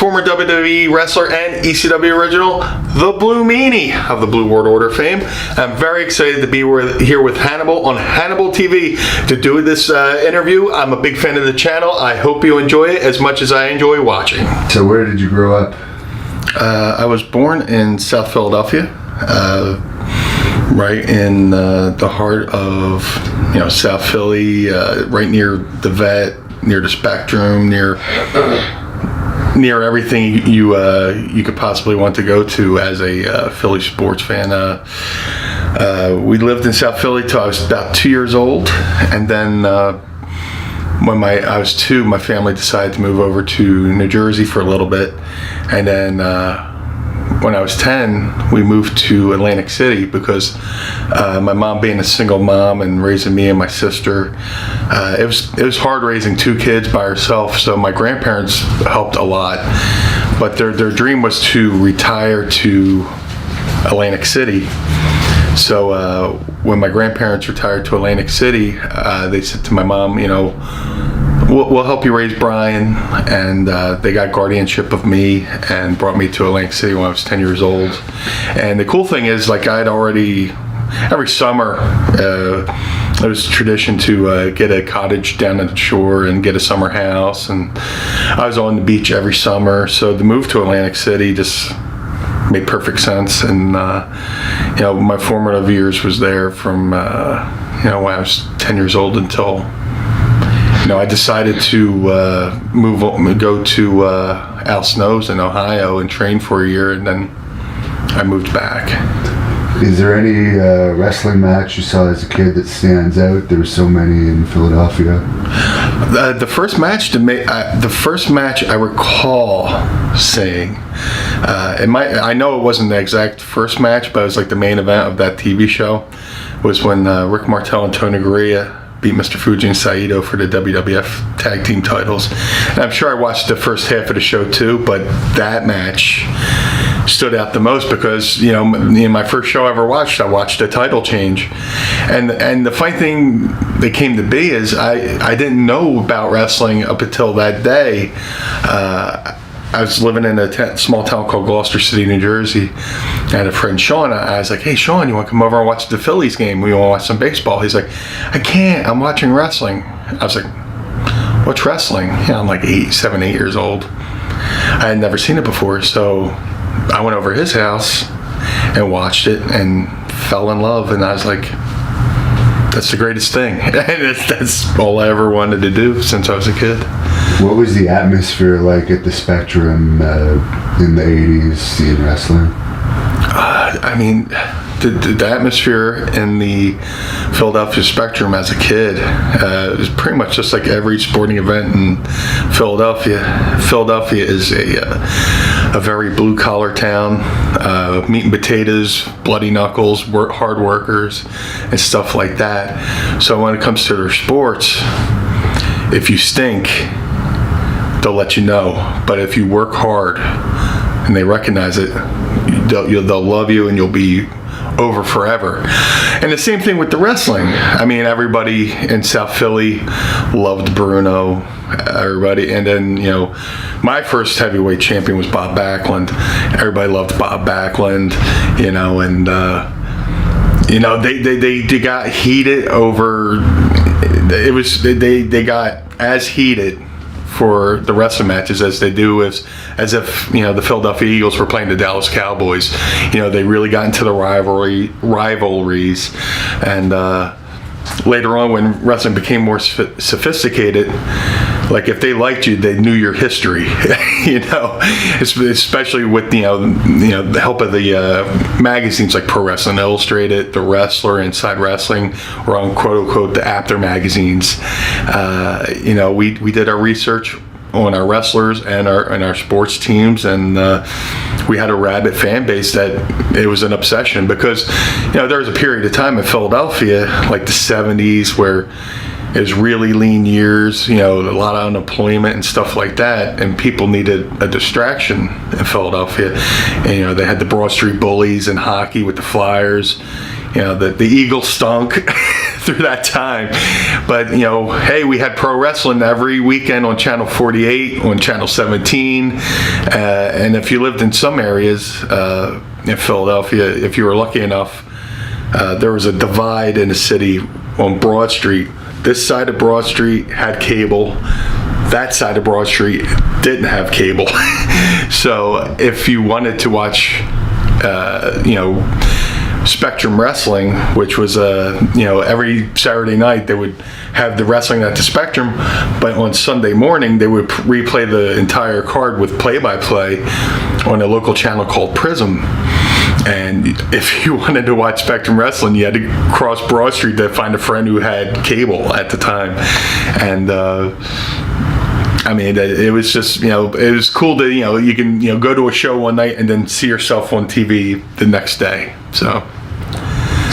former WWE wrestler and ECW original, the Blue Meanie of the Blue World Order fame. I'm very excited to be here with Hannibal on Hannibal TV to do this interview. I'm a big fan of the channel. I hope you enjoy it as much as I enjoy watching. So where did you grow up? I was born in South Philadelphia, right in the heart of South Philly, right near the Vet, near the Spectrum, near everything you could possibly want to go to as a Philly sports fan. We lived in South Philly till I was about 2 years old, and then when I was 2, my family decided to move over to New Jersey for a little bit, and then when I was 10, we moved to Atlantic City because my mom, being a single mom and raising me and my sister, it was hard raising 2 kids by herself. So my grandparents helped a lot, but their dream was to retire to Atlantic City. So when my grandparents retired to Atlantic City, they said to my mom, we'll help you raise Brian, and they got guardianship of me and brought me to Atlantic City when I was 10 years old. And the cool thing is, I'd already, every summer, it was a tradition to get a cottage down at the shore and get a summer house, and I was on the beach every summer. So the move to Atlantic City just made perfect sense, and my formative years was there from when I was 10 years old until I decided to go to Al Snow's in Ohio and train for a year, and then I moved back. Is there any wrestling match you saw as a kid that stands out? There were so many in Philadelphia. The first match I recall seeing, I know it wasn't the exact first match, but it was like the main event of that TV show, was when Rick Martel and Tony Garea beat Mr. Fuji and Saito for the WWF tag team titles. And I'm sure I watched the first half of the show too, but that match stood out the most because in my first show I ever watched, I watched a title change, and the funny thing that came to be is I didn't know about wrestling up until that day. I was living in a small town called Gloucester City, New Jersey. I had a friend, Sean. I was like, "Hey, Sean, you want to come over and watch the Phillies game? We want to watch some baseball." He's like, "I can't. I'm watching wrestling." I was like, "What's wrestling?" I'm like 7, 8 years old. I had never seen it before, so I went over to his house and watched it and fell in love. And I was like, "That's the greatest thing." And that's all I ever wanted to do since I was a kid. What was the atmosphere like at the Spectrum in the 80s, seeing wrestling? The atmosphere in the Philadelphia Spectrum as a kid was pretty much just like every sporting event in Philadelphia. Philadelphia is a very blue-collar town, meat and potatoes, bloody knuckles, hard workers, and stuff like that. So when it comes to their sports, if you stink, they'll let you know. But if you work hard and they recognize it, they'll love you and you'll be over forever. And the same thing with the wrestling. Everybody in South Philly loved Bruno. Everybody, and then my first heavyweight champion was Bob Backlund. Everybody loved Bob Backlund, and they got heated over. It was they got as heated for the wrestling matches as they do as if the Philadelphia Eagles were playing the Dallas Cowboys. They really got into the rivalries, and later on when wrestling became more sophisticated, like if they liked you, they knew your history. Especially with the help of the magazines like Pro Wrestling Illustrated, The Wrestler, Inside Wrestling, or on quote unquote the after magazines. We did our research on our wrestlers and our sports teams, and we had a rabid fan base that it was an obsession because there was a period of time in Philadelphia like the 70s where it was really lean years, a lot of unemployment and stuff like that, and people needed a distraction in Philadelphia. And they had the Broad Street Bullies in hockey with the Flyers. the eagle stunk through that time. But hey, we had pro wrestling every weekend on Channel 48, on Channel 17, and if you lived in some areas in Philadelphia, if you were lucky enough, there was a divide in the city on Broad Street. This side of Broad Street had cable. That side of Broad Street didn't have cable. So if you wanted to watch, Spectrum Wrestling, which was every Saturday night they would have the wrestling at the Spectrum, but on Sunday morning they would replay the entire card with play-by-play on a local channel called Prism. And if you wanted to watch Spectrum Wrestling, you had to cross Broad Street to find a friend who had cable at the time. And it was just, it was cool to, you can, go to a show one night and then see yourself on TV the next day. So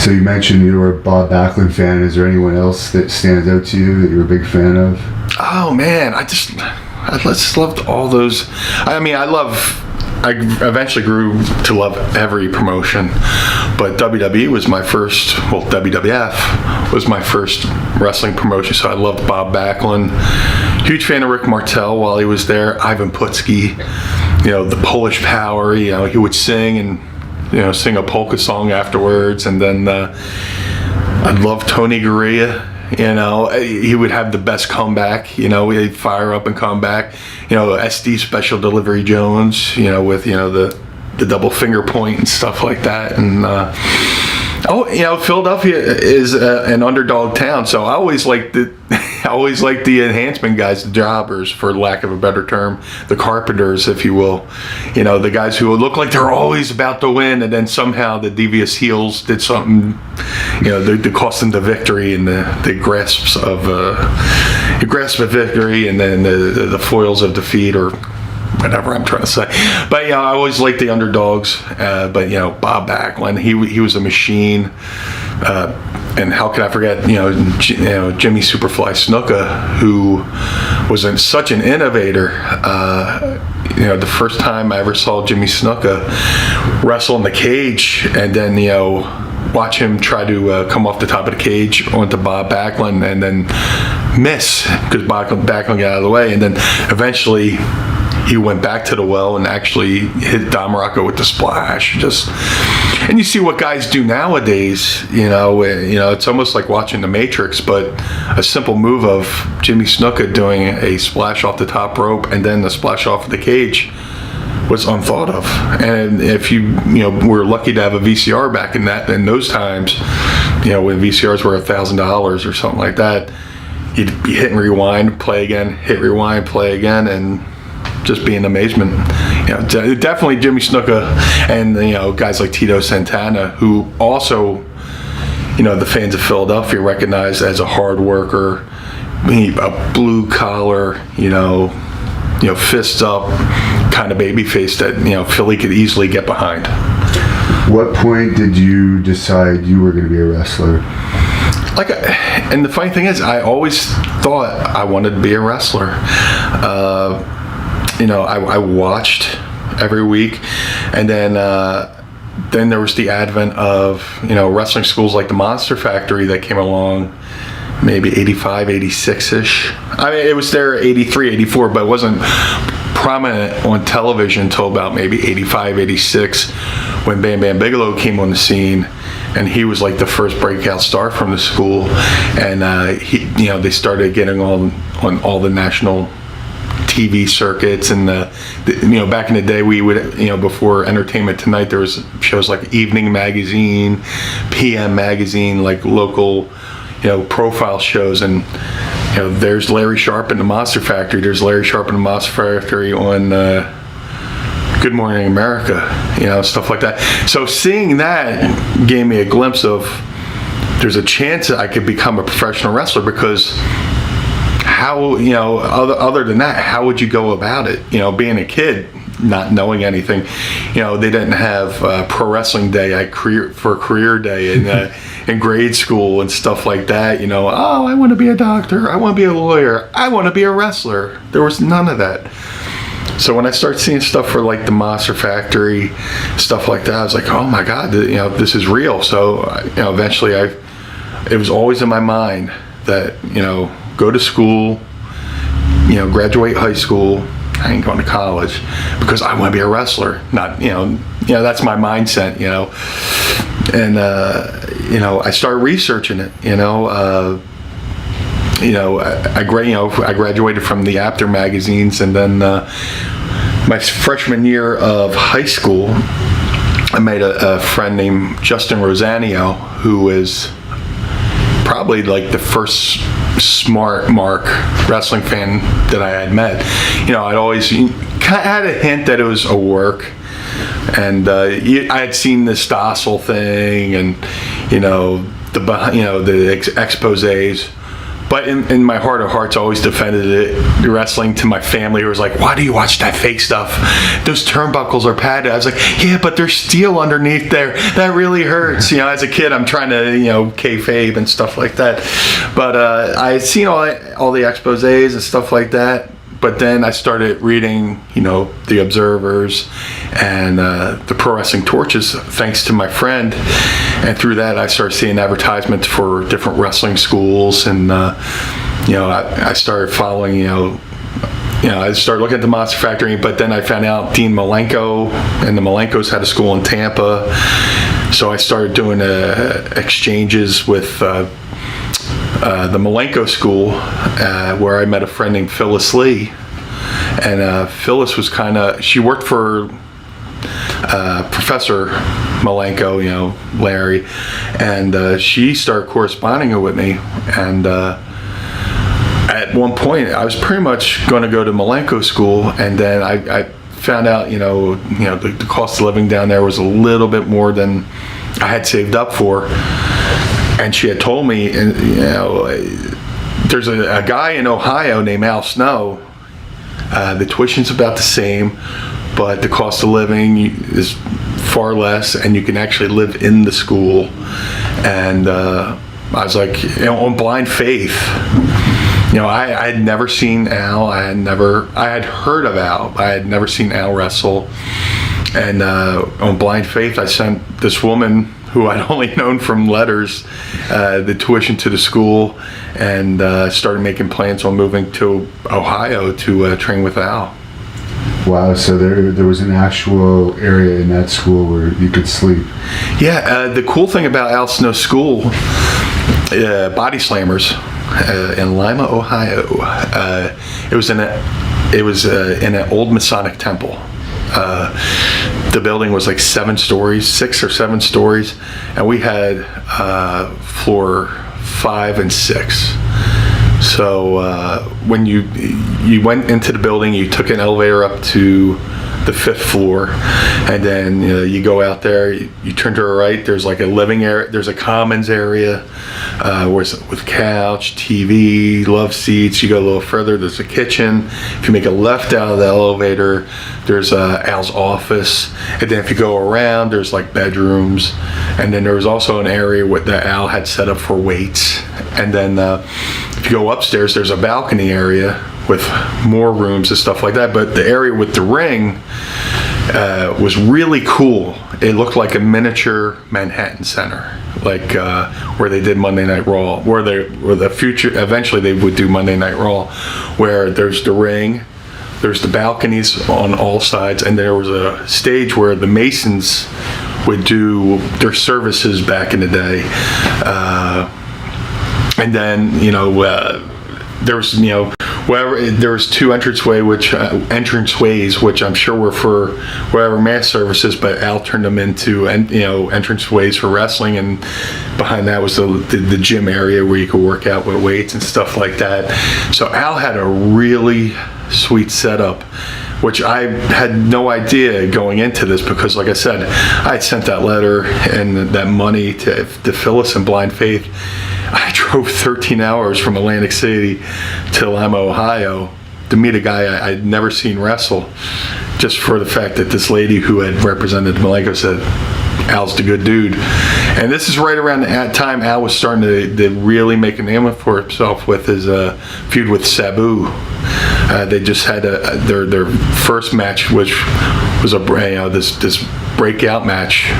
you mentioned you were a Bob Backlund fan. Is there anyone else that stands out to you that you're a big fan of? Oh man, I just loved all those. I eventually grew to love every promotion, but WWE was my first, WWF was my first wrestling promotion, so I loved Bob Backlund. Huge fan of Rick Martel while he was there. Ivan Putski, the Polish Power, he would sing and, sing a polka song afterwards. And then I loved Tony Garea. He would have the best comeback. He'd fire up and come back. SD Special Delivery Jones. With the double finger point and stuff like that. And Philadelphia is an underdog town, so I always liked the enhancement guys, the jobbers, for lack of a better term, the carpenters, if you will. The guys who look like they're always about to win, and then somehow the devious heels did something, they cost them the victory, and the grasps of victory, and then the foils of defeat, or whatever I'm trying to say. But I always liked the underdogs. But Bob Backlund, he was a machine. And how could I forget, Jimmy Superfly Snuka, who was such an innovator. The first time I ever saw Jimmy Snuka wrestle in the cage, and then watch him try to come off the top of the cage onto Bob Backlund, and then miss because Backlund got out of the way, and then eventually he went back to the well and actually hit Don Morocco with the splash. And you see what guys do nowadays. It's almost like watching The Matrix, but a simple move of Jimmy Snuka doing a splash off the top rope and then the splash off the cage was unthought of. And if you were lucky to have a VCR back in those times, when VCRs were $1,000 or something like that, you'd be hit and rewind, play again, hit rewind, play again, and just be in amazement. Definitely Jimmy Snuka, and guys like Tito Santana, who also, the fans of Philadelphia recognize as a hard worker, a blue collar, fists up kind of baby face that Philly could easily get behind. What point did you decide you were going to be a wrestler? And the funny thing is, I always thought I wanted to be a wrestler. I watched every week, and then there was the advent of wrestling schools like the Monster Factory that came along, maybe 85, 86-ish. It was there 83, 84, but it wasn't prominent on television until about maybe 85, 86, when Bam Bam Bigelow came on the scene, and he was like the first breakout star from the school, and they started getting on all the national TV circuits, and back in the day we would before Entertainment Tonight there was shows like Evening Magazine, PM Magazine, like local profile shows, and there's Larry Sharp in the Monster Factory, there's Larry Sharp in the Monster Factory on Good Morning America, stuff like that. So seeing that gave me a glimpse of there's a chance that I could become a professional wrestler, because how, other than that, how would you go about it? Being a kid, not knowing anything, they didn't have pro wrestling day career day in grade school and stuff like that. Oh, I want to be a doctor, I want to be a lawyer, I want to be a wrestler. There was none of that. So when I started seeing stuff for like the Monster Factory, stuff like that, I was like, oh my God, this is real. So, eventually it was always in my mind that, go to school, graduate high school. I ain't going to college because I want to be a wrestler. Not, that's my mindset, And, I started researching it, I graduated from the After magazines, and then my freshman year of high school, I made a friend named Justin Rosanio, who is probably like the first smart mark wrestling fan that I had met. I'd always kind of had a hint that it was a work, and I had seen this docile thing, and the exposés. But in my heart of hearts, I always defended it, wrestling, to my family, who was like, why do you watch that fake stuff? Those turnbuckles are padded. I was like, yeah, but there's steel underneath there. That really hurts. As a kid, I'm trying to, kayfabe and stuff like that. But I had seen all the exposés and stuff like that. But then I started reading, the Observers and the Pro Wrestling Torches, thanks to my friend. And through that, I started seeing advertisements for different wrestling schools. And, I started following, I started looking at the Monster Factory. But then I found out Dean Malenko and the Malenkos had a school in Tampa. So I started doing exchanges with the Malenko school, where I met a friend named Phyllis Lee. And Phyllis was she worked for Professor Malenko, Larry, and she started corresponding with me. And at one point, I was pretty much going to go to Malenko school, and then I found out, the cost of living down there was a little bit more than I had saved up for. And she had told me, there's a guy in Ohio named Al Snow. The tuition's about the same, but the cost of living is far less, and you can actually live in the school. And I was like, on blind faith. I had never seen Al. I had heard of Al. I had never seen Al wrestle. And on blind faith, I sent this woman, who I'd only known from letters, the tuition to the school, and started making plans on moving to Ohio to train with Al. Wow, so there was an actual area in that school where you could sleep. Yeah, the cool thing about Al Snow's school, Body Slammers, in Lima, Ohio, it was in an old Masonic temple. The building was like 6 or 7 stories, and we had floor 5 and 6. So when you went into the building, you took an elevator up to the 5th floor, and then you go out there, you turn to the right, there's like a living area, there's a commons area with couch, TV, love seats. You go a little further, there's a kitchen. If you make a left out of the elevator, there's Al's office, and then if you go around, there's like bedrooms, and then there was also an area that Al had set up for weights. And then if you go upstairs, there's a balcony area with more rooms and stuff like that. But the area with the ring was really cool. It looked like a miniature Manhattan Center, like where they did Monday Night Raw, where the future, eventually they would do Monday Night Raw, where there's the ring, there's the balconies on all sides, and there was a stage where the Masons would do their services back in the day. And then, there was, there was 2 entranceways, which I'm sure were for whatever mass services, but Al turned them into, entranceways for wrestling, and behind that was the gym area where you could work out with weights and stuff like that. So Al had a really sweet setup, which I had no idea going into this, because like I said, I had sent that letter and that money to Phyllis in blind faith. I drove 13 hours from Atlantic City to Lima, Ohio to meet a guy I'd never seen wrestle, just for the fact that this lady who had represented Malenko said, Al's the good dude. And this is right around the time Al was starting to really make a name for himself with his feud with Sabu. They just had their first match, which was this breakout match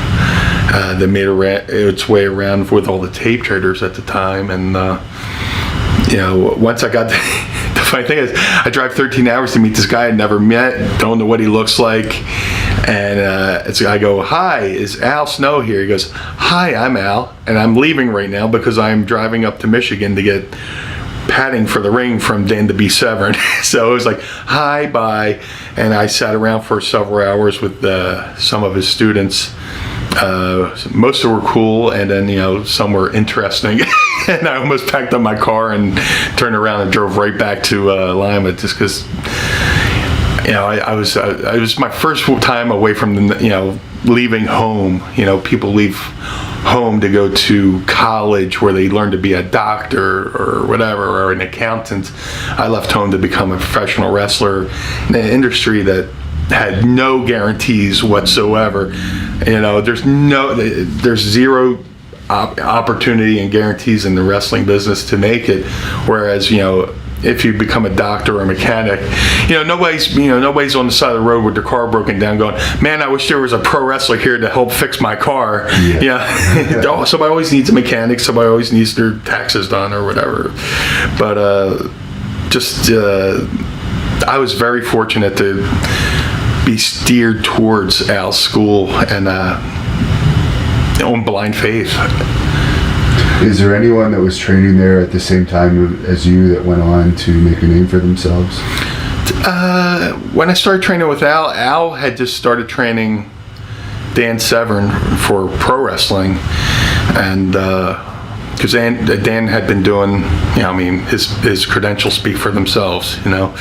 that made its way around with all the tape traders at the time. And once I got the funny thing is, I drive 13 hours to meet this guy I'd never met, don't know what he looks like. And I go, "Hi, is Al Snow here?" He goes, "Hi, I'm Al, and I'm leaving right now because I'm driving up to Michigan to get padding for the ring from Dan to be Severn." So it was like, "Hi, bye," and I sat around for several hours with some of his students. Most of them were cool, and then some were interesting. And I almost packed up my car and turned around and drove right back to Lima, just because. It was my first time away from leaving home. People leave home to go to college where they learn to be a doctor or whatever, or an accountant. I left home to become a professional wrestler in an industry that had no guarantees whatsoever. There's zero opportunity and guarantees in the wrestling business to make it, whereas if you become a doctor or a mechanic, nobody's on the side of the road with their car broken down going, "Man, I wish there was a pro wrestler here to help fix my car." Somebody always needs a mechanic, somebody always needs their taxes done or whatever. But I was very fortunate to be steered towards Al's school and on blind faith. Is there anyone that was training there at the same time as you that went on to make a name for themselves? When I started training with Al had just started training Dan Severn for pro wrestling, and because Dan had been doing, his credentials speak for themselves, there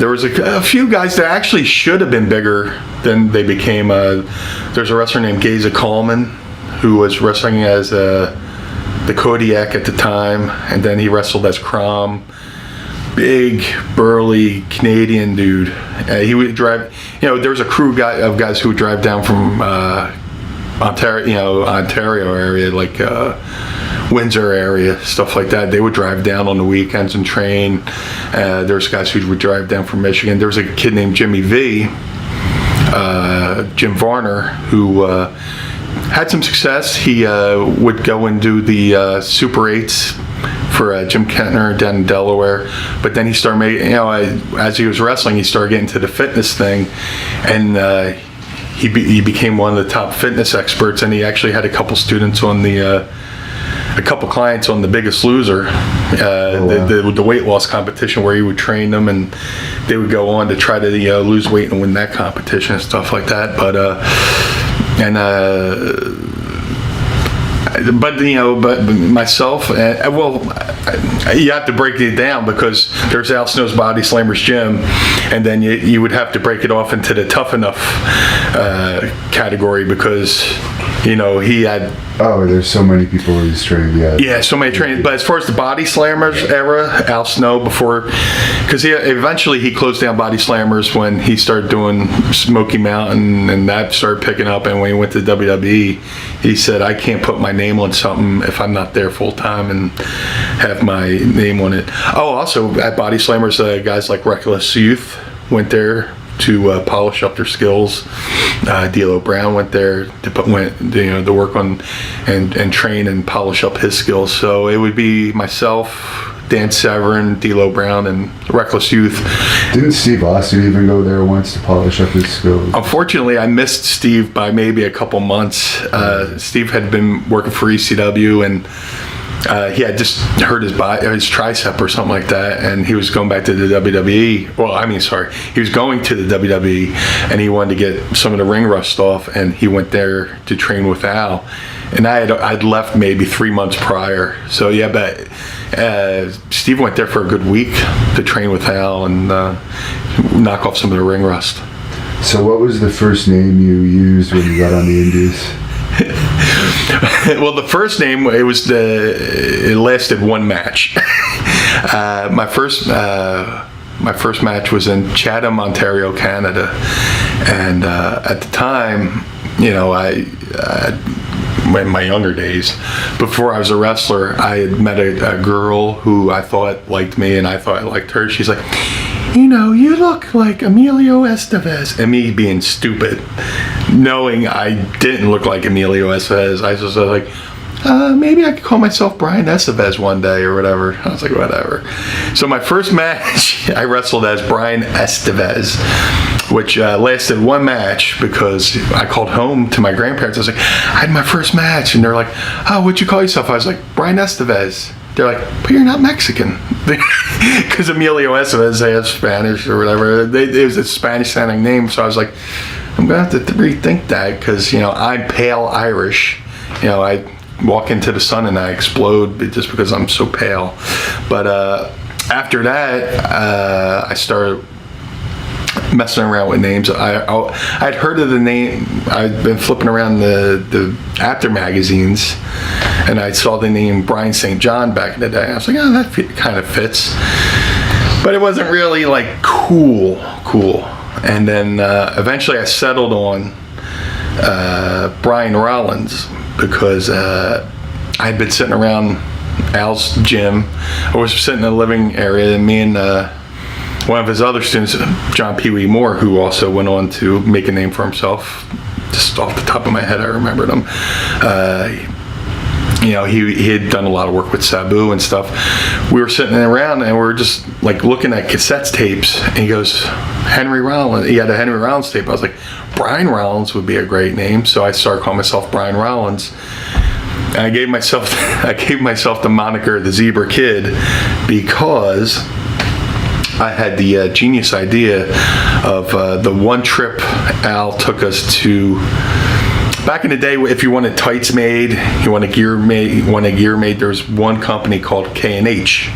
was a few guys that actually should have been bigger than they became. There's a wrestler named Geza Coleman, who was wrestling as the Kodiak at the time, and then he wrestled as Crom. Big, burly Canadian dude. He would drive. There was a crew of guys who would drive down from Ontario area, like Windsor area, stuff like that. They would drive down on the weekends and train. There's guys who would drive down from Michigan. There was a kid named Jimmy V, Jim Varner, who had some success. He would go and do the Super 8s for Jim Kentner down in Delaware, but then he started making, as he was wrestling, he started getting to the fitness thing, and he became one of the top fitness experts, and he actually had a couple students on a couple clients on The Biggest Loser, the weight loss competition, where he would train them, and they would go on to try to lose weight and win that competition and stuff like that. But myself, you have to break it down, because there's Al Snow's Body Slammers Gym, and then you would have to break it off into the Tough Enough category, because he had. Oh, there's so many people he's trained. Yeah, so many trainings. But as far as the Body Slammers era, Al Snow, because eventually he closed down Body Slammers when he started doing Smoky Mountain, and that started picking up. And when he went to WWE, he said, "I can't put my name on something if I'm not there full time and have my name on it." Oh, also at Body Slammers, guys like Reckless Youth went there to polish up their skills. D'Lo Brown went there to work on and train and polish up his skills. So it would be myself, Dan Severn, D'Lo Brown, and Reckless Youth. Didn't Steve Austin even go there once to polish up his skills? Unfortunately, I missed Steve by maybe a couple months. Steve had been working for ECW, and he had just hurt his tricep or something like that, and he was going back to the WWE. He was going to the WWE, and he wanted to get some of the ring rust off, and he went there to train with Al. And I'd left maybe 3 months prior. So yeah, but Steve went there for a good week to train with Al and knock off some of the ring rust. So what was the first name you used when you got on the Indies? Well, the first name, it lasted one match. My my first match was in Chatham, Ontario, Canada. And at the time, you know, in my younger days, before I was a wrestler, I had met a girl who I thought liked me, and I thought I liked her. She's like, you know, you look like Emilio Estevez. And me being stupid, knowing I didn't look like Emilio Estevez, I was just like, maybe I could call myself Brian Estevez one day or whatever. I was like, whatever. So my first match, I wrestled as Brian Estevez, which lasted one match because I called home to my grandparents. I was like, I had my first match. And they're like, oh, what'd you call yourself? I was like, Brian Estevez. They're like, but you're not Mexican. Because Emilio Estevez, they have Spanish or whatever. It was a Spanish-sounding name. So I was like, I'm going to have to rethink that because, you know, I'm pale Irish. You know, I walk into the sun and I explode just because I'm so pale. But after that, I started messing around with names. I'd heard of the name. I'd been flipping around the After magazines, and I saw the name Brian St. John back in the day. I was like, oh, that kind of fits. But it wasn't really like cool. And then eventually I settled on Brian Rollins because I'd been sitting around Al's gym. I was sitting in the living area, and me and one of his other students, John Pee Wee Moore, who also went on to make a name for himself. Just off the top of my head, I remembered him. You know, he had done a lot of work with Sabu and stuff. We were sitting around and we were just like looking at cassette tapes, and he goes, Henry Rollins. He had a Henry Rollins tape. I was like, Brian Rollins would be a great name. So I started calling myself Brian Rollins. And I gave myself the moniker the Zebra Kid because I had the genius idea of the one trip Al took us to. Back in the day, if you wanted tights made, you want a gear made, there was one company called K&H,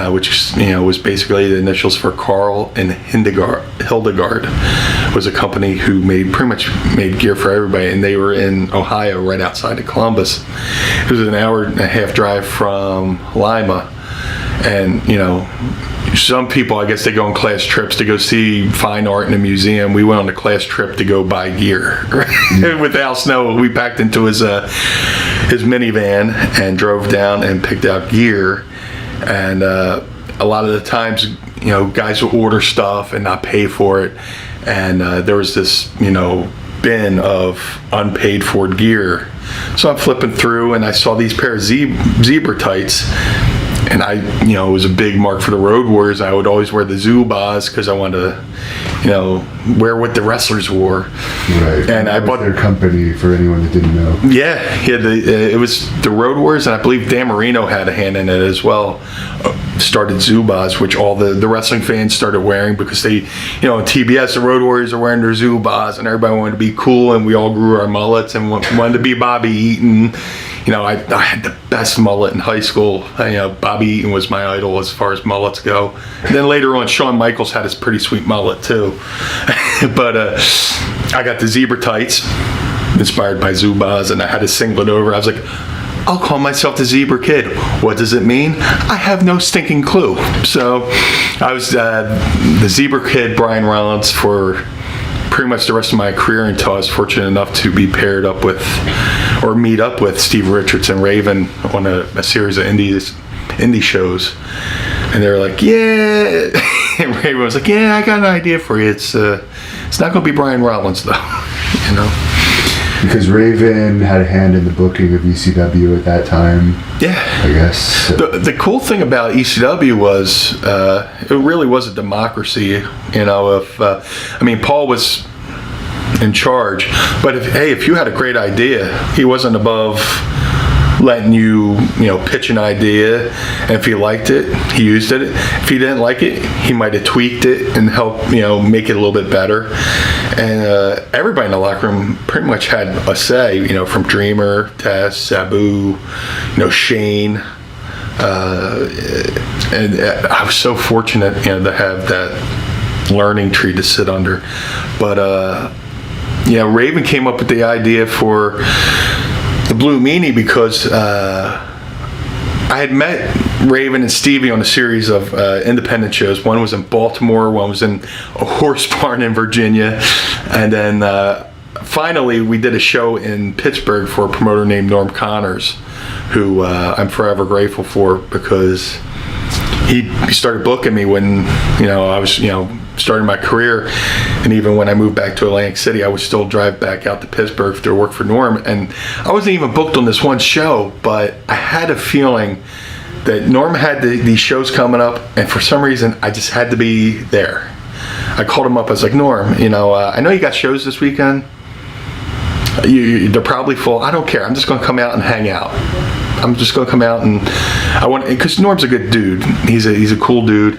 which, you know, was basically the initials for Carl and Hildegard. Was a company who pretty much made gear for everybody, and they were in Ohio, right outside of Columbus. It was an hour and a half drive from Lima, and, you know, some people, I guess, they go on class trips to go see fine art in a museum. We went on a class trip to go buy gear. Right? With Al Snow, we packed into his minivan and drove down and picked out gear. And a lot of the times, you know, guys would order stuff and not pay for it. And there was this, you know, bin of unpaid for gear. So I'm flipping through and I saw these pair of zebra tights. And you know, it was a big mark for the Road Warriors. I would always wear the Zubaz because I wanted to, you know, wear what the wrestlers wore. Right. And I bought their company for anyone that didn't know. Yeah, it was the Road Warriors, and I believe Dan Marino had a hand in it as well. Started Zubaz, which all the wrestling fans started wearing because they, you know, on TBS, the Road Warriors are wearing their Zubaz, and everybody wanted to be cool, and we all grew our mullets and wanted to be Bobby Eaton. You know, I had the best mullet in high school. You know, Bobby Eaton was my idol as far as mullets go. And then later on, Shawn Michaels had his pretty sweet mullet too. But I got the zebra tights, inspired by Zubaz, and I had a singlet over. I was like, I'll call myself the Zebra Kid. What does it mean? I have no stinking clue. So I was the Zebra Kid, Brian Rollins, for pretty much the rest of my career until I was fortunate enough to be paired up with, or meet up with, Steve Richards and Raven on a series of indie shows. And they were like, yeah. And Raven was like, yeah, I got an idea for you. It's not going to be Brian Rollins, though. You know? Because Raven had a hand in the booking of ECW at that time. Yeah. I guess. The cool thing about ECW was it really was a democracy. You know, I mean, Paul was in charge, but if you had a great idea, he wasn't above letting you pitch an idea, and if he liked it, he used it. If he didn't like it, he might have tweaked it and helped make it a little bit better. And everybody in the locker room pretty much had a say, from Dreamer, Tess, Sabu, Shane, and I was so fortunate to have that learning tree to sit under. But Raven came up with the idea for the Blue Meanie because I I had met Raven and Stevie on a series of independent shows. One was in Baltimore, one was in a horse barn in Virginia, and then finally we did a show in Pittsburgh for a promoter named Norm Connors, who I'm forever grateful for, because he started booking me when I was starting my career, and even when I moved back to Atlantic City, I would still drive back out to Pittsburgh to work for Norm. And I wasn't even booked on this one show, but I had a feeling that Norm had these shows coming up, and for some reason I just had to be there. I called him up. I was like, Norm, I know you got shows this weekend. They're probably full. I don't care. I'm just going to come out and hang out. I'm just going to come out, and because Norm's a good dude. He's a cool dude.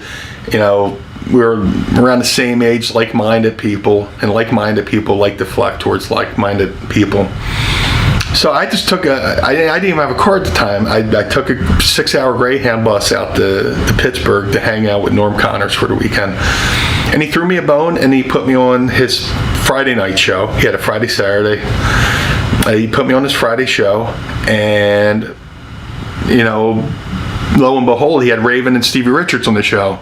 We're around the same age, like-minded people, and like-minded people like to flock towards like-minded people. So I just took I didn't even have a car at the time. I took a 6-hour Greyhound bus out to Pittsburgh to hang out with Norm Connors for the weekend. And he threw me a bone, and he put me on his Friday night show. He had a Friday, Saturday. He put me on his Friday show, and lo and behold, he had Raven and Stevie Richards on the show,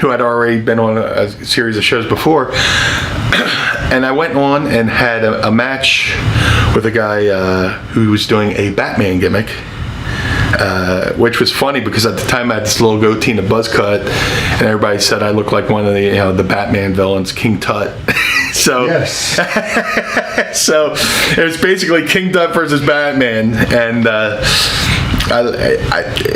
who had already been on a series of shows before. And I went on and had a match with a guy who was doing a Batman gimmick, which was funny because at the time I had this little goatee and a buzz cut, and everybody said I looked like one of the Batman villains, King Tut. So yes. So it was basically King Tut versus Batman, and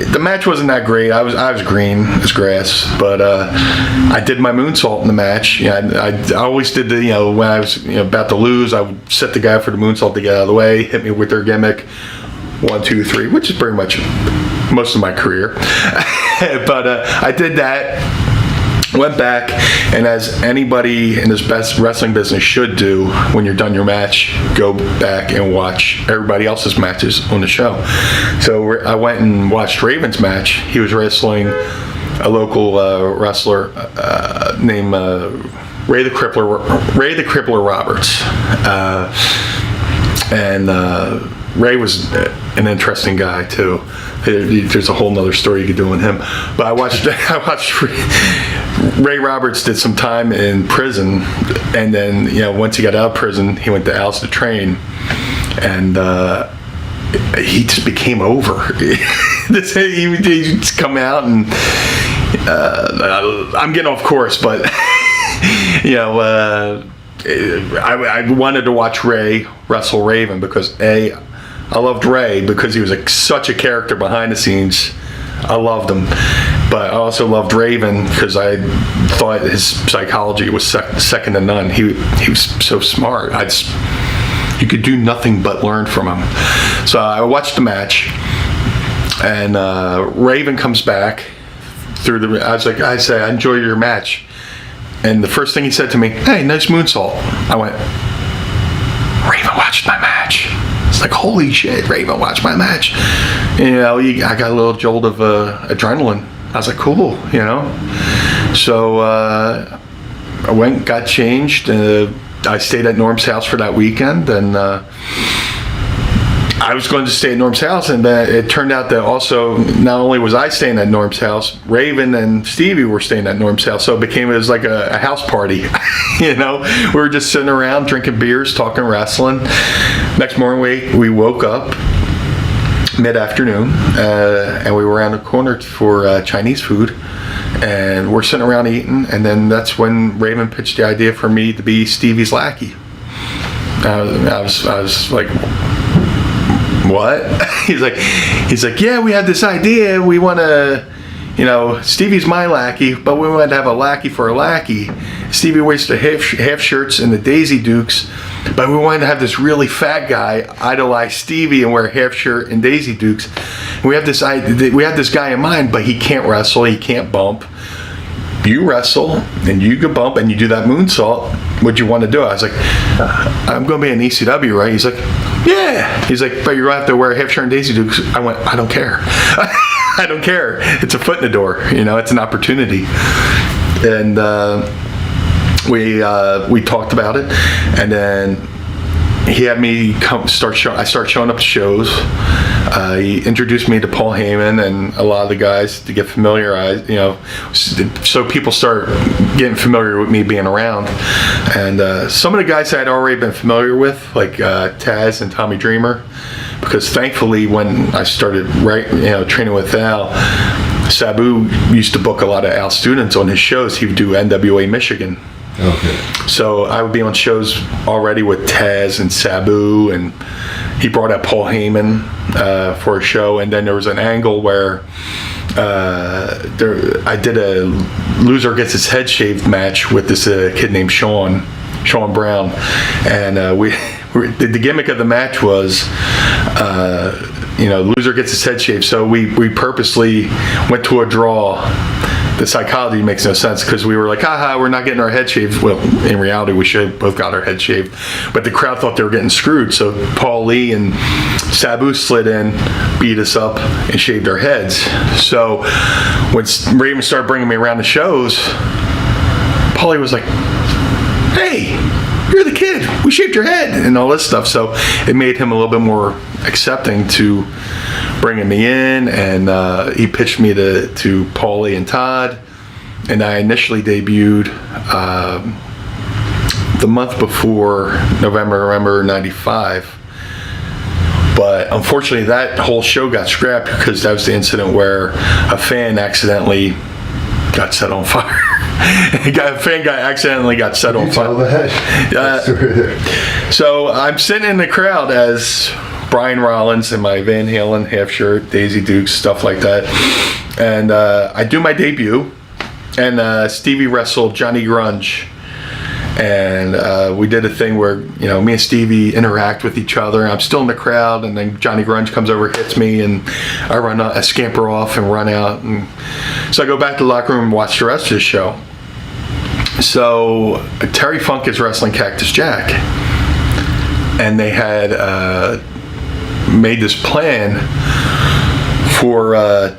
the match wasn't that great. I was green as grass, but I did my moonsault in the match. I always did when I was about to lose, I would set the guy for the moonsault to get out of the way, hit me with their gimmick, 1, 2, 3, which is pretty much most of my career. But I did that. Went back, and as anybody in this best wrestling business should do, when you're done your match, go back and watch everybody else's matches on the show. So I went and watched Raven's match. He was wrestling a local wrestler named Ray the Crippler Roberts, and Ray was an interesting guy too. There's a whole nother story you could do on him. But I watched Ray Roberts did some time in prison, and then once he got out of prison, he went to Alice to Train, and he just became over. He just come out, and I'm getting off course, but I wanted to watch Ray wrestle Raven because I loved Ray because he was such a character behind the scenes. I loved him, but I also loved Raven because I thought his psychology was second to none. He was so smart. You could do nothing but learn from him. So I watched the match, and Raven comes back through I was like, I enjoy your match, and the first thing he said to me, "Hey, nice moonsault." I went, "Raven watched my match." It's like, holy shit, Raven watched my match. I got a little jolt of adrenaline. I was like, cool, So I went, got changed. I stayed at Norm's house for that weekend, and I was going to stay at Norm's house, and it turned out that also, not only was I staying at Norm's house, Raven and Stevie were staying at Norm's house, so it was like a house party. We were just sitting around drinking beers, talking wrestling. Next morning we woke up mid-afternoon, and we were around the corner for Chinese food, and we're sitting around eating, and then that's when Raven pitched the idea for me to be Stevie's lackey. I was like, what? He's like, yeah, we had this idea. We want to, Stevie's my lackey, but we wanted to have a lackey for a lackey. Stevie wears the half shirts and the Daisy Dukes, but we wanted to have this really fat guy idolize Stevie and wear a half shirt and Daisy Dukes. And we have this guy in mind, but he can't wrestle, he can't bump. You wrestle and you can bump and you do that moonsault. What'd you want to do? I was like, I'm going to be in ECW, right? He's like, yeah. He's like, but you're going to have to wear a half shirt and Daisy Dukes. I went, I don't care. I don't care. It's a foot in the door. It's an opportunity. And we talked about it, and then he had me I started showing up to shows. He introduced me to Paul Heyman and a lot of the guys to get familiarized, so people start getting familiar with me being around. And some of the guys I'd already been familiar with, like Taz and Tommy Dreamer, because thankfully when I started training with Al, Sabu used to book a lot of Al students on his shows. He would do NWA Michigan. Okay. So I would be on shows already with Taz and Sabu, and he brought out Paul Heyman for a show. And then there was an angle where I did a loser gets his head shaved match with this kid named Sean Brown, and the gimmick of the match was loser gets his head shaved. So we purposely went to a draw. The psychology makes no sense because we were like, we're not getting our head shaved. Well, in reality, we should have both got our head shaved. But the crowd thought they were getting screwed. So Paul Lee and Sabu slid in, beat us up, and shaved our heads. So when Raven started bringing me around the shows, Paulie was like, hey, you're the kid. We shaved your head and all this stuff. So it made him a little bit more accepting to bringing me in, and he pitched me to Paulie and Todd, and I initially debuted the month before November 95. But unfortunately, that whole show got scrapped because that was the incident where a fan accidentally got set on fire. A fan guy accidentally got set on fire. So I'm sitting in the crowd as Brian Rollins in my Van Halen half shirt, Daisy Dukes, stuff like that. And I do my debut, and Stevie wrestled Johnny Grunge. And we did a thing where, me and Stevie interact with each other. I'm still in the crowd, and then Johnny Grunge comes over, hits me, and I scamper off and run out. And so I go back to the locker room and watch the rest of the show. So Terry Funk is wrestling Cactus Jack. And they had made this plan for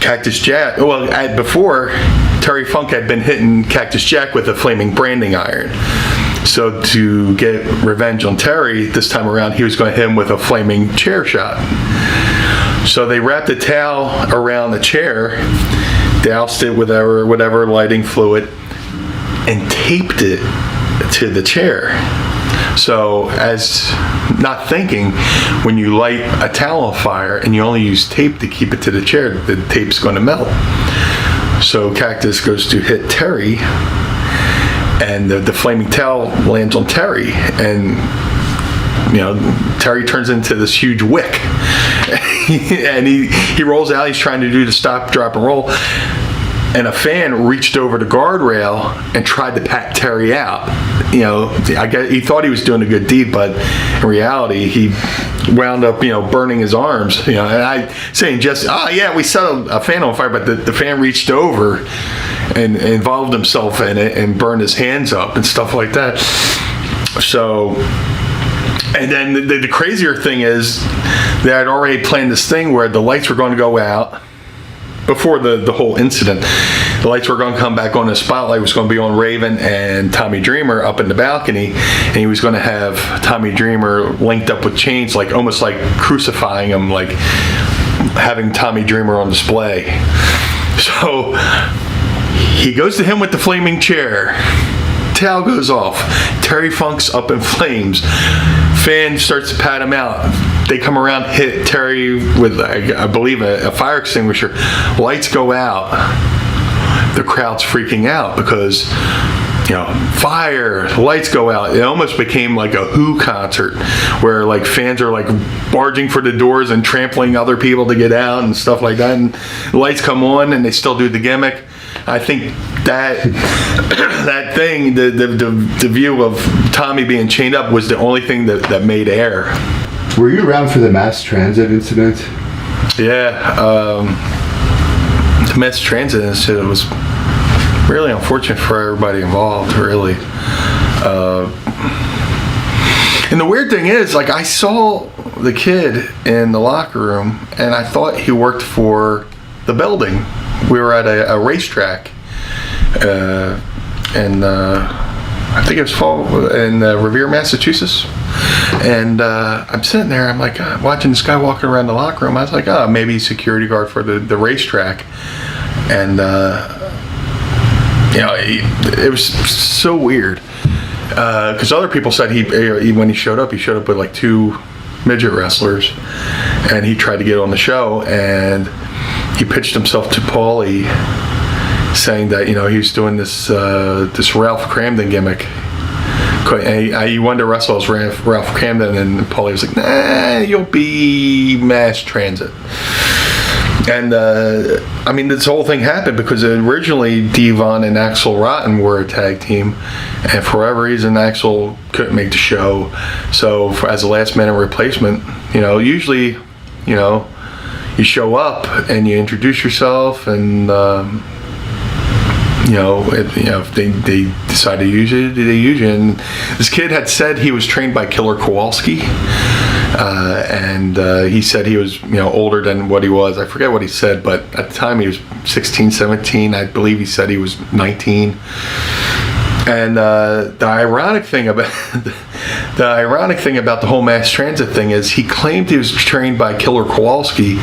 Cactus Jack. Well, before, Terry Funk had been hitting Cactus Jack with a flaming branding iron. So to get revenge on Terry, this time around, he was going to hit him with a flaming chair shot. So they wrapped a towel around the chair, doused it with whatever lighting fluid, and taped it to the chair. So, as not thinking, when you light a towel on fire and you only use tape to keep it to the chair, the tape's going to melt. So Cactus goes to hit Terry, and the flaming towel lands on Terry, and Terry turns into this huge wick. And he rolls out. He's trying to do the stop, drop, and roll. And a fan reached over the guardrail and tried to pat Terry out. I guess he thought he was doing a good deed, but in reality, he wound up, burning his arms. And I saying just, we set a fan on fire, but the fan reached over and involved himself in it and burned his hands up and stuff like that. So, and then the crazier thing is that I'd already planned this thing where the lights were going to go out. Before the whole incident, the lights were going to come back on. The spotlight was going to be on Raven and Tommy Dreamer up in the balcony, and he was going to have Tommy Dreamer linked up with chains, like almost like crucifying him, like having Tommy Dreamer on display. So he goes to him with the flaming chair. Towel goes off. Terry Funk's up in flames. Fan starts to pat him out. They come around, hit Terry with, I believe, a fire extinguisher. Lights go out. The crowd's freaking out because, fire, lights go out. It almost became like a Who concert where like fans are like barging for the doors and trampling other people to get out and stuff like that. And the lights come on and they still do the gimmick. I think that that thing, the view of Tommy being chained up was the only thing that made air. Were you around for the mass transit incident? Yeah, the mass transit incident was really unfortunate for everybody involved, really. And the weird thing is, like, I saw the kid in the locker room, and I thought he worked for the building. We were at a racetrack, and I think it was in Revere, Massachusetts. And I'm sitting there, I'm like watching this guy walking around the locker room. I was like, oh, maybe he's security guard for the racetrack. And it was so weird because other people said he when he showed up with like 2 midget wrestlers, and he tried to get on the show, and he pitched himself to Paulie, saying that he was doing this Ralph Cramden gimmick. He wanted to wrestle as Ralph Cramden, and Paulie was like, nah, you'll be Mass Transit. And this whole thing happened because originally Devon and Axel Rotten were a tag team, and for whatever reason Axel couldn't make the show. So as a last-minute replacement, usually, you show up and you introduce yourself, and if they decide to use you, they use you. And this kid had said he was trained by Killer Kowalski. And he said he was, older than what he was. I forget what he said, but at the time he was 16, 17. I believe he said he was 19. And the ironic thing about the whole mass transit thing is he claimed he was trained by Killer Kowalski,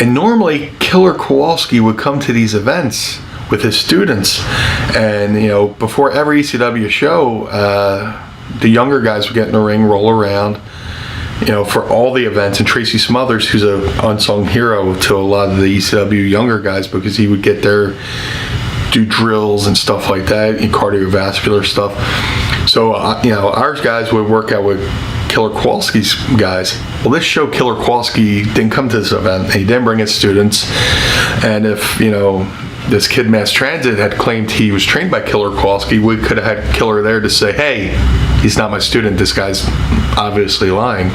and normally Killer Kowalski would come to these events with his students, and before every ECW show, the younger guys would get in the ring, roll around, for all the events. And Tracy Smothers, who's an unsung hero to a lot of the ECW younger guys, because he would get there, do drills and stuff like that, and cardiovascular stuff. So, our guys would work out with Killer Kowalski's guys. Well, this show, Killer Kowalski didn't come to this event. He didn't bring his students. And if, this kid Mass Transit had claimed he was trained by Killer Kowalski, we could have had Killer there to say, hey, he's not my student, this guy's obviously lying.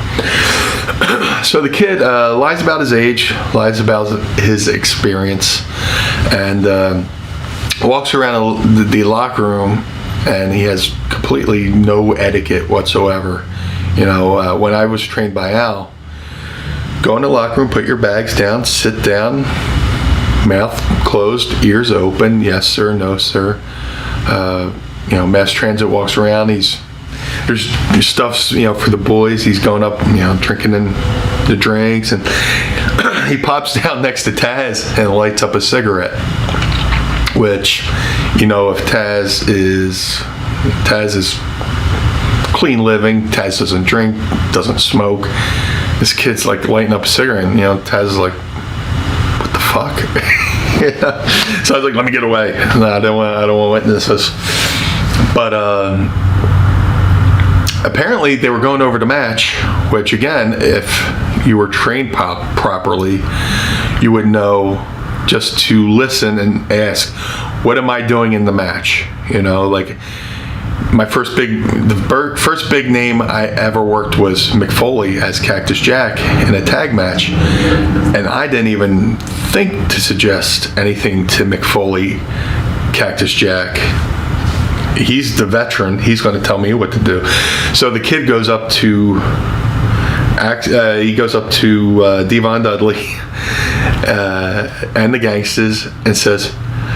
So the kid lies about his age, lies about his experience, and walks around the locker room, and he has completely no etiquette whatsoever. When I was trained by Al, go in the locker room, put your bags down, sit down, mouth closed, ears open, yes sir, no sir. Mass Transit walks around, there's stuffs, for the boys. He's going up, drinking in the drinks, and he pops down next to Taz and lights up a cigarette, which, if Taz is clean living, Taz doesn't drink, doesn't smoke. This kid's like lighting up a cigarette, and Taz is like, what the fuck? So I was like, let me get away. No, I don't want to witness this. But apparently they were going over the match, which again, if you were trained properly, you would know just to listen and ask, what am I doing in the match? Like my first big name I ever worked was McFoley as Cactus Jack in a tag match, and I didn't even think to suggest anything to McFoley, Cactus Jack. He's the veteran. He's going to tell me what to do. So the kid goes up to Devon Dudley and the Gangsters and says,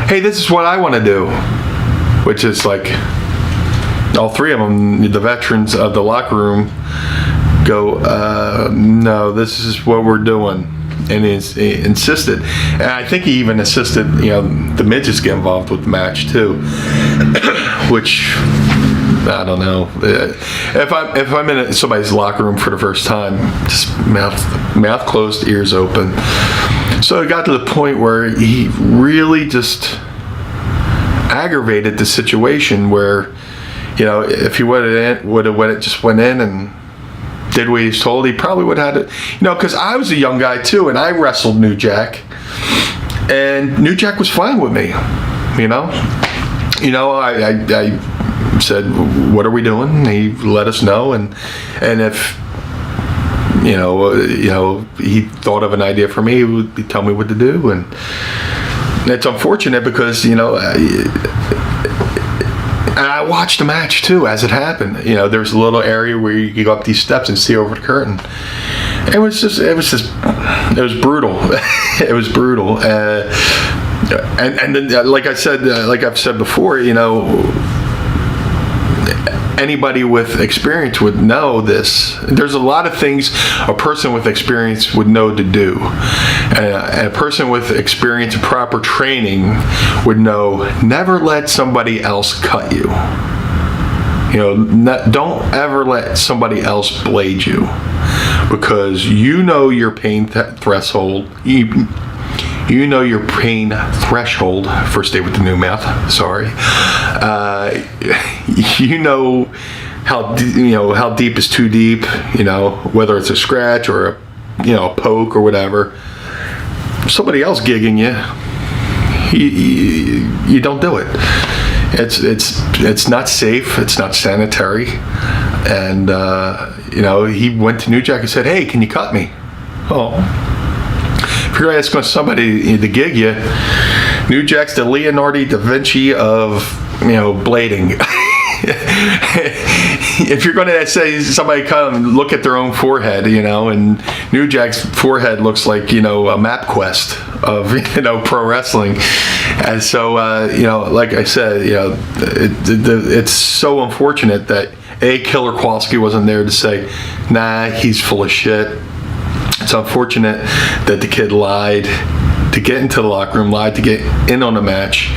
hey, this is what I want to do, which is like all 3 of them, the veterans of the locker room, go, no, this is what we're doing. And he insisted, and I think he even insisted, the midgets get involved with the match too, which I don't know. If I'm in somebody's locker room for the first time, just mouth closed, ears open. So it got to the point where he really just aggravated the situation where, if he would have just went in and did what he was told, he probably would have had it. Because I was a young guy too, and I wrestled New Jack, and New Jack was fine with me. I said, what are we doing? He let us know, and if he thought of an idea for me, he would tell me what to do. And it's unfortunate because I watched the match too as it happened. There's a little area where you go up these steps and see over the curtain. It was brutal. It was brutal. And then, like I've said before, anybody with experience would know this. There's a lot of things a person with experience would know to do. And a person with experience and proper training would know never let somebody else cut you. Don't ever let somebody else blade you, because you know your pain threshold. You know your pain threshold. First day with the new math. Sorry. You know how deep is too deep. Whether it's a scratch or a poke or whatever. Somebody else gigging you don't do it. It's not safe. It's not sanitary. And he went to New Jack and said, "Hey, can you cut me?" Oh. If you're asking somebody to gig you, New Jack's the Leonardo da Vinci of blading. If you're going to say somebody come look at their own forehead, and New Jack's forehead looks like a MapQuest of pro wrestling, and so like I said, it's so unfortunate that Killer Kowalski wasn't there to say, "Nah, he's full of shit." It's unfortunate that the kid lied to get into the locker room, lied to get in on the match,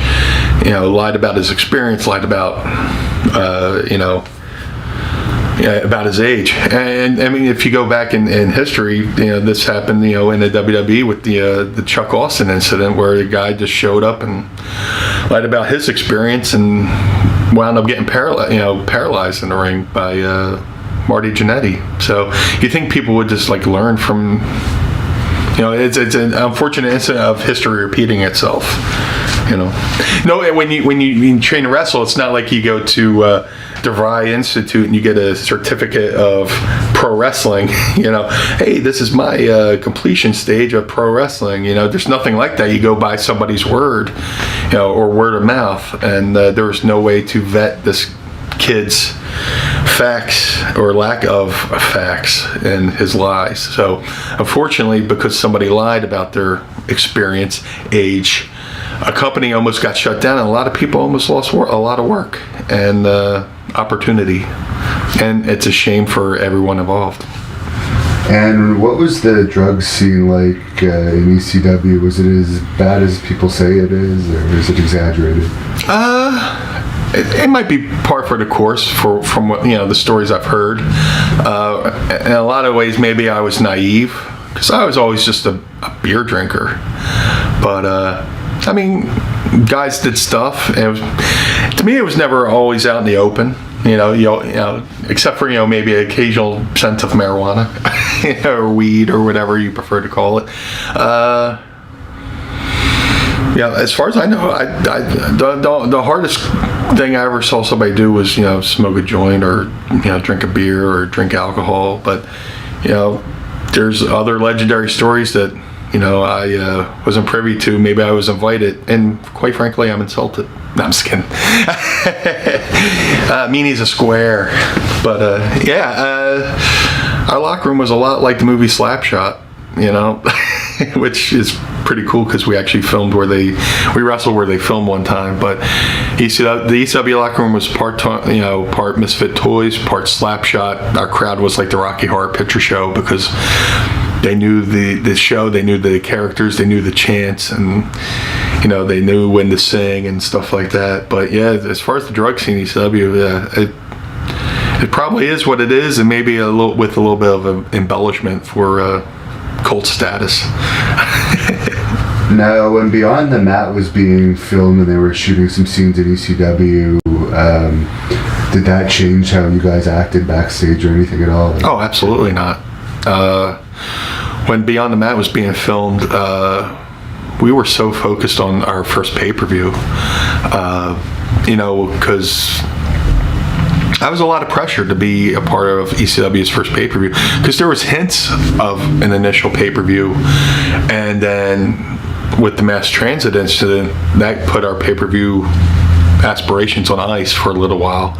lied about his experience, lied about, about his age. And I mean, if you go back in history, this happened, in the WWE with the Chuck Austin incident, where the guy just showed up and lied about his experience and wound up getting paralyzed in the ring by Marty Jannetty. So you think people would just learn from, it's an unfortunate incident of history repeating itself. No, when you train to wrestle, it's not like you go to DeVry Institute and you get a certificate of pro wrestling. Hey, this is my completion stage of pro wrestling. There's nothing like that. You go by somebody's word, or word of mouth, and there's no way to vet this kid's facts or lack of facts and his lies. So unfortunately, because somebody lied about their experience, age, a company almost got shut down, and a lot of people almost lost a lot of work and opportunity, and it's a shame for everyone involved. And what was the drug scene like in ECW? Was it as bad as people say it is, or is it exaggerated? It might be par for the course from what the stories I've heard. In a lot of ways, maybe I was naive, because I was always just a beer drinker. But I mean, guys did stuff, and to me, it was never always out in the open. Except for maybe an occasional scent of marijuana or weed or whatever you prefer to call it. As far as I know, the hardest thing I ever saw somebody do was smoke a joint or drink a beer or drink alcohol. But there's other legendary stories that I wasn't privy to. Maybe I was invited, and quite frankly, I'm insulted. No, I'm just kidding. Meanie's a square, but our locker room was a lot like the movie Slapshot, which is pretty cool because we actually filmed we wrestled where they filmed one time. But the ECW locker room was part Misfit Toys, part Slapshot. Our crowd was like the Rocky Horror Picture Show, because they knew the show, they knew the characters, they knew the chants, and they knew when to sing and stuff like that. But as far as the drug scene, ECW, it probably is what it is, and maybe with a little bit of an embellishment for cult status. Now, when Beyond the Mat was being filmed and they were shooting some scenes in ECW, did that change how you guys acted backstage or anything at all? Oh, absolutely not. When Beyond the Mat was being filmed, we were so focused on our first pay-per-view, because that was a lot of pressure to be a part of ECW's first pay-per-view, because there was hints of an initial pay-per-view, and then with the mass transit incident, that put our pay-per-view aspirations on ice for a little while.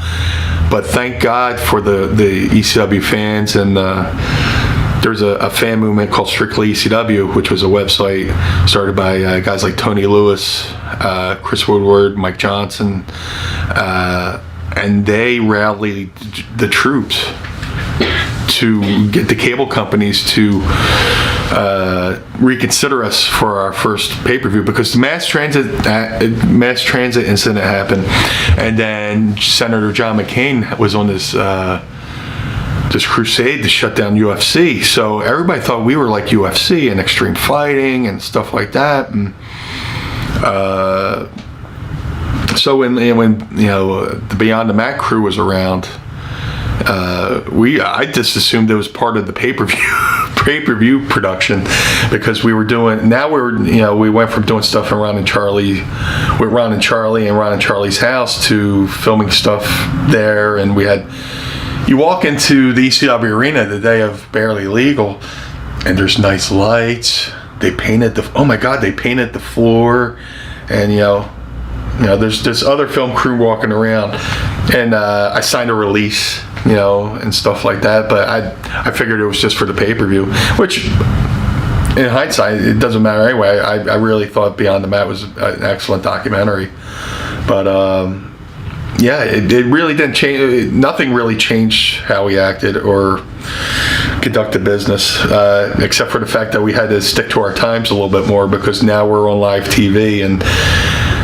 But thank God for the ECW fans, and there's a fan movement called Strictly ECW, which was a website started by guys like Tony Lewis, Chris Woodward, Mike Johnson, and they rallied the troops to get the cable companies to reconsider us for our first pay-per-view, because the mass transit incident happened, and then Senator John McCain was on this crusade to shut down UFC. So everybody thought we were like UFC and extreme fighting and stuff like that. And so when the Beyond the Mat crew was around, I just assumed it was part of the pay-per-view production, because we went from doing stuff with Ron and Charlie and Ron and Charlie's house to filming stuff there. And you walk into the ECW arena the day of Barely Legal, and there's nice lights. They painted the floor, and there's this other film crew walking around, and I signed a release, and stuff like that. But I figured it was just for the pay-per-view, which in hindsight it doesn't matter anyway. I really thought Beyond the Mat was an excellent documentary, but it really didn't change. Nothing really changed how we acted or conducted business, except for the fact that we had to stick to our times a little bit more, because now we're on live TV. And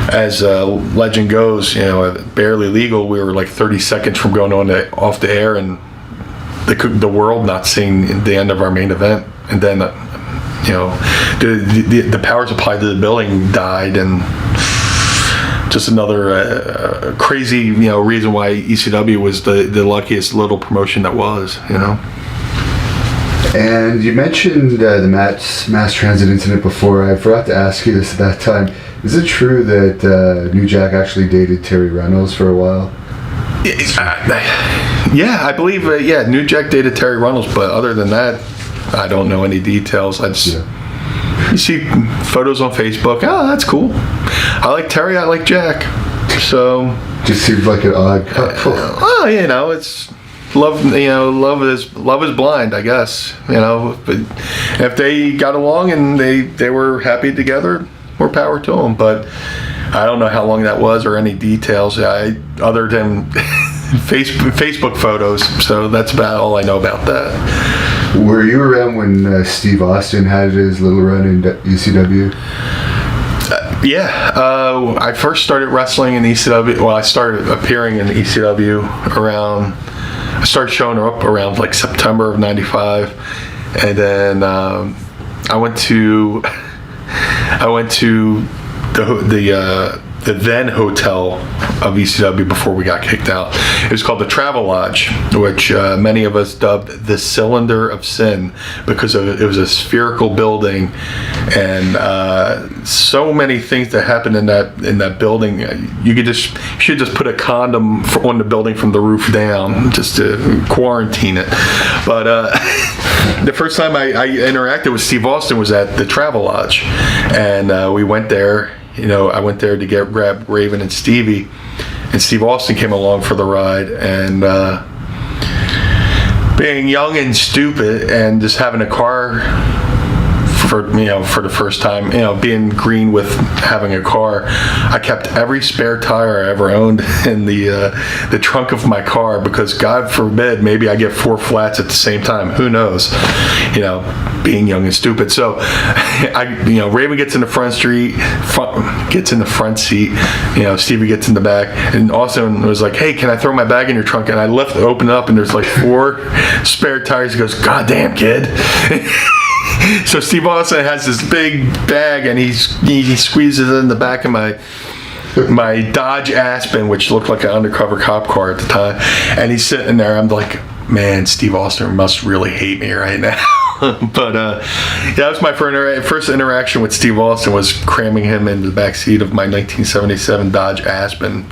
as legend goes, at Barely Legal, we were like 30 seconds from going off the air, and the world not seeing the end of our main event. And then, the powers applied to the building died, and just another crazy, reason why ECW was the luckiest little promotion that was, And you mentioned the mass transit incident before. I forgot to ask you this at that time. Is it true that New Jack actually dated Terry Reynolds for a while? Yeah, I believe. New Jack dated Terry Reynolds, but other than that, I don't know any details. You see photos on Facebook. Oh, that's cool. I like Terry. I like Jack. So just seems like an odd couple. It's love. Love is blind, I guess. But if they got along and they were happy together, more power to them. But I don't know how long that was or any details. Other than Facebook photos. So that's about all I know about that. Were you around when Steve Austin had his little run in ECW? I first started wrestling in ECW. Well, I started appearing in ECW I started showing up around like September of '95, and then I went to the then hotel of ECW before we got kicked out. It was called the Travel Lodge, which many of us dubbed the Cylinder of Sin, because it was a spherical building, and so many things that happened in that building. You should just put a condom on the building from the roof down, just to quarantine it. But the first time I interacted with Steve Austin was at the Travel Lodge, and we went there. I went there to grab Raven and Stevie, and Steve Austin came along for the ride. And being young and stupid, and just having a car for the first time, being green with having a car, I kept every spare tire I ever owned in the trunk of my car, because God forbid maybe I get 4 flats at the same time. Who knows? Being young and stupid. So Raven gets in the front seat, Stevie gets in the back, and Austin was like, "Hey, can I throw my bag in your trunk?" And I open it up, and there's like 4 spare tires. He goes, "God damn, kid." So Steve Austin has this big bag, and he squeezes it in the back of my Dodge Aspen, which looked like an undercover cop car at the time. And he's sitting there. I'm like, man, Steve Austin must really hate me right now. But that was my first interaction with Steve Austin, was cramming him in the back seat of my 1977 Dodge Aspen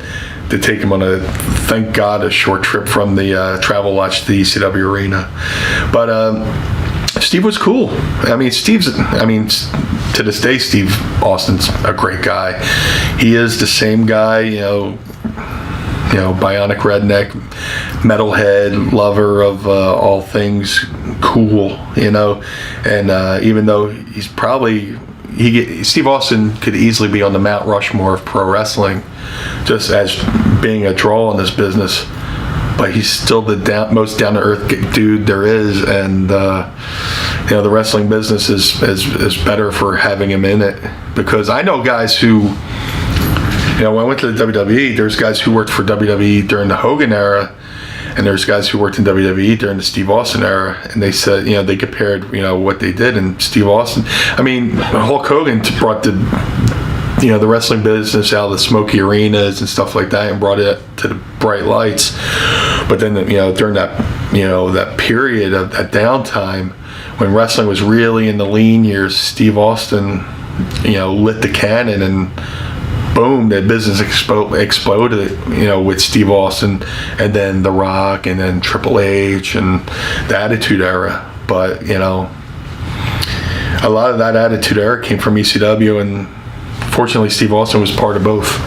to take him on thank God, a short trip from the Travel Lodge to the ECW arena. But Steve was cool. To this day, Steve Austin's a great guy. He is the same guy, bionic redneck, metalhead, lover of all things cool, and even though he's probably, Steve Austin could easily be on the Mount Rushmore of pro wrestling, just as being a draw in this business, but he's still the most down-to-earth dude there is, and the wrestling business is better for having him in it, because I know guys who, when I went to the WWE, there's guys who worked for WWE during the Hogan era, and there's guys who worked in WWE during the Steve Austin era, and they said, they compared, what they did, and Steve Austin, Hulk Hogan brought the wrestling business out of the smoky arenas and stuff like that and brought it to the bright lights. But then, during that, that period of that downtime when wrestling was really in the lean years, Steve Austin, lit the cannon, and boom, the business exploded, with Steve Austin, and then The Rock, and then Triple H, and the Attitude Era. But, a lot of that Attitude Era came from ECW, and fortunately Steve Austin was part of both.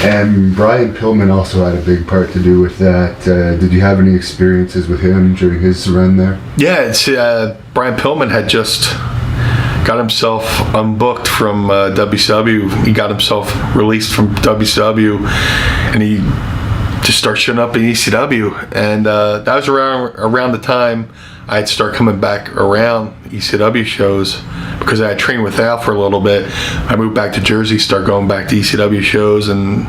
And Brian Pillman also had a big part to do with that. Did you have any experiences with him during his run there? Yeah, Brian Pillman had just got himself unbooked from WCW. He got himself released from WCW, and he just started showing up in ECW. And that was around the time I'd start coming back around ECW shows, because I had trained with Al for a little bit. I moved back to Jersey, started going back to ECW shows, and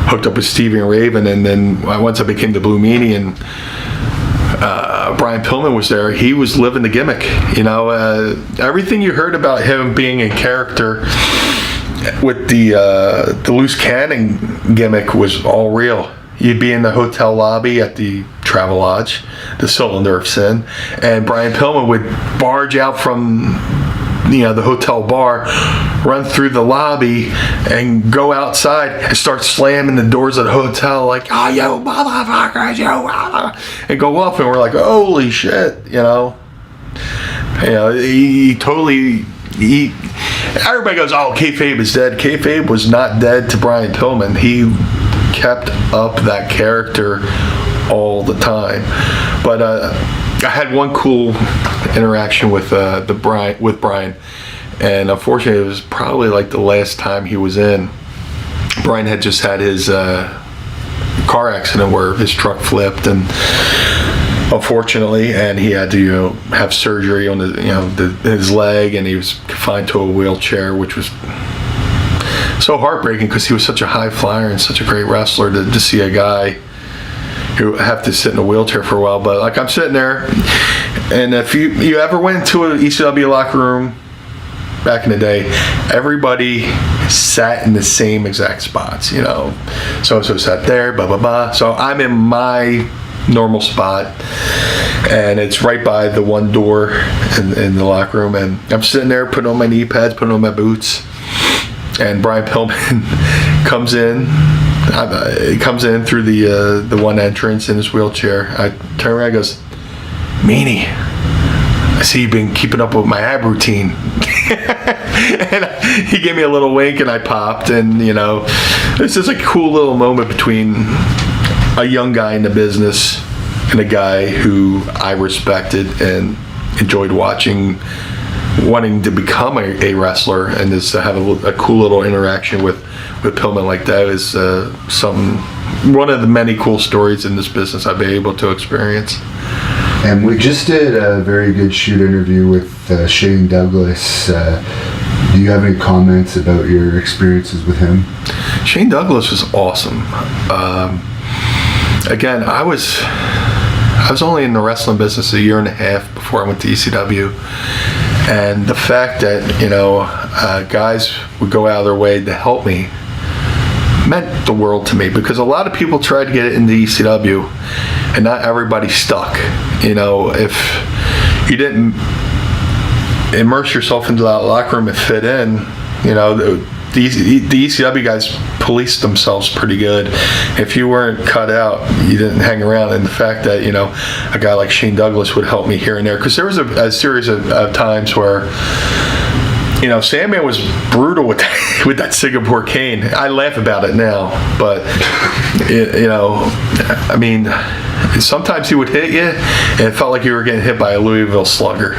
hooked up with Stevie and Raven. And then once I became the Blue Meanie, and Brian Pillman was there, he was living the gimmick. Everything you heard about him being in character with the loose cannon gimmick was all real. You'd be in the hotel lobby at the Travelodge, the Cylinder of Sin, and Brian Pillman would barge out from the hotel bar, run through the lobby, and go outside and start slamming the doors of the hotel like, "Oh, you motherfuckers, you," and go up, and we're like, "Holy shit!" He totally. Everybody goes, "Oh, kayfabe is dead." Kayfabe was not dead to Brian Pillman. He kept up that character all the time. But I had one cool interaction with Brian, and unfortunately it was probably like the last time he was in. Brian had just had his car accident where his truck flipped, and unfortunately, and he had to have surgery on his leg, and he was confined to a wheelchair, which was so heartbreaking, because he was such a high flyer and such a great wrestler, to see a guy who have to sit in a wheelchair for a while. But like, I'm sitting there, and if you ever went into an ECW locker room back in the day, everybody sat in the same exact spots. So-and-so sat there, blah blah blah. So I'm in my normal spot, and it's right by the one door in the locker room, and I'm sitting there putting on my knee pads, putting on my boots, and Brian Pillman comes in. He comes in through the one entrance in his wheelchair. I turn around and goes, "Meanie, I see you've been keeping up with my ab routine." And he gave me a little wink, and I popped, and it's just a cool little moment between a young guy in the business and a guy who I respected and enjoyed watching, wanting to become a wrestler, and just to have a cool little interaction with Pillman like that is one of the many cool stories in this business I've been able to experience. And we just did a very good shoot interview with Shane Douglas. Do you have any comments about your experiences with him? Shane Douglas was awesome. Again, I was only in the wrestling business a year and a half before I went to ECW, and the fact that guys would go out of their way to help me meant the world to me, because a lot of people tried to get it into ECW, and not everybody stuck. If you didn't immerse yourself into that locker room and fit in, the ECW guys policed themselves pretty good. If you weren't cut out, you didn't hang around. And the fact that a guy like Shane Douglas would help me here and there, because there was a series of times where Sandman was brutal with that Singapore cane. I laugh about it now, but sometimes he would hit you, and it felt like you were getting hit by a Louisville Slugger.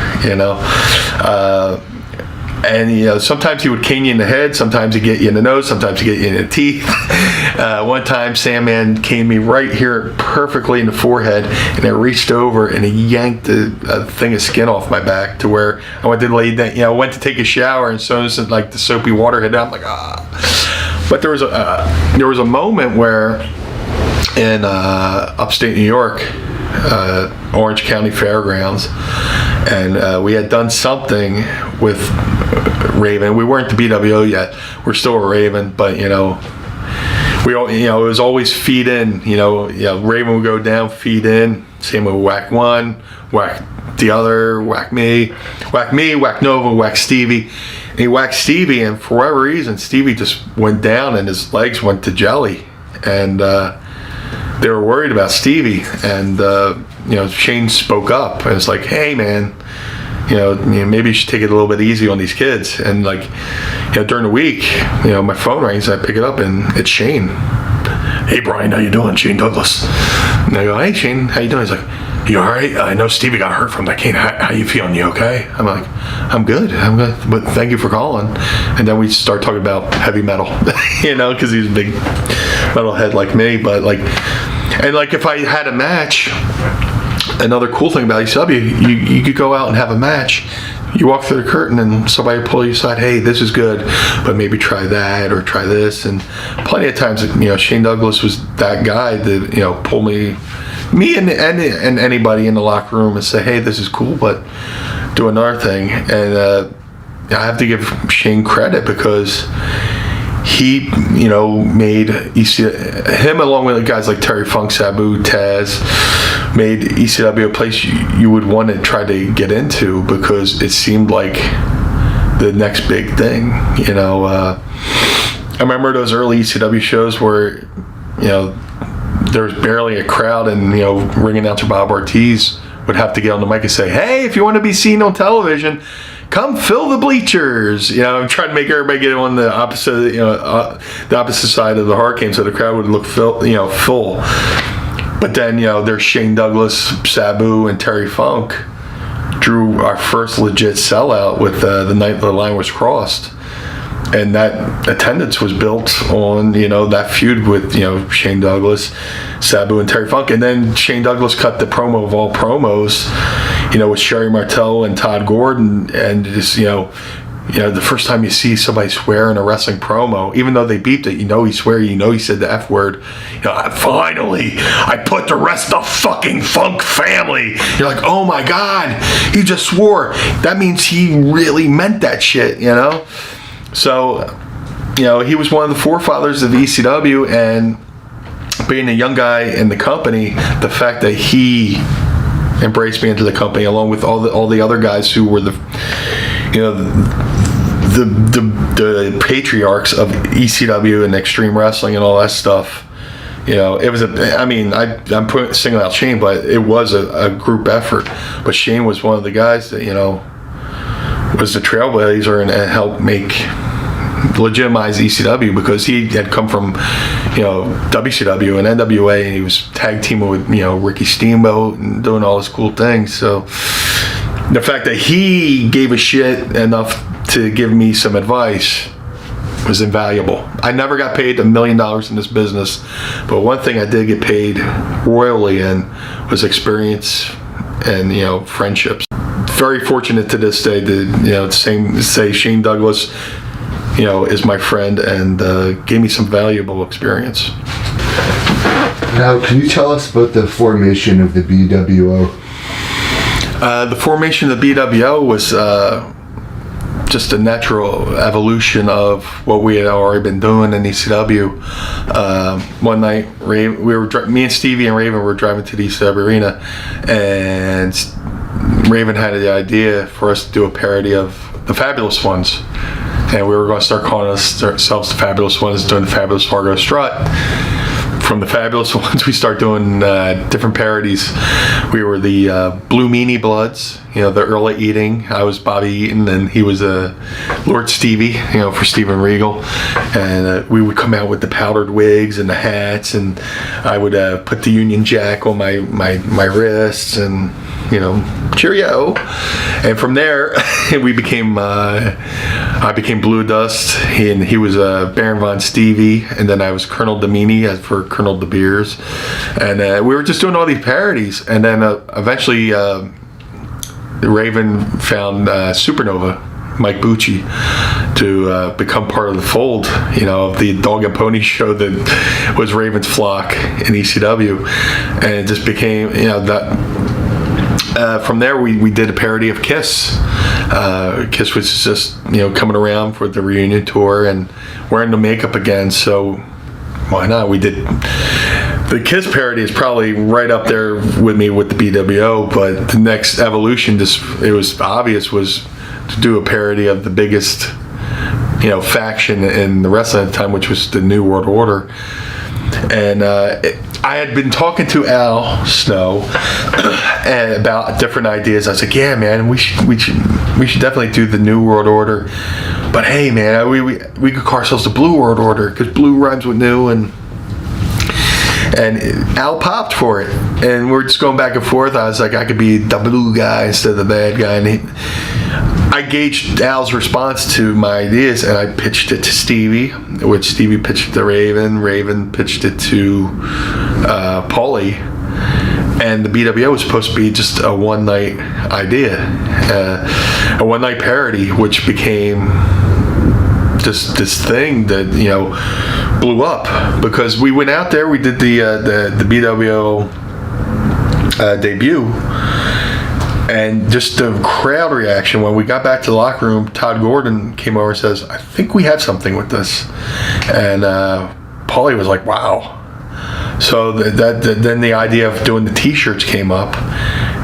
And sometimes he would cane you in the head, sometimes he'd get you in the nose, sometimes he'd get you in the teeth. One time, Sandman caned me right here perfectly in the forehead, and I reached over and he yanked a thing of skin off my back to where I went to lay down. I went to take a shower, and so as like the soapy water hit down, I'm like, ah. But there was a moment where in upstate New York, Orange County Fairgrounds, and we had done something with Raven. We weren't the BWO yet. We're still a Raven, but it was always feed in. Raven would go down, feed in. Same with whack one, whack the other, whack me, whack Nova, whack Stevie. And he whacked Stevie, and for whatever reason, Stevie just went down and his legs went to jelly, and they were worried about Stevie. And Shane spoke up, and it's like, hey man, maybe you should take it a little bit easy on these kids. And during the week, my phone rings, I pick it up, and it's Shane. Hey Brian, how you doing? Shane Douglas. And I go, hey Shane, how you doing? He's like, you all right? I know Stevie got hurt from that cane. How you feeling? You okay? I'm like, I'm good, but thank you for calling. And then we start talking about heavy metal, because he's a big metalhead like me. But if I had a match, another cool thing about ECW, you could go out and have a match. You walk through the curtain and somebody will pull you aside. Hey, this is good, but maybe try that or try this. And plenty of times, Shane Douglas was that guy that pull me and anybody in the locker room and say, hey, this is cool, but do another thing. And I have to give Shane credit because he, made him along with guys like Terry Funk, Sabu, Taz, made ECW a place you would want to try to get into because it seemed like the next big thing. I remember those early ECW shows where, there was barely a crowd, and ring announcer Bob Ortiz would have to get on the mic and say, hey, if you want to be seen on television, come fill the bleachers. I'm trying to make everybody get on the opposite, the opposite side of the hurricane, so the crowd would look full. But then, there's Shane Douglas, Sabu, and Terry Funk drew our first legit sellout with the night the line was crossed. And that attendance was built on, that feud with, Shane Douglas, Sabu, and Terry Funk. And then Shane Douglas cut the promo of all promos, with Sherry Martel and Todd Gordon. And just, the first time you see somebody swear in a wrestling promo, even though they beeped it, he swear, he said the F word. Finally, I put to rest the fucking Funk family. You're like, oh my God, he just swore. That means he really meant that shit, So, he was one of the forefathers of ECW, and being a young guy in the company, the fact that he embraced me into the company along with all the other guys who were the patriarchs of ECW and Extreme Wrestling and all that stuff. It was I'm singling out Shane, but it was a group effort. But Shane was one of the guys that was the trailblazer and helped legitimize ECW because he had come from WCW and NWA, and he was tag teaming with Ricky Steamboat and doing all these cool things. So the fact that he gave a shit enough to give me some advice was invaluable. I never got paid $1 million in this business, but one thing I did get paid royally in was experience and friendships. Very fortunate to this day to say Shane Douglas is my friend and gave me some valuable experience. Now, can you tell us about the formation of the BWO? The formation of the BWO was just a natural evolution of what we had already been doing in ECW. One night, me and Stevie and Raven were driving to the ECW arena, and Raven had the idea for us to do a parody of the Fabulous Ones. And we were going to start calling ourselves the Fabulous Ones, doing the Fabulous Fargo Strut. From the Fabulous Ones, we start doing different parodies. We were the Blue Meanie Bloods, the early Eating. I was Bobby Eaton, and he was Lord Stevie, for Steven Regal. And we would come out with the powdered wigs and the hats, and I would put the Union Jack on my wrists, and cheerio. And from there, I became Blue Dust, and he was Baron Von Stevie, and then I was Colonel de Meanie for Colonel de Beers, and we were just doing all these parodies. And then eventually Raven found Supernova, Mike Bucci, to become part of the fold, of the Dog and Pony show that was Raven's flock in ECW, and it just became, that. From there, we did a parody of Kiss. Kiss was just, coming around for the reunion tour and wearing the makeup again, so why not? We did. The Kiss parody is probably right up there with me with the BWO, but the next evolution, it was obvious, was to do a parody of the biggest, faction in the wrestling at the time, which was the New World Order. And I had been talking to Al Snow about different ideas. I was like, yeah, man, we should definitely do the New World Order. But hey, man, we could call ourselves the Blue World Order, because blue rhymes with new, and Al popped for it. And we're just going back and forth. I was like, I could be the blue guy instead of the bad guy. And I gauged Al's response to my ideas, and I pitched it to Stevie, which Stevie pitched it to Raven. Raven pitched it to Paulie, and the BWO was supposed to be just a one-night idea, a one-night parody, which became just this thing that blew up, because we went out there, we did the BWO debut. And just the crowd reaction when we got back to the locker room, Todd Gordon came over and says, I think we have something with this. And Paulie was like, wow. So then the idea of doing the T-shirts came up.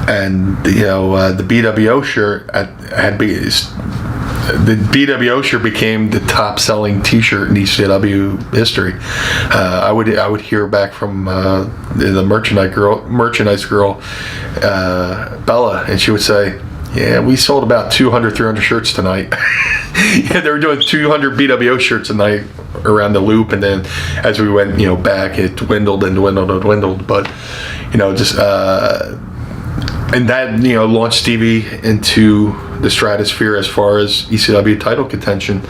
And, the BWO shirt the BWO shirt became the top-selling T-shirt in ECW history. I would hear back from the merchandise girl, Bella, and she would say, "Yeah, we sold about 200, 300 shirts tonight." Yeah, they were doing 200 BWO shirts a night around the loop, and then as we went, back, it dwindled and dwindled and dwindled. But just and that launched Stevie into the stratosphere as far as ECW title contention,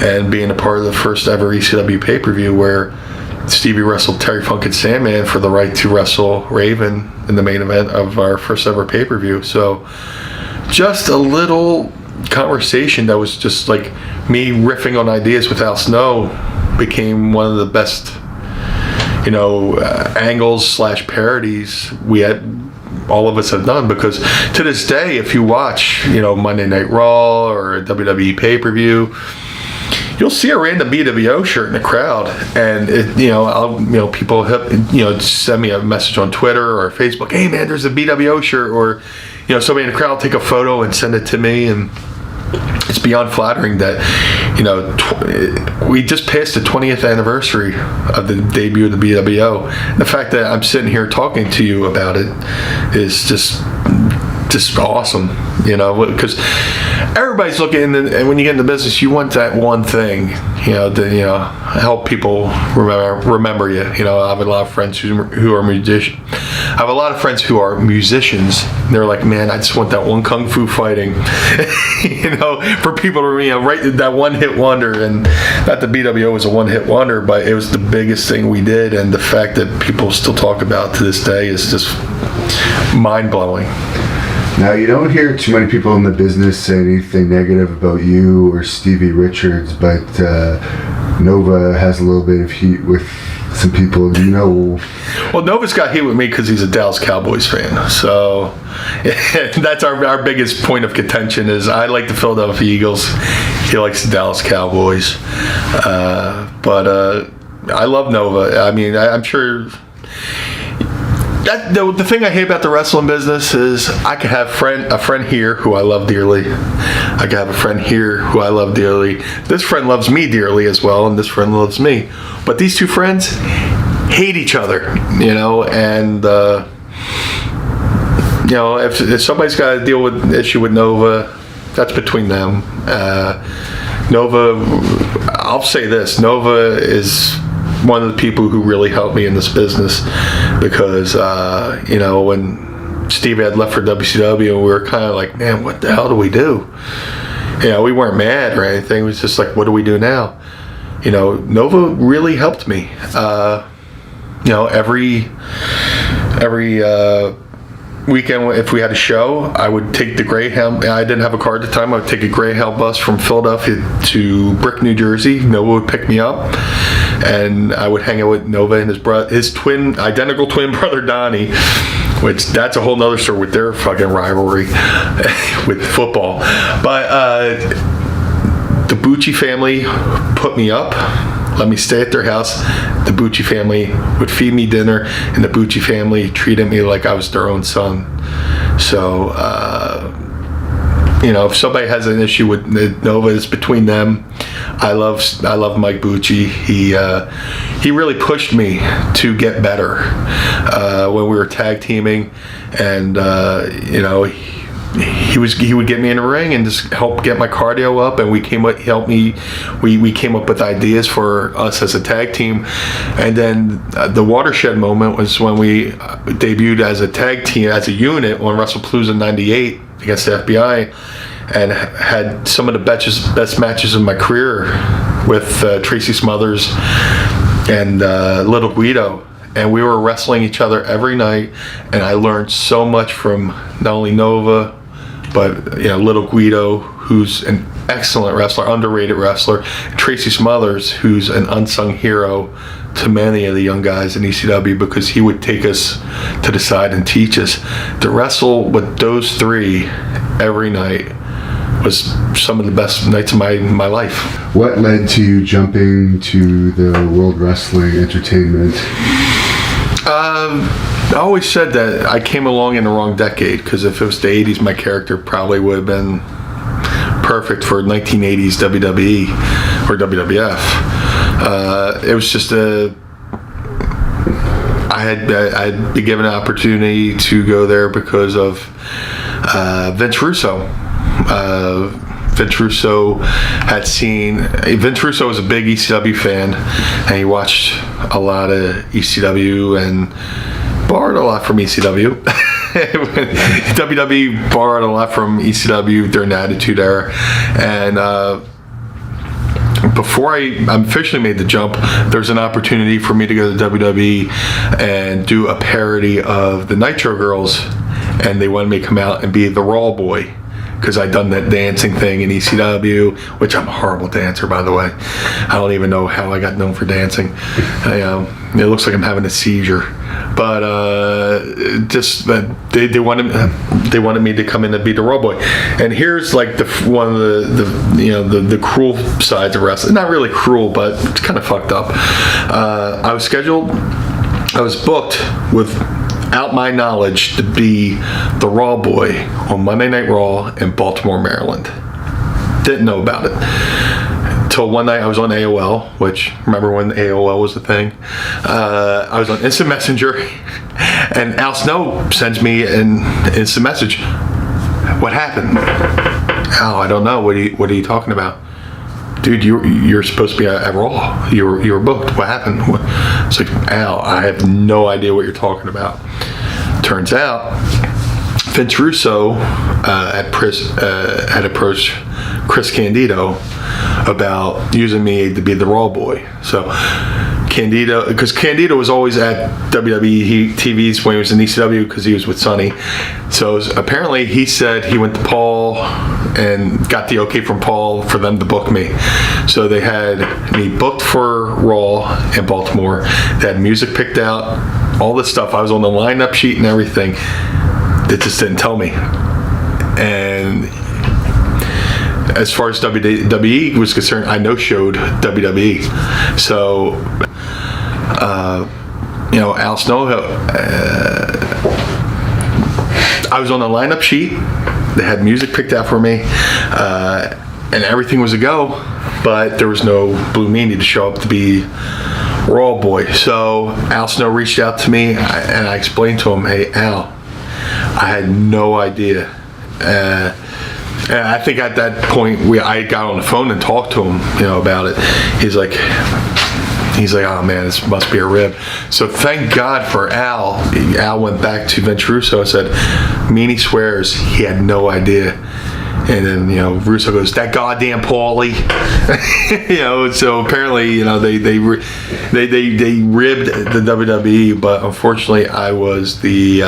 and being a part of the first ever ECW pay-per-view where Stevie wrestled Terry Funk and Sandman for the right to wrestle Raven in the main event of our first ever pay-per-view. So just a little conversation that was just like me riffing on ideas with Al Snow became one of the best angles / parodies all of us have done, because to this day, if you watch, Monday Night Raw or a WWE pay-per-view, you'll see a random BWO shirt in the crowd, and people send me a message on Twitter or Facebook, hey man, there's a BWO shirt, or somebody in the crowd take a photo and send it to me, and it's beyond flattering that we just passed the 20th anniversary of the debut of the BWO. The fact that I'm sitting here talking to you about it is just awesome, because everybody's looking, and when you get into business, you want that one thing, to help people remember you. I have a lot of friends who are musicians. I have a lot of friends who are musicians. They're like, man, I just want that one kung fu fighting, for people to write that one hit wonder. And not the BWO was a one hit wonder, but it was the biggest thing we did, and the fact that people still talk about to this day is just mind blowing. Now, you don't hear too many people in the business say anything negative about you or Stevie Richards, but Nova has a little bit of heat with some people, Well, Nova's got heat with me because he's a Dallas Cowboys fan. So that's our biggest point of contention is I like the Philadelphia Eagles. He likes the Dallas Cowboys. But I love Nova. I mean, I'm sure... The thing I hate about the wrestling business is I could have a friend here who I love dearly. I could have a friend here who I love dearly. This friend loves me dearly as well, and this friend loves me. But these two friends hate each other, and if somebody's got to deal with an issue with Nova, that's between them. Nova, I'll say this, Nova is one of the people who really helped me in this business because, when Steve had left for WCW, and we were kind of like, man, what the hell do we do? We weren't mad or anything. It was just like, what do we do now? Nova really helped me. Every weekend, if we had a show, I would take the Greyhound. I didn't have a car at the time. I would take a Greyhound bus from Philadelphia to Brick, New Jersey. Nova would pick me up, and I would hang out with Nova and his identical twin brother Donnie, which that's a whole nother story with their fucking rivalry with football. But the Bucci family put me up, let me stay at their house. The Bucci family would feed me dinner, and the Bucci family treated me like I was their own son. So, if somebody has an issue with Nova, it's between them. I love Mike Bucci. He really pushed me to get better when we were tag teaming, and he would get me in the ring and just help get my cardio up, and we came up with ideas for us as a tag team. And then the watershed moment was when we debuted as a tag team, as a unit on WrestlePalooza '98 against the FBI, and had some of the best matches of my career with Tracy Smothers and Little Guido. And we were wrestling each other every night, and I learned so much from not only Nova, but Little Guido, who's an excellent wrestler, underrated wrestler, and Tracy Smothers, who's an unsung hero to many of the young guys in ECW, because he would take us to the side and teach us. To wrestle with those three every night was some of the best nights of my life. What led to you jumping to the World Wrestling Entertainment? I always said that I came along in the wrong decade, because if it was the 80s, my character probably would have been perfect for 1980s WWE or WWF. It was just I'd been given an opportunity to go there because of Vince Russo. Vince Russo Vince Russo was a big ECW fan, and he watched a lot of ECW and borrowed a lot from ECW. WWE borrowed a lot from ECW during the Attitude Era, and before I officially made the jump, there's an opportunity for me to go to WWE and do a parody of the Nitro Girls, and they wanted me to come out and be the Raw Boy, because I'd done that dancing thing in ECW, which I'm a horrible dancer, by the way. I don't even know how I got known for dancing. It looks like I'm having a seizure. But they wanted me to come in and be the Raw Boy. And here's like one of the cruel sides of wrestling. Not really cruel, but it's kind of fucked up. I was booked without my knowledge to be the Raw Boy on Monday Night Raw in Baltimore, Maryland. Didn't know about it. Till one night I was on AOL, which, remember when AOL was a thing? I was on Instant Messenger, and Al Snow sends me an instant message. What happened? Al, I don't know. What are you talking about? Dude, you're supposed to be at Raw. You were booked. What happened? It's like, Al, I have no idea what you're talking about. Turns out, Vince Russo had approached Chris Candido about using me to be the Raw Boy. So Candido, because Candido was always at WWE TVs when he was in ECW, because he was with Sonny. So apparently he said he went to Paul and got the okay from Paul for them to book me. So they had me booked for Raw in Baltimore. They had music picked out, all this stuff. I was on the lineup sheet and everything. They just didn't tell me. And as far as WWE was concerned, I no-showed WWE. So, Al Snow, I was on the lineup sheet. They had music picked out for me, and everything was a go, but there was no Blue Meanie to show up to be Raw Boy. So Al Snow reached out to me, and I explained to him, hey, Al, I had no idea. And I think at that point I got on the phone and talked to him, about it. He's like, oh man, this must be a rib. So thank God for Al. Al went back to Vince Russo and said, Meanie swears he had no idea. And then, Russo goes, that goddamn Paulie. So apparently, they ribbed the WWE, but unfortunately I was the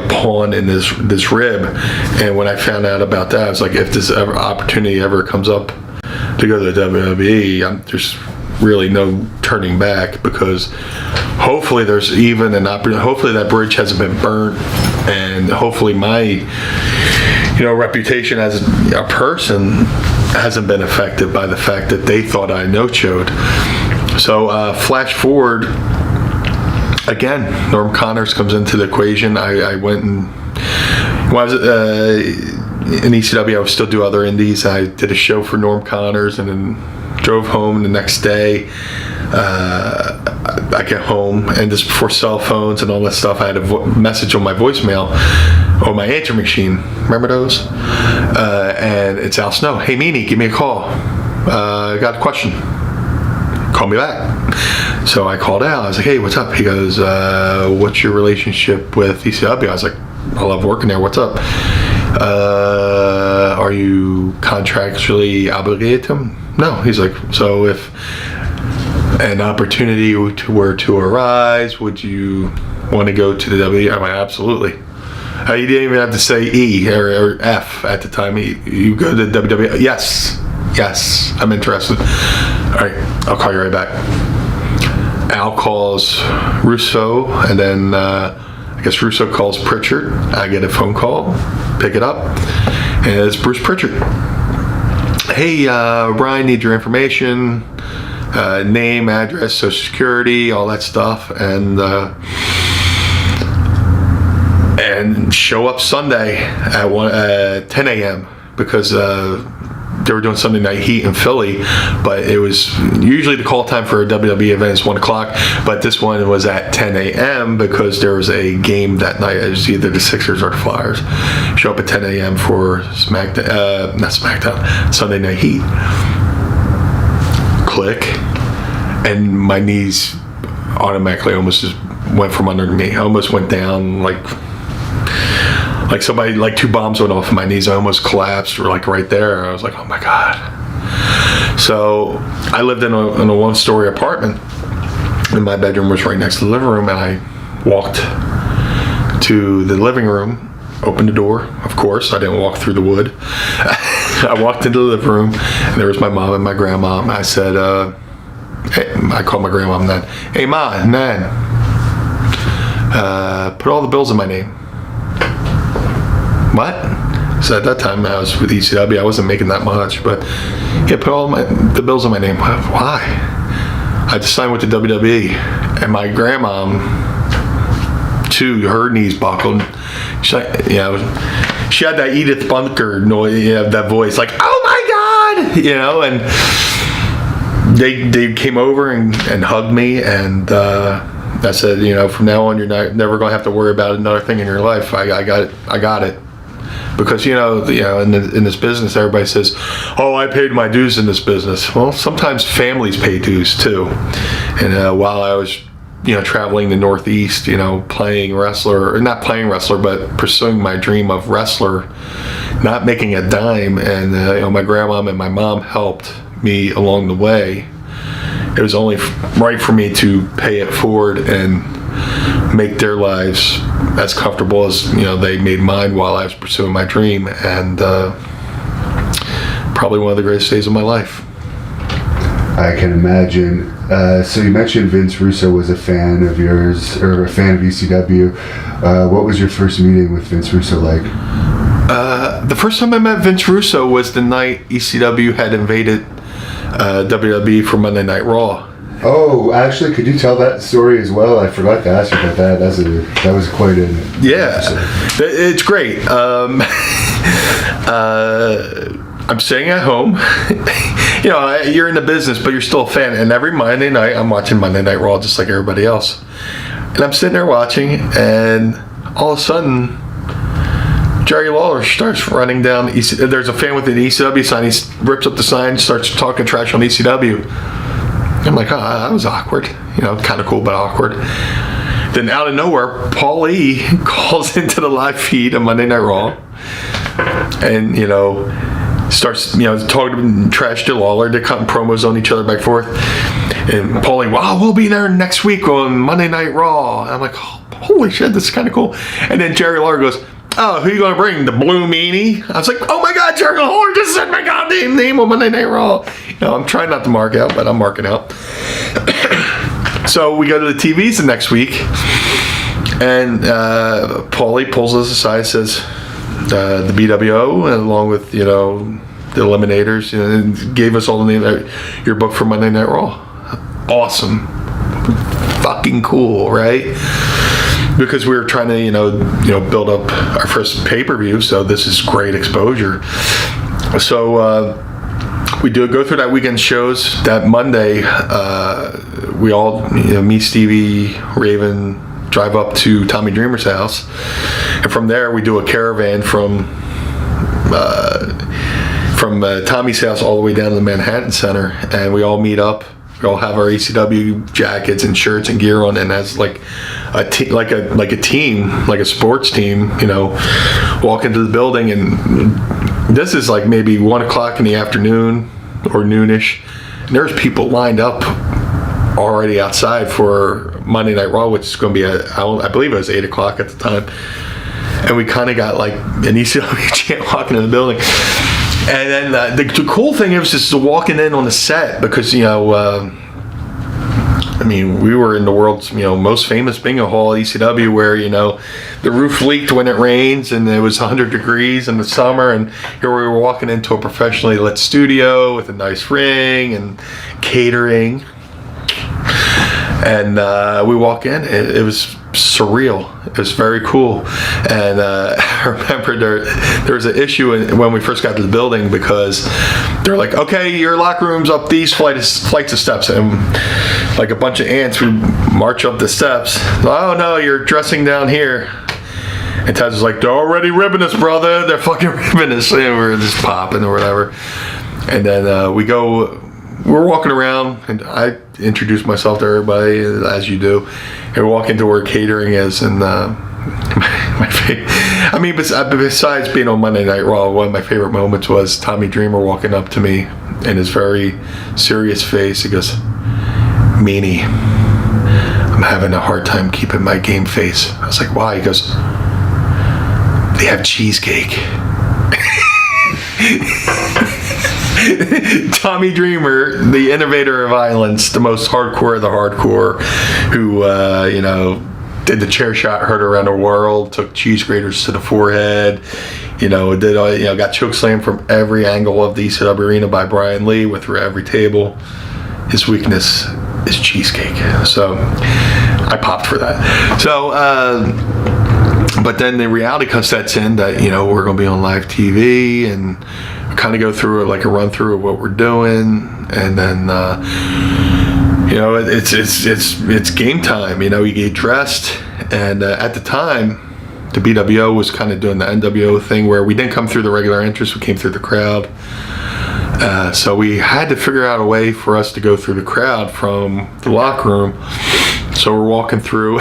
pawn in this rib. And when I found out about that, I was like, if this opportunity ever comes up to go to the WWE, there's really no turning back, because hopefully there's even an opportunity. Hopefully that bridge hasn't been burnt, and hopefully my reputation as a person hasn't been affected by the fact that they thought I no-showed. So flash forward again, Norm Connors comes into the equation. I went and when I was in ECW, I would still do other indies. I did a show for Norm Connors and then drove home the next day. I get home, and this before cell phones and all that stuff, I had a message on my voicemail or my answer machine. Remember those? And it's Al Snow. Hey, Meanie, give me a call. I got a question. Call me back. So I called Al. I was like, hey, what's up? He goes, what's your relationship with ECW? I was like, I love working there. What's up? Are you contractually obligated to him? No. He's like, so if an opportunity were to arise, would you want to go to the WWE? I'm like, absolutely. You didn't even have to say E or F at the time. You go to the WWE. Yes, I'm interested. All right, I'll call you right back. Al calls Russo, and then I guess Russo calls Pritchard. I get a phone call, pick it up, and it's Bruce Pritchard. Hey, Brian, need your information, name, address, social security, all that stuff, and show up Sunday at 10 a.m. because they were doing Sunday Night Heat in Philly, but it was usually the call time for a WWE event is 1 o'clock, but this one was at 10 a.m. because there was a game that night. It was either the Sixers or the Flyers. Show up at 10 a.m. for Sunday Night Heat. Click, and my knees automatically almost just went from under me. I almost went down like somebody, like two bombs went off of my knees. I almost collapsed, or like right there. I was like, oh my God. So I lived in a one-story apartment, and my bedroom was right next to the living room, and I walked to the living room, opened the door. Of course, I didn't walk through the wood. I walked into the living room, and there was my mom and my grandma. I said, hey, I called my grandma then, hey Ma, Nan, put all the bills in my name. What? So at that time I was with ECW. I wasn't making that much, but yeah, put all the bills in my name. Why? I just signed with the WWE, and my grandma, too, her knees buckled. She had that Edith Bunker noise, that voice, like, oh my God, and they came over and hugged me, and I said, from now on, you're never going to have to worry about another thing in your life. I got it. Because in this business, everybody says, "Oh, I paid my dues in this business." Well, sometimes families pay dues too. And while I was, traveling the Northeast, playing wrestler, or not playing wrestler, but pursuing my dream of wrestler, not making a dime, and my grandma and my mom helped me along the way. It was only right for me to pay it forward and make their lives as comfortable as they made mine while I was pursuing my dream, and probably one of the greatest days of my life. I can imagine. So you mentioned Vince Russo was a fan of yours, or a fan of ECW. What was your first meeting with Vince Russo like? The first time I met Vince Russo was the night ECW had invaded WWE for Monday Night Raw. Oh, actually, could you tell that story as well? I forgot to ask you about that. That was quite an episode. It's great. I'm staying at home. You're in the business, but you're still a fan. And every Monday night, I'm watching Monday Night Raw just like everybody else. And I'm sitting there watching, and all of a sudden, Jerry Lawler starts running down. There's a fan with an ECW sign. He rips up the sign, starts talking trash on ECW. I'm like, oh, that was awkward. Kind of cool, but awkward. Then out of nowhere, Paul E calls into the live feed of Monday Night Raw, and starts talking trash to Lawler. They're cutting promos on each other back and forth. And Paulie, wow, we'll be there next week on Monday Night Raw. And I'm like, oh, holy shit, this is kind of cool. And then Jerry Lawler goes, oh, who are you going to bring? The Blue Meanie? I was like, oh my God, Jerry Lawler just said my goddamn name on Monday Night Raw. I'm trying not to mark out, but I'm marking out. So we go to the TVs the next week, and Paulie pulls us aside and says, the BWO, along with, the Eliminators, gave us all the name, your book for Monday Night Raw. Awesome. Fucking cool, right? Because we were trying to, build up our first pay-per-view, so this is great exposure. So we go through that weekend shows. That Monday, we all, me, Stevie, Raven, drive up to Tommy Dreamer's house, and from there we do a caravan from Tommy's house all the way down to the Manhattan Center, and we all meet up. We all have our ECW jackets and shirts and gear on, and as like a team, like a sports team, walk into the building. And this is like maybe 1 o'clock in the afternoon or noonish, and there's people lined up already outside for Monday Night Raw, which is going to be I believe it was 8 o'clock at the time, and we kind of got like an ECW chant walking in the building. And then the cool thing was just walking in on the set, because we were in the world's most famous bingo hall, ECW, where the roof leaked when it rains and it was 100 degrees in the summer, and here we were walking into a professionally lit studio with a nice ring and catering. And we walk in, it was surreal. It was very cool. And I remember there was an issue when we first got to the building, because they're like, okay, your locker room's up these flights of steps, and like a bunch of ants, we march up the steps. Oh no, you're dressing down here. And Taz was like, they're already ribbing us, brother. They're fucking ribbing us. And we're just popping or whatever. And then we're walking around, and I introduced myself to everybody, as you do, and we walk into where catering is, and besides being on Monday Night Raw, one of my favorite moments was Tommy Dreamer walking up to me, and his very serious face, he goes, Meanie, I'm having a hard time keeping my game face. I was like, why? He goes, they have cheesecake. Tommy Dreamer, the innovator of violence, the most hardcore of the hardcore, who did the chair shot, heard around the world, took cheese graters to the forehead, got chokeslammed from every angle of the ECW arena by Brian Lee with every table. His weakness is cheesecake. So I popped for that. So but then the reality sets in that we're going to be on live TV, and kind of go through like a run through of what we're doing, and then it's game time. You get dressed, and at the time the BWO was kind of doing the NWO thing, where we didn't come through the regular entrance, we came through the crowd. So we had to figure out a way for us to go through the crowd from the locker room. So we're walking through.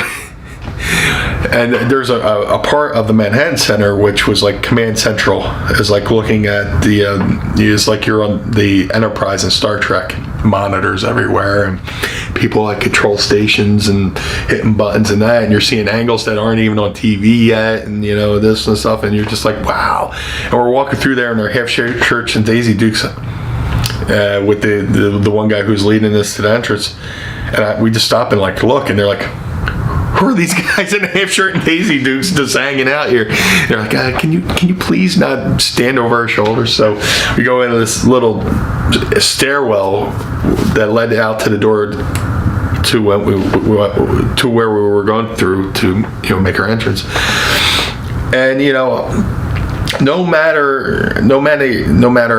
And there's a part of the Manhattan Center which was like Command Central. It's like looking at it's like you're on the Enterprise in Star Trek. Monitors everywhere, and people at control stations and hitting buttons and that, and you're seeing angles that aren't even on TV yet, and this and stuff, and you're just like, wow. And we're walking through there in our half shirts and Daisy Dukes, with the one guy who's leading us to the entrance, and we just stop and like look, and they're like, who are these guys in a half shirt and Daisy Dukes just hanging out here? They're like, can you please not stand over our shoulders? So we go into this little stairwell that led out to the door to where we were going through to make our entrance. And no matter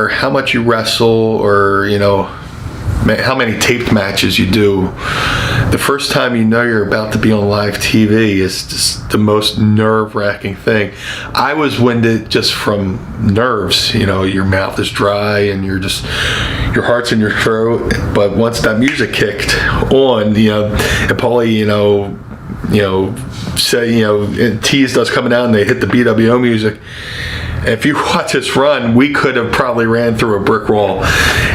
how much you wrestle, or how many taped matches you do. The first time you know you're about to be on live TV is just the most nerve-wracking thing. I was winded just from nerves. Your mouth is dry and your heart's in your throat. But once that music kicked on, and Paulie, teased us coming out and they hit the BWO music. If you watch us run, we could have probably ran through a brick wall.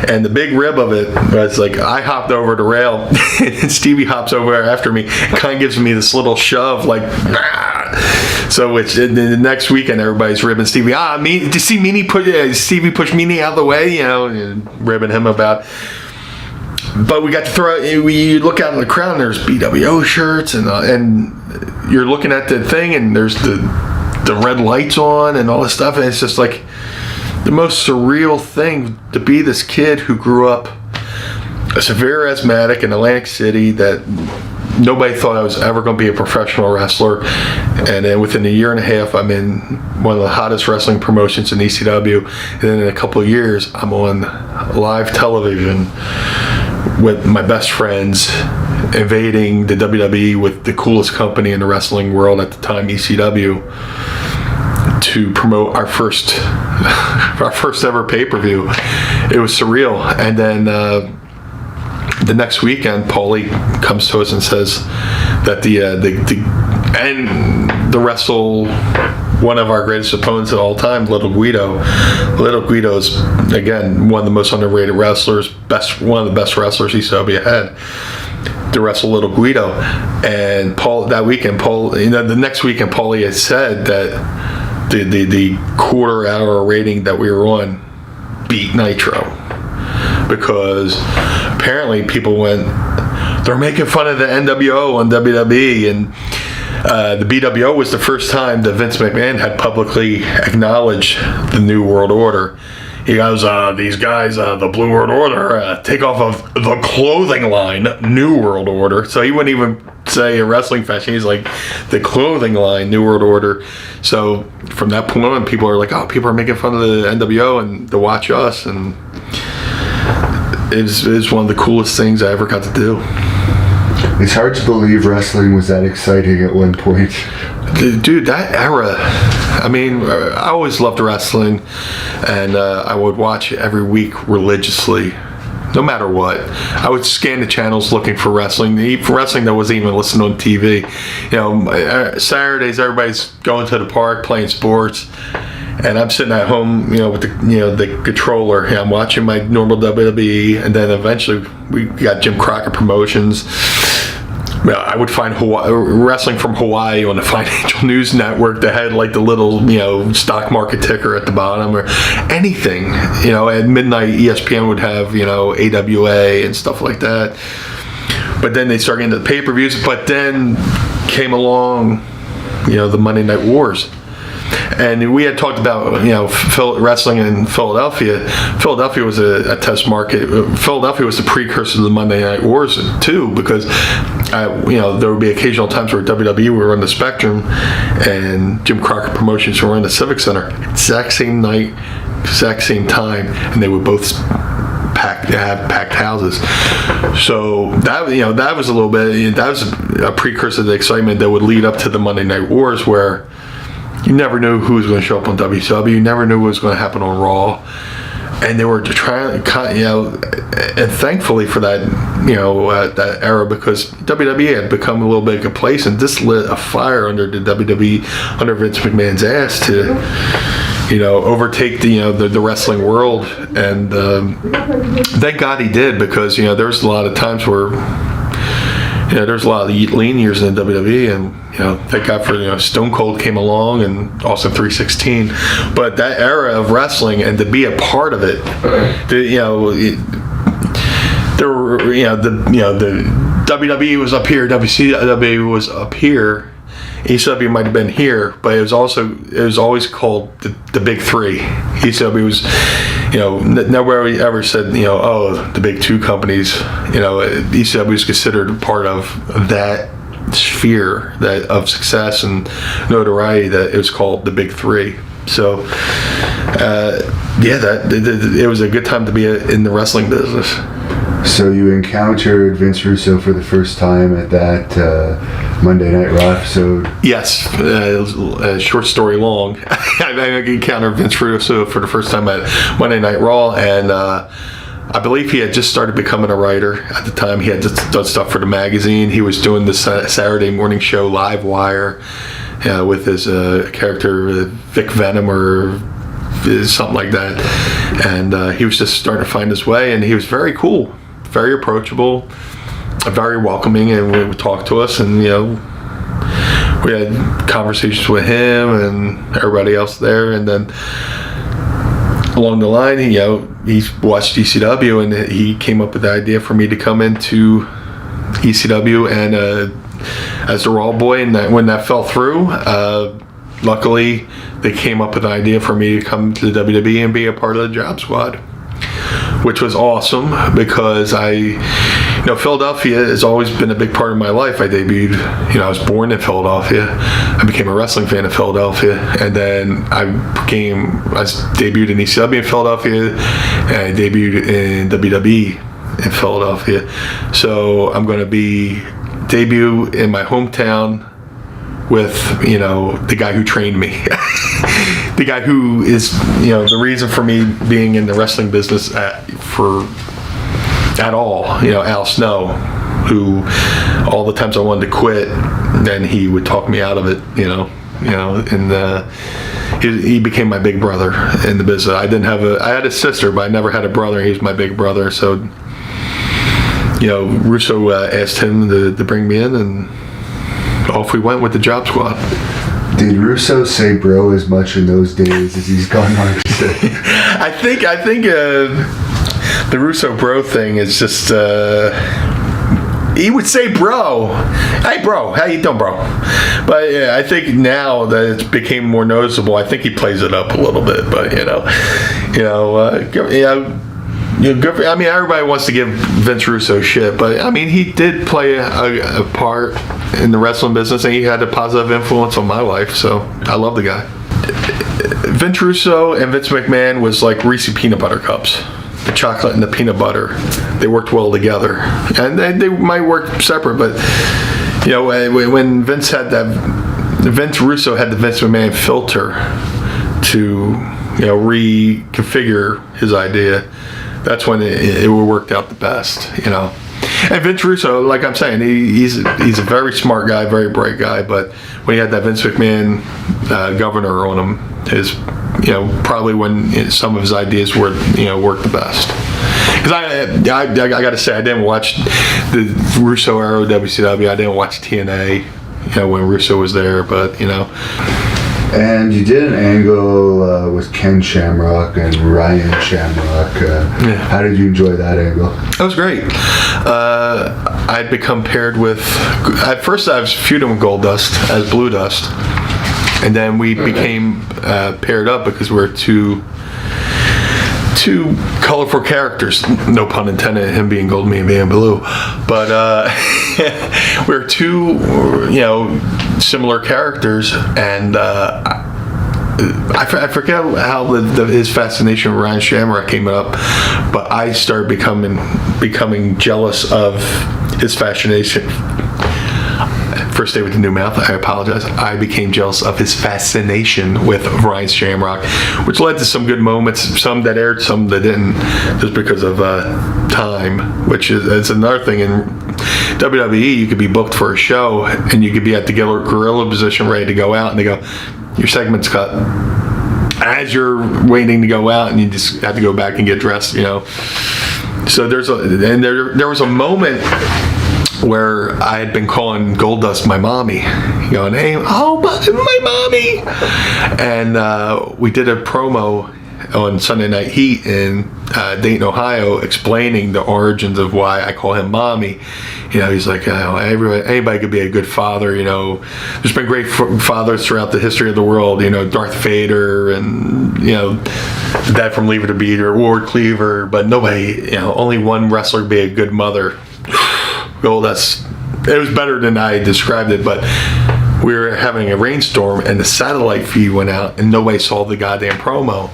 And the big rib of it was like, I hopped over the rail and Stevie hops over after me and kind of gives me this little shove, like, ah. So the next weekend, everybody's ribbing Stevie. Did you see Meanie Stevie push Meanie out of the way? And ribbing him about. But we got to throw. We look out in the crowd, and there's BWO shirts, and you're looking at the thing, and there's the red lights on and all this stuff, and it's just like the most surreal thing to be this kid who grew up a severe asthmatic in Atlantic City, that nobody thought I was ever going to be a professional wrestler, and then within a year and a half I'm in one of the hottest wrestling promotions in ECW, and then in a couple of years I'm on live television with my best friends, invading the WWE with the coolest company in the wrestling world at the time, ECW, to promote our first ever pay-per-view. It was surreal. And then the next weekend, Paulie comes to us and says that the wrestle one of our greatest opponents of all time, Little Guido. Little Guido is, again, one of the most underrated wrestlers, one of the best wrestlers ECW had, to wrestle Little Guido. And the next weekend, Paulie had said that the quarter hour rating that we were on beat Nitro, because apparently people they're making fun of the NWO on WWE, and the BWO was the first time that Vince McMahon had publicly acknowledged the New World Order. He goes, these guys, the Blue World Order, take off of the clothing line, New World Order. So he wouldn't even say a wrestling fashion. He's like, the clothing line, New World Order. So from that point on, people are like, people are making fun of the NWO and to watch us. And it was one of the coolest things I ever got to do. It's hard to believe wrestling was that exciting at one point. Dude, that era, I mean, I always loved wrestling, and I would watch it every week religiously, no matter what. I would scan the channels looking for wrestling that wasn't even listed on TV. Saturdays, everybody's going to the park, playing sports, and I'm sitting at home, with the controller. I'm watching my normal WWE, and then eventually we got Jim Crockett Promotions. I would find wrestling from Hawaii on the Financial News Network that had like the little, stock market ticker at the bottom, or anything. At midnight, ESPN would have, AWA and stuff like that. But then they started getting into the pay-per-views. But then came along, the Monday Night Wars. And we had talked about, wrestling in Philadelphia. Philadelphia was a test market. Philadelphia was the precursor to the Monday Night Wars, too, because, there would be occasional times where WWE were on the Spectrum and Jim Crockett Promotions were in the Civic Center. Exact same night, exact same time, and they would both have packed houses. So that was a little bit, that was a precursor to the excitement that would lead up to the Monday Night Wars, where you never knew who was going to show up on WCW. You never knew what was going to happen on Raw. And they were trying, and thankfully for that, that era, because WWE had become a little bit complacent. This lit a fire under the WWE, under Vince McMahon's ass to, overtake the wrestling world. And thank God he did, because, there was a lot of times where, there's a lot of lean years in the WWE, and thank God for Stone Cold came along, and also 316. But that era of wrestling, and to be a part of it, there were the WWE was up here, WCW was up here, ECW might have been here, but it was always called the Big Three. ECW was, nobody ever said, the big two companies. ECW was considered part of that sphere of success and notoriety, that it was called the Big Three. So, it was a good time to be in the wrestling business. So you encountered Vince Russo for the first time at that Monday Night Raw episode? Yes, short story long. I encountered Vince Russo for the first time at Monday Night Raw, and I believe he had just started becoming a writer at the time. He had just done stuff for the magazine. He was doing the Saturday morning show Live Wire with his character Vic Venom or something like that. And he was just starting to find his way, and he was very cool, very approachable, very welcoming, and would talk to us, and we had conversations with him and everybody else there. And then along the line, he watched ECW, and he came up with the idea for me to come into ECW and as the Raw boy. And when that fell through, luckily they came up with an idea for me to come to the WWE and be a part of the Job Squad, which was awesome because Philadelphia has always been a big part of my life. I debuted, I was born in Philadelphia. I became a wrestling fan in Philadelphia, and then I debuted in ECW in Philadelphia, and I debuted in WWE in Philadelphia. So I'm going to debut in my hometown with, the guy who trained me. The guy who is, the reason for me being in the wrestling business at all, Al Snow, who all the times I wanted to quit, then he would talk me out of it, and he became my big brother in the business. I had a sister, but I never had a brother. He was my big brother. So, Russo asked him to bring me in, and off we went with the Job Squad. Did Russo say bro as much in those days as he's gone on today? I think the Russo bro thing is just he would say bro, hey bro, how you doing, bro? But yeah, I think now that it became more noticeable, I think he plays it up a little bit. But everybody wants to give Vince Russo shit, but he did play a part in the wrestling business, and he had a positive influence on my life. So I love the guy. Vince Russo and Vince McMahon was like Reese's peanut butter cups. The chocolate and the peanut butter, they worked well together, and they might work separate. But when Vince Russo had the Vince McMahon filter to reconfigure his idea, that's when it worked out the best. And Vince Russo, like I'm saying, he's a very smart guy, very bright guy. But when he had that Vince McMahon governor on him, probably when some of his ideas worked the best. Because I got to say, I didn't watch the Russo era of WCW. I didn't watch TNA, when Russo was there. But And you did an angle with Ken Shamrock and Ryan Shamrock. How did you enjoy that angle? That was great. I'd become paired with... At first I was feuding with Goldust as Blue Dust. And then we became paired up because we're two colorful characters. No pun intended, him being gold, me being blue. But we're two, similar characters, and I forget how his fascination with Ryan Shamrock came up, but I started becoming jealous of his fascination. First day with the new mouth, I apologize. I became jealous of his fascination with Ryan Shamrock, which led to some good moments, some that aired, some that didn't, just because of time, which is another thing. In WWE, you could be booked for a show, and you could be at the gorilla position ready to go out, and they go, your segment's cut. As you're waiting to go out, and you just have to go back and get dressed, So there was a moment where I had been calling Goldust my mommy, going, hey, oh, my mommy. And we did a promo on Sunday Night Heat in Dayton, Ohio, explaining the origins of why I call him mommy. He's like, anybody could be a good father. There's been great fathers throughout the history of the world. Darth Vader and the dad from Leave It to Beaver, Ward Cleaver, but nobody. Only one wrestler could be a good mother. Well, it was better than I described it, but we were having a rainstorm and the satellite feed went out and nobody saw the goddamn promo.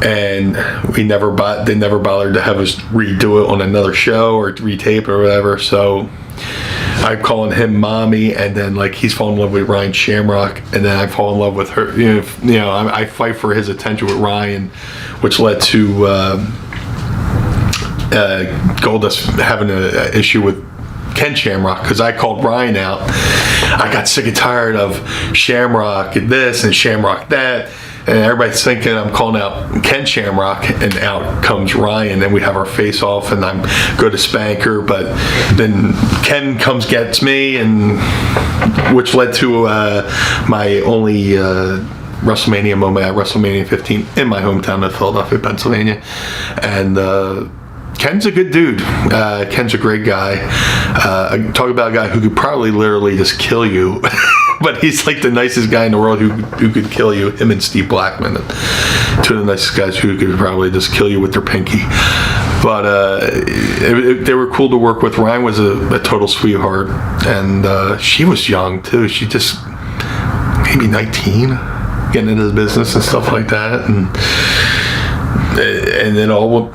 And they never bothered to have us redo it on another show or retape it or whatever. So I'm calling him mommy, and then like he's falling in love with Ryan Shamrock, and then I fall in love with her. I fight for his attention with Ryan, which led to Goldust having an issue with Ken Shamrock, because I called Ryan out. I got sick and tired of Shamrock and this and Shamrock that, and everybody's thinking I'm calling out Ken Shamrock, and out comes Ryan, and we have our face off, and I'm go to spanker, but then Ken gets me, and which led to my only WrestleMania moment at WrestleMania 15 in my hometown of Philadelphia, Pennsylvania, and Ken's a good dude. Ken's a great guy. Talk about a guy who could probably literally just kill you. But he's like the nicest guy in the world who could kill you. Him and Steve Blackman, two of the nicest guys who could probably just kill you with their pinky. But they were cool to work with. Ryan was a total sweetheart. And she was young too. She just maybe 19, getting into the business and stuff like that. And then all,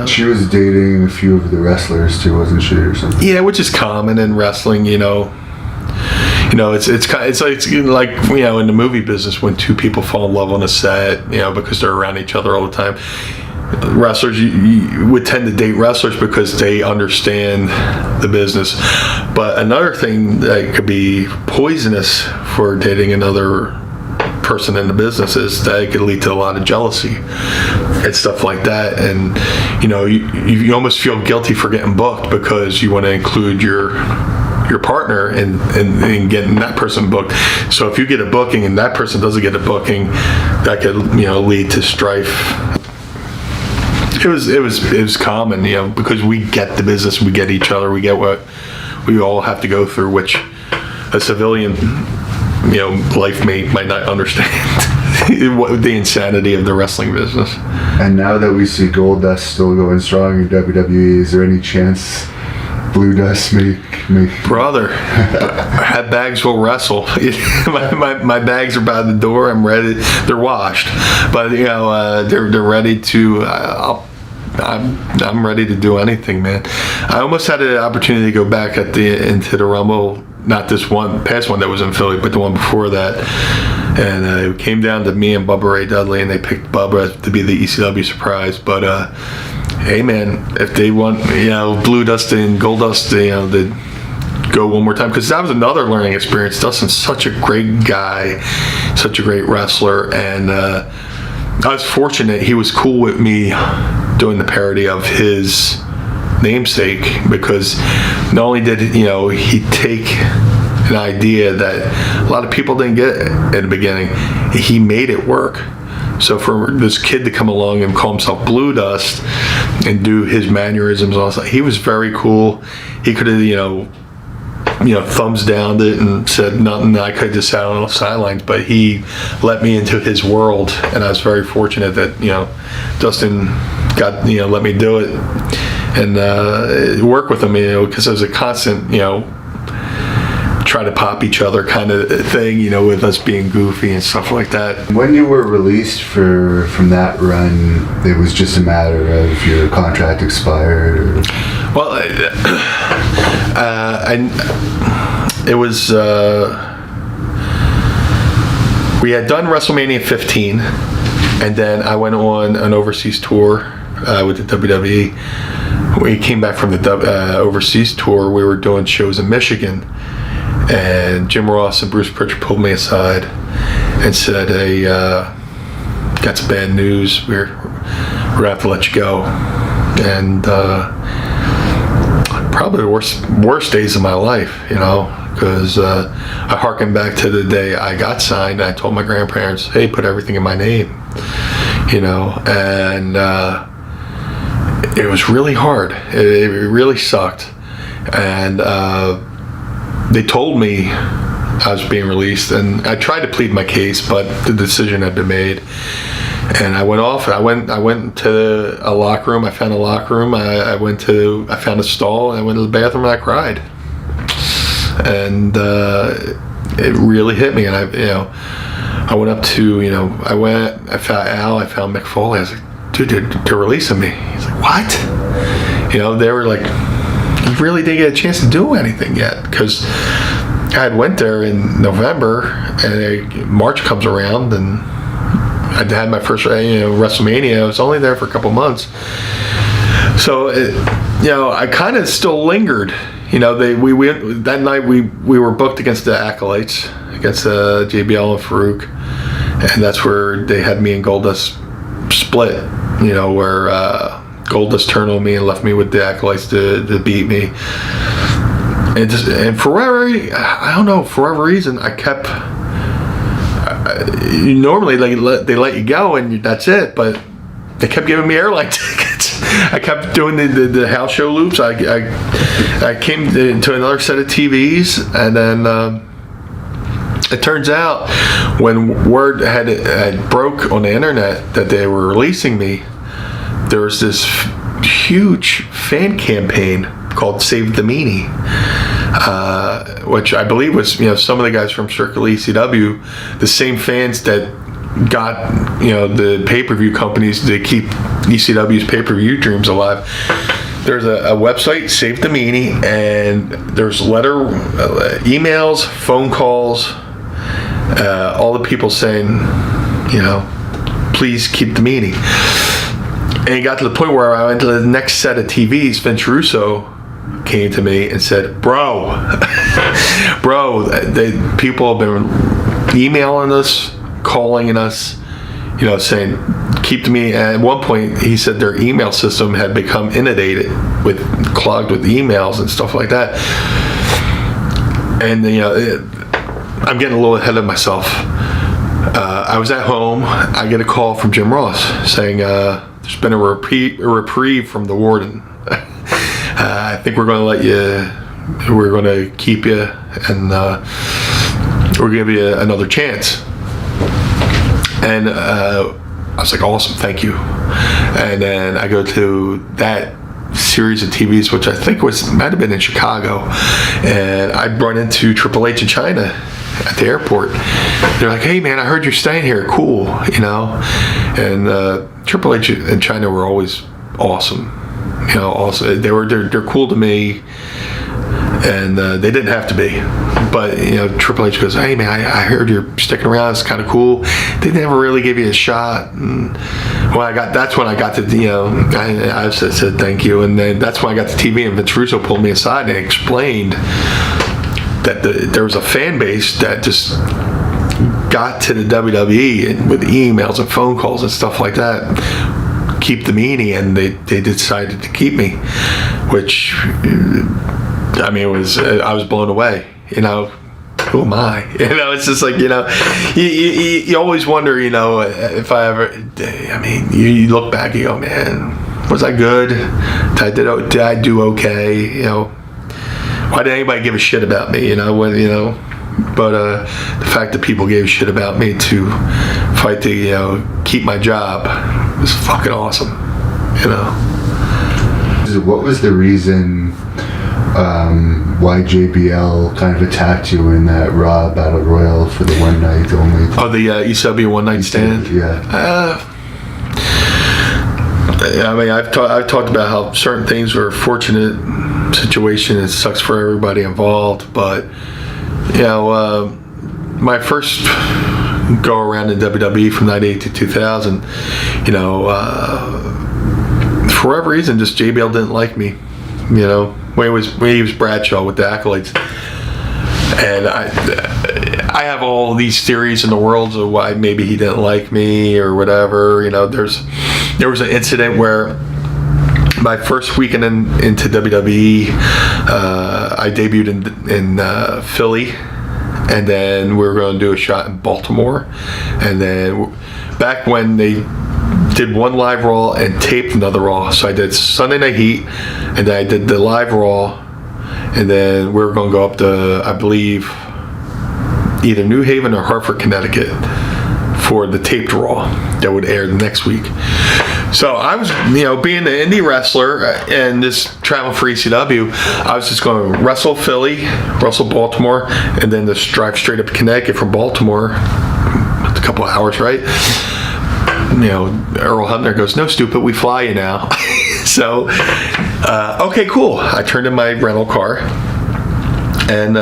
she was dating a few of the wrestlers too, wasn't she, or something? Yeah, which is common in wrestling. It's like in the movie business when two people fall in love on a set, because they're around each other all the time. Wrestlers, you would tend to date wrestlers because they understand the business. But another thing that could be poisonous for dating another person in the business is that it could lead to a lot of jealousy and stuff like that, and you almost feel guilty for getting booked because you want to include your partner in getting that person booked. So if you get a booking and that person doesn't get a booking, that could lead to strife. It was common, because we get the business, we get each other, we get what we all have to go through, which a civilian life mate might not understand. The insanity of the wrestling business. And now that we see Goldust still going strong in WWE, is there any chance Blue Dust make brother? Have bags will wrestle. my bags are by the door. I'm ready. They're washed, but they're ready to. I'm ready to do anything, man. I almost had an opportunity to go back into the Rumble. Not this past one that was in Philly, but the one before that. And it came down to me and Bubba Ray Dudley, and they picked Bubba to be the ECW surprise. But hey, man, if they want, Blue Dust and Goldust, to go one more time, because that was another learning experience. Dustin's such a great guy, such a great wrestler, and I was fortunate he was cool with me doing the parody of his namesake, because not only did he take an idea that a lot of people didn't get at the beginning, he made it work. So for this kid to come along and call himself Blue Dust and do his mannerisms, he was very cool. He could have thumbs downed it and said nothing. I could have just sat on the sidelines, but he let me into his world, and I was very fortunate that Dustin got let me do it and work with him, because it was a constant try to pop each other kind of thing, with us being goofy and stuff like that. When you were released from that run, it was just a matter of your contract expired, or? Well, it was we had done WrestleMania 15, and then I went on an overseas tour with the WWE. We came back from the overseas tour. We were doing shows in Michigan, and Jim Ross and Bruce Pritchard pulled me aside and said, "Hey, got some bad news. We're gonna have to let you go." And probably the worst days of my life, because I harken back to the day I got signed. I told my grandparents, "Hey, put everything in my name," and it was really hard. It really sucked, and they told me I was being released, and I tried to plead my case, but the decision had been made. And I went off. I went to a locker room. I found a locker room. I found a stall, and I went to the bathroom, and I cried. And it really hit me. And I went up to, I found Al, I found Mick Foley. I was like, dude, they're releasing me. He's like, what? They were like, you really didn't get a chance to do anything yet, because I had went there in November, and March comes around, and I had my first, WrestleMania. I was only there for a couple months, so I kind of still lingered. We that night we were booked against the Acolytes, against JBL and Farouk, and that's where they had me and Goldust split. Where Goldust turned on me and left me with the Acolytes to beat me. And for whatever reason, I kept. Normally they let you go and that's it, but they kept giving me airline tickets. I kept doing the house show loops. I came to another set of TVs, and then it turns out when word had broke on the internet that they were releasing me, there was this huge fan campaign called Save the Meanie, which I believe was some of the guys from Circle ECW, the same fans that got the pay-per-view companies to keep ECW's pay-per-view dreams alive. There's a website, Save the Meanie, and there's emails, phone calls, all the people saying, please keep the Meanie. And it got to the point where I went to the next set of TVs. Vince Russo came to me and said, bro, people have been emailing us, calling us, saying, keep the Meanie. And at one point, he said their email system had become inundated clogged with emails and stuff like that. And, I'm getting a little ahead of myself. I was at home. I get a call from Jim Ross saying, there's been a reprieve from the warden. I think we're going to keep you, and we'll give you another chance. And I was like, awesome, thank you. And then I go to that series of TVs, which I think might have been in Chicago, and I run into Triple H in China at the airport. They're like, hey man, I heard you're staying here, cool, and Triple H and China were always awesome, also they're cool to me, and they didn't have to be, but Triple H goes, hey man, I heard you're sticking around, it's kind of cool. They never really gave you a shot, and that's when I got to, I said thank you, and then that's when I got to TV, and Vince Russo pulled me aside and explained that there was a fan base that just got to the WWE and with emails and phone calls and stuff like that, keep the Meanie, and they decided to keep me, which I was blown away. Who am I? It's just like, you always wonder, if I ever, you look back, you go, man, was I good? Did I do okay? Why did anybody give a shit about me? But the fact that people gave a shit about me to fight to keep my job was fucking awesome. What was the reason why JBL kind of attacked you in that Raw Battle Royal for the one night only? Oh, the ECW one night stand. Yeah. I've talked about how certain things were a fortunate situation. It sucks for everybody involved, but my first go around in WWE from '98 to 2000, for whatever reason, just JBL didn't like me. When he was Bradshaw with the Acolytes, and I have all these theories in the world of why maybe he didn't like me or whatever. There was an incident where my first weekend into WWE, I debuted in Philly, and then we were going to do a shot in Baltimore, and then back when they did one live Raw and taped another Raw, so I did Sunday Night Heat, and then I did the live Raw, and then we were going to go up to, I believe, either New Haven or Hartford, Connecticut for the taped Raw that would air the next week. So I was, being an indie wrestler and this travel for ECW, I was just going to wrestle Philly, wrestle Baltimore, and then just drive straight up to Connecticut from Baltimore. A couple of hours, right? Earl Hebner goes, "No, stupid, we fly you now." So, okay, cool. I turned in my rental car, and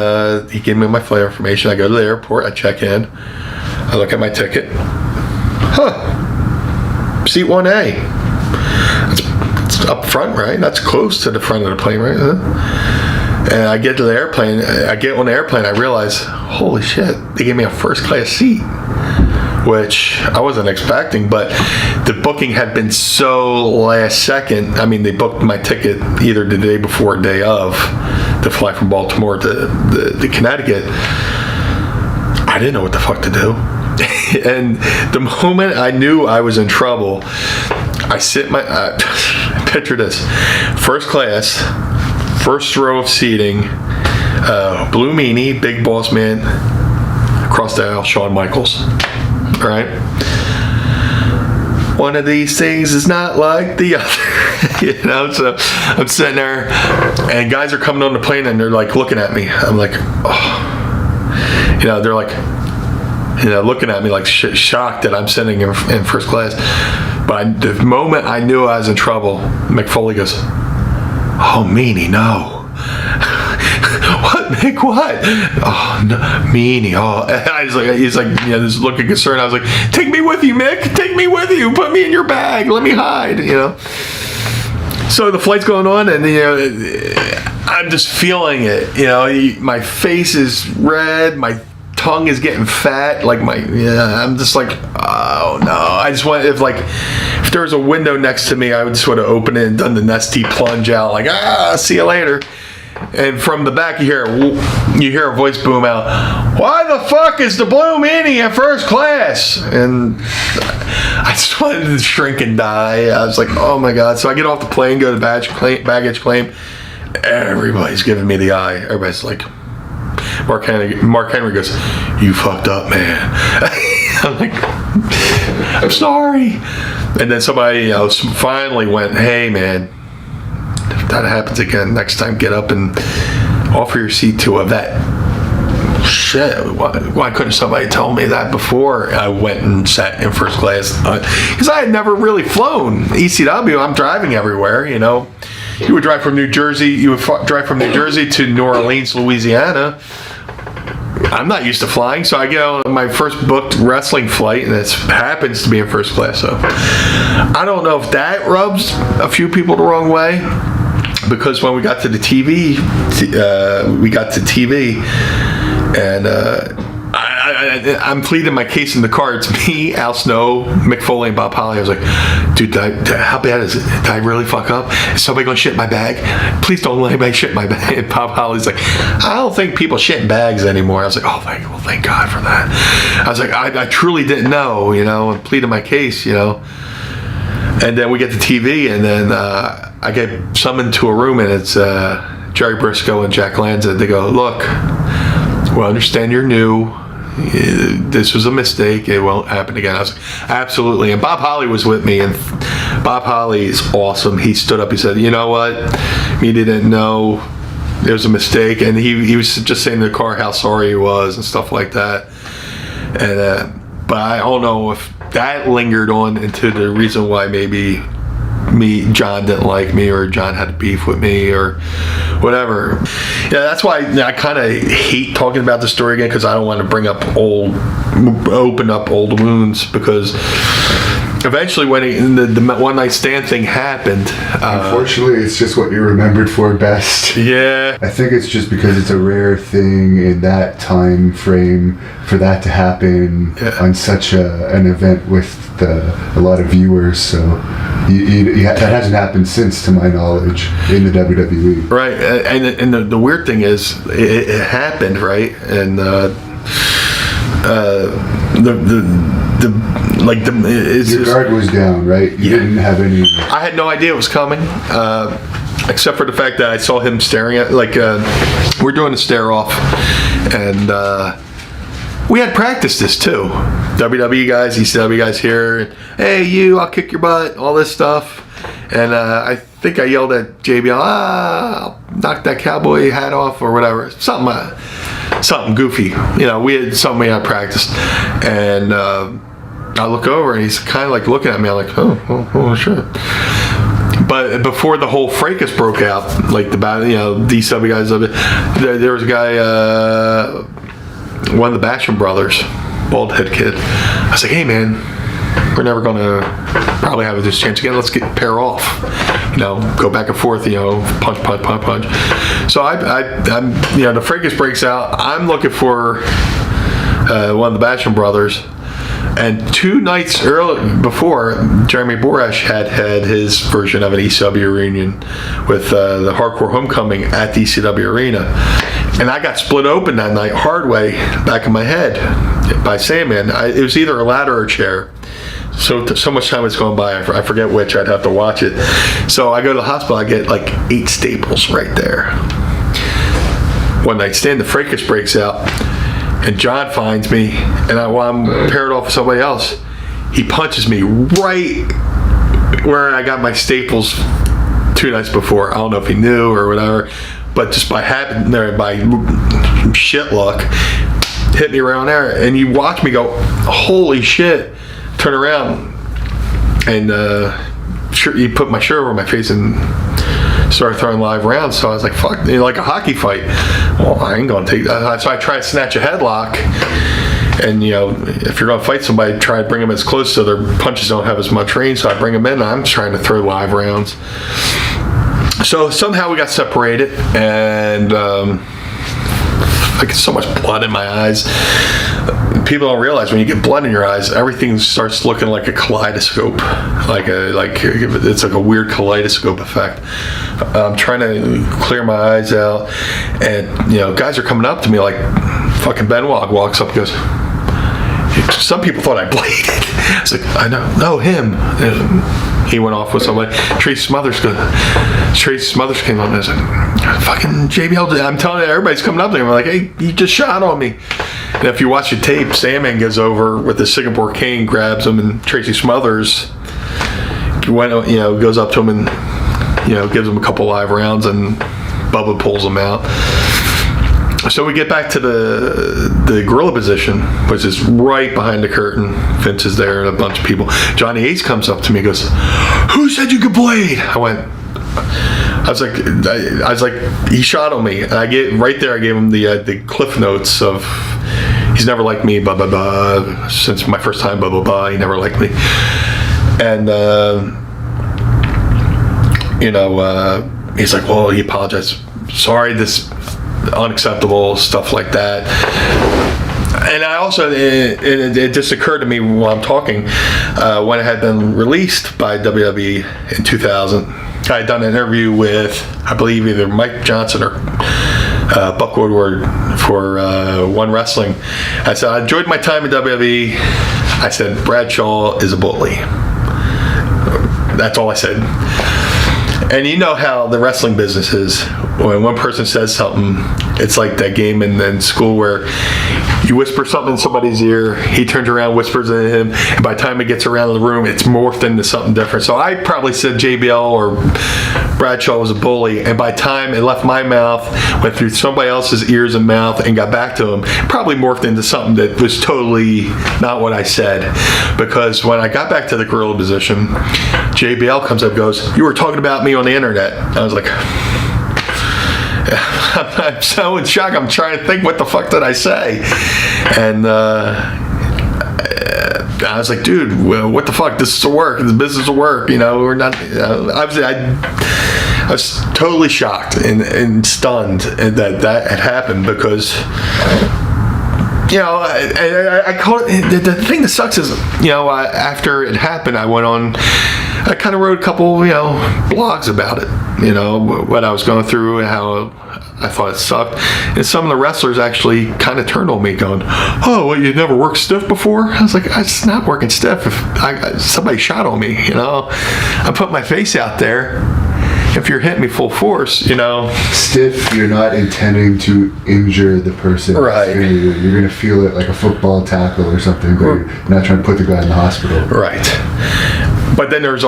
he gave me my flight information. I go to the airport, I check in, I look at my ticket. Seat 1A. It's up front, right? That's close to the front of the plane, right? And I get to the airplane. I get on the airplane. I realize, holy shit, they gave me a first class seat, which I wasn't expecting. But the booking had been so last second. I mean, they booked my ticket either the day before or day of to fly from Baltimore to Connecticut. I didn't know what the fuck to do. And the moment I knew I was in trouble, I sit picture this, first class, first row of seating, blue meanie, big boss man, across the aisle, Shawn Michaels, right? One of these things is not like the other. So I'm sitting there, and guys are coming on the plane, and they're like looking at me. I'm like, oh, they're like, looking at me like shocked that I'm sitting in first class. But the moment I knew I was in trouble, McFoley goes, "Oh, Meanie, no." "What, Mick, what?" "Oh, no, Meanie, oh." He's like, this look of concern. I was like, "Take me with you, Mick. Take me with you. Put me in your bag. Let me hide," So the flight's going on, and I'm just feeling it. My face is red. My tongue is getting fat. I'm just like, oh no. I just want, if there was a window next to me, I would sort of open it and done the Nestea plunge out, like, see you later. And from the back, you hear a voice boom out, "Why the fuck is the blue meanie in first class?" And I just wanted to shrink and die. I was like, oh my God. So I get off the plane, go to baggage claim. Everybody's giving me the eye. Everybody's like, Mark Henry goes, "You fucked up, man." I'm like, "I'm sorry." And then somebody finally went, "Hey, man, if that happens again, next time get up and offer your seat to a vet." Shit, why couldn't somebody tell me that before I went and sat in first class? Because I had never really flown ECW. I'm driving everywhere, You would drive from New Jersey. You would drive from New Jersey to New Orleans, Louisiana. I'm not used to flying, so I get on my first booked wrestling flight, and it happens to be in first class. So I don't know if that rubs a few people the wrong way, because when we got to the TV, and I'm pleading my case in the car. It's me, Al Snow, Mick Foley, and Bob Holly. I was like, "Dude, how bad is it? Did I really fuck up? Is somebody gonna shit in my bag? Please don't let anybody shit in my bag." And Bob Holly's like, "I don't think people shit in bags anymore." I was like, "Oh, thank God for that." I was like, I truly didn't know, and pleading my case, And then we get to TV, and then I get summoned to a room, and it's Jerry Briscoe and Jack Lanza. They go, "Look, we understand you're new. This was a mistake. It won't happen again." I was like, "Absolutely." And Bob Holly was with me, and Bob Holly is awesome. He stood up. He said, "You know what? Me didn't know it was a mistake," and he was just saying in the car how sorry he was and stuff like that. And but I don't know if that lingered on into the reason why maybe John didn't like me, or John had beef with me, or whatever. Yeah, that's why I kind of hate talking about the story again, because I don't want to open up old wounds, because eventually when the one night stand thing happened, unfortunately it's just what you're remembered for best. Yeah, I think it's just because it's a rare thing in that time frame for that to happen on such an event with a lot of viewers. So that hasn't happened since, to my knowledge, in the WWE. Right, and the weird thing is, it happened, right, and your guard was down, right? You didn't have any. I had no idea it was coming, except for the fact that I saw him staring at, we're doing a stare off, and we had practiced this too. WWE guys, ECW guys here. And, hey, you, I'll kick your butt, all this stuff. And I think I yelled at JBL, I'll knock that cowboy hat off or whatever. Something goofy. You know, we had something we had practiced. And I look over and he's kind of like looking at me. I'm like, oh shit. But before the whole fracas broke out, like the DCW guys, there was a guy, one of the Basham brothers, bald head kid. I was like, hey man, we're never gonna probably have this chance again. Let's pair off. You know, go back and forth. You know, punch. So I'm the fracas breaks out. I'm looking for one of the Basham brothers. And 2 nights before, Jeremy Borash had his version of an ECW reunion with the Hardcore Homecoming at the ECW Arena. And I got split open that night, hard way, back in my head, by Sandman. It was either a ladder or a chair. So much time was going by, I forget which, I'd have to watch it. So I go to the hospital, I get like 8 staples right there. One night stand, the fracas breaks out. And John finds me, and while I'm paired off with somebody else, he punches me right where I got my staples 2 nights before. I don't know if he knew or whatever, but just by shit luck, hit me around there. And you watch me go, holy shit, turn around, and he put my shirt over my face and started throwing live rounds. So I was like, fuck, like a hockey fight. Well, I ain't gonna take that. So I tried to snatch a headlock, and if you're gonna fight somebody, try to bring them as close so their punches don't have as much range. So I bring them in, and I'm trying to throw live rounds. So somehow we got separated, and I get so much blood in my eyes. People don't realize when you get blood in your eyes, everything starts looking like a kaleidoscope, it's like a weird kaleidoscope effect. I'm trying to clear my eyes out, and guys are coming up to me like fucking Benoit walks up and goes, some people thought I bladed. I was like, I know him. And he went off with somebody. Tracy Smothers came on and I was like, fucking JBL. I'm telling you, everybody's coming up to him. I'm like, hey, you just shot on me. And if you watch the tape, Sandman goes over with the Singapore cane, grabs him, and Tracy Smothers goes up to him and gives him a couple live rounds, and Bubba pulls him out. So we get back to the gorilla position, which is right behind the curtain. Vince is there and a bunch of people. Johnny Ace comes up to me and goes, who said you could blade? I was like, he shot on me. And I gave him the cliff notes of, he's never liked me, blah, blah, blah. Since my first time, blah, blah, blah. He never liked me. And, he's like, well, he apologized. Sorry, this unacceptable, stuff like that. And I also, it just occurred to me while I'm talking, when it had been released by WWE in 2000, I had done an interview with, I believe, either Mike Johnson or Buck Woodward for One Wrestling. I said, I enjoyed my time in WWE. I said, Bradshaw is a bully. That's all I said. And you know how the wrestling business is. When one person says something, it's like that game in school where you whisper something in somebody's ear, he turns around, whispers it to him, and by the time it gets around the room, it's morphed into something different. So I probably said JBL or Bradshaw was a bully, and by the time it left my mouth, went through somebody else's ears and mouth, and got back to him, probably morphed into something that was totally not what I said. Because when I got back to the gorilla position, JBL comes up and goes, you were talking about me on the internet. I was like, I'm so in shock. I'm trying to think, what the fuck did I say? And I was like, dude, what the fuck? This is a work. This business will work. We're not. Obviously, I was totally shocked and stunned that had happened because. I call it, the thing that sucks is, after it happened, I kind of wrote a couple, blogs about it, what I was going through and how I thought it sucked. And some of the wrestlers actually kind of turned on me going, oh, well, you never worked stiff before? I was like, it's not working stiff if somebody shot on me, I put my face out there. if you're hitting me full force, you know. Stiff, you're not intending to injure the person. Right. You're going to feel it like a football tackle or something, but you're not trying to put the guy in the hospital. Right. But then there's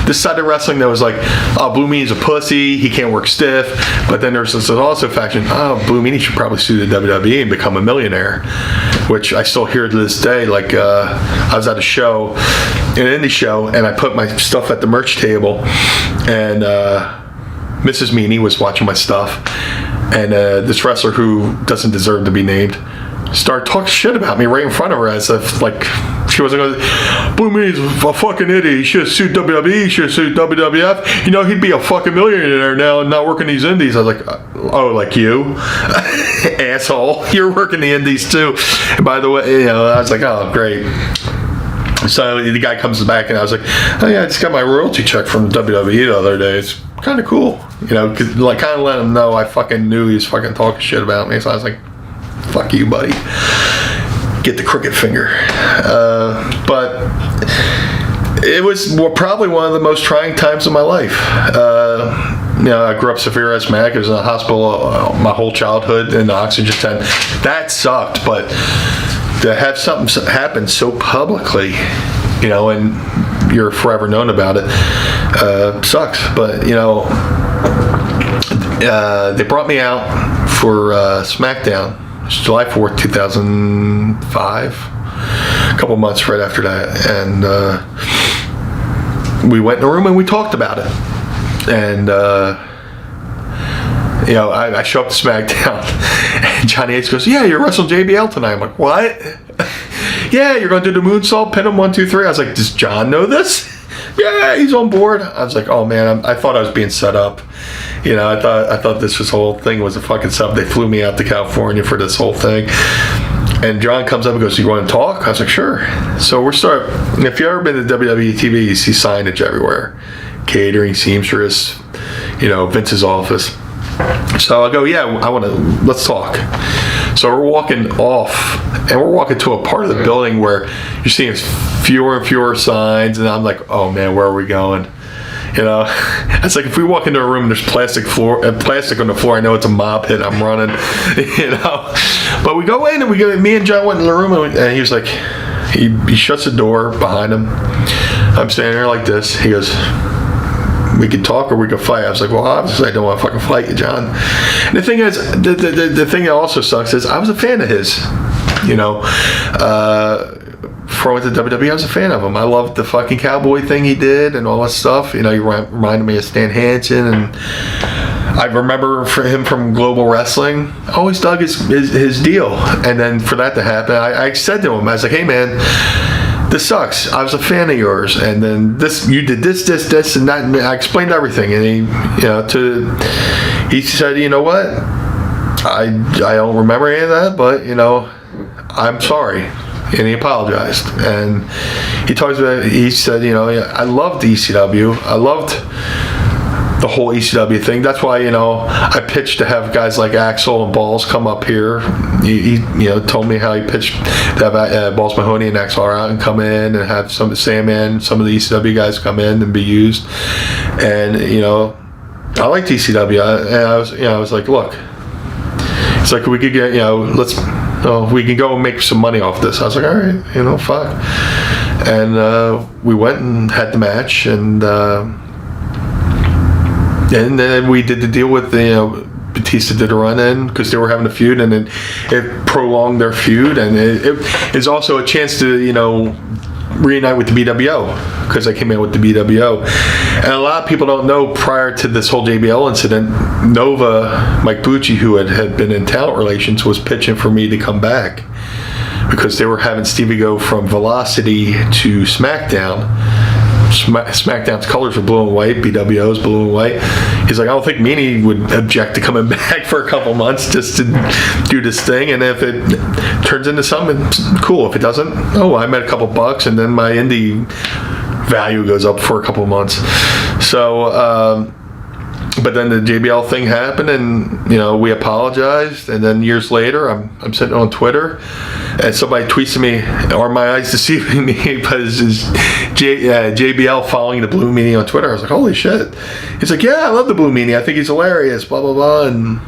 this side of wrestling that was like, oh, Blue Meanie's a pussy, he can't work stiff. But then there's this also faction, oh, Blue Meanie should probably sue the WWE and become a millionaire, which I still hear to this day. Like, I was at a show, an indie show, and I put my stuff at the merch table, and Mrs. Meanie was watching my stuff, and this wrestler who doesn't deserve to be named started talking shit about me right in front of her, as if like she wasn't going to. Blue Meanie's a fucking idiot. He should have sued WWE. He should have sued WWF. You know, he'd be a fucking millionaire now and not working these indies. I was like, oh, like you, asshole. You're working the indies too. And by the way, you know, I was like, oh, great. So the guy comes back and I was like, oh yeah, I just got my royalty check from WWE the other day. It's kind of cool, you know, like kind of let him know I fucking knew he was fucking talking shit about me. So I was like, fuck you, buddy. Get the crooked finger. But it was probably one of the most trying times of my life. You know, I grew up severe asthmatic. I was in the hospital my whole childhood in the oxygen tent. That sucked, but to have something happen so publicly, you know, and you're forever known about it, sucks. But, you know, they brought me out for SmackDown. It's July 4th, 2005. A couple months right after that. And we went in a room and we talked about it. And, you know, I show up to SmackDown and Johnny Ace goes, yeah, you're wrestling JBL tonight. I'm like, what? Yeah, you're going to do the moonsault, pin him 1, 2, 3. I was like, does John know this? Yeah, he's on board. I was like, oh man, I thought I was being set up. You know, I thought this whole thing was a fucking sub. They flew me out to California for this whole thing. And John comes up and goes, you want to talk? I was like, sure. So if you've ever been to WWE TV, you see signage everywhere. Catering, seamstress, you know, Vince's office. So I go, yeah, let's talk. So we're walking off, and we're walking to a part of the building where you're seeing fewer and fewer signs, and I'm like, oh man, where are we going? You know, it's like if we walk into a room and there's plastic on the floor, I know it's a mob hit, I'm running, you know. But we go in and me and John went in the room and he was like, he shuts the door behind him. I'm standing there like this. He goes, we could talk or we could fight. I was like, well, obviously I don't want to fucking fight you, John. And the thing is, the thing that also sucks is I was a fan of his, you know. Before I went to WWE, I was a fan of him. I loved the fucking cowboy thing he did and all that stuff. You know, he reminded me of Stan Hansen, and I remember him from Global Wrestling. I always dug his deal. And then for that to happen, I said to him, I was like, hey man, this sucks. I was a fan of yours, and then you did this, and that. And I explained everything, and he said, you know what? I don't remember any of that, but you know, I'm sorry. And he apologized, and he said, you know, I loved ECW. I loved the whole ECW thing. That's why, you know, I pitched to have guys like Axel and Balls come up here. He you know, told me how he pitched to have Balls Mahoney and Axel out and come in, and have some of the ECW guys come in and be used. And, you know, I liked ECW, and I was like, look, it's like we could get, you know, we can go and make some money off this. I was like, all right, you know, fuck. And we went and had the match, and then we did the deal with Batista did a run in because they were having a feud, and then it prolonged their feud, and it is also a chance to, you know, reunite with the BWO, because I came in with the BWO. And a lot of people don't know, prior to this whole JBL incident, Nova, Mike Bucci, who had been in talent relations, was pitching for me to come back because they were having Stevie go from Velocity to SmackDown. SmackDown's colors were blue and white, BWO's blue and white. He's like, I don't think Meanie would object to coming back for a couple months just to do this thing, and if it turns into something, cool. If it doesn't, I made a couple bucks, and then my indie value goes up for a couple months. So but then the JBL thing happened, and you know, we apologized, and then years later I'm sitting on Twitter, and somebody tweets to me, "Are my eyes deceiving me?" But it's just JBL following the Blue Meanie on Twitter. I was like, holy shit. He's like, yeah, I love the Blue Meanie. I think he's hilarious, blah, blah, blah. And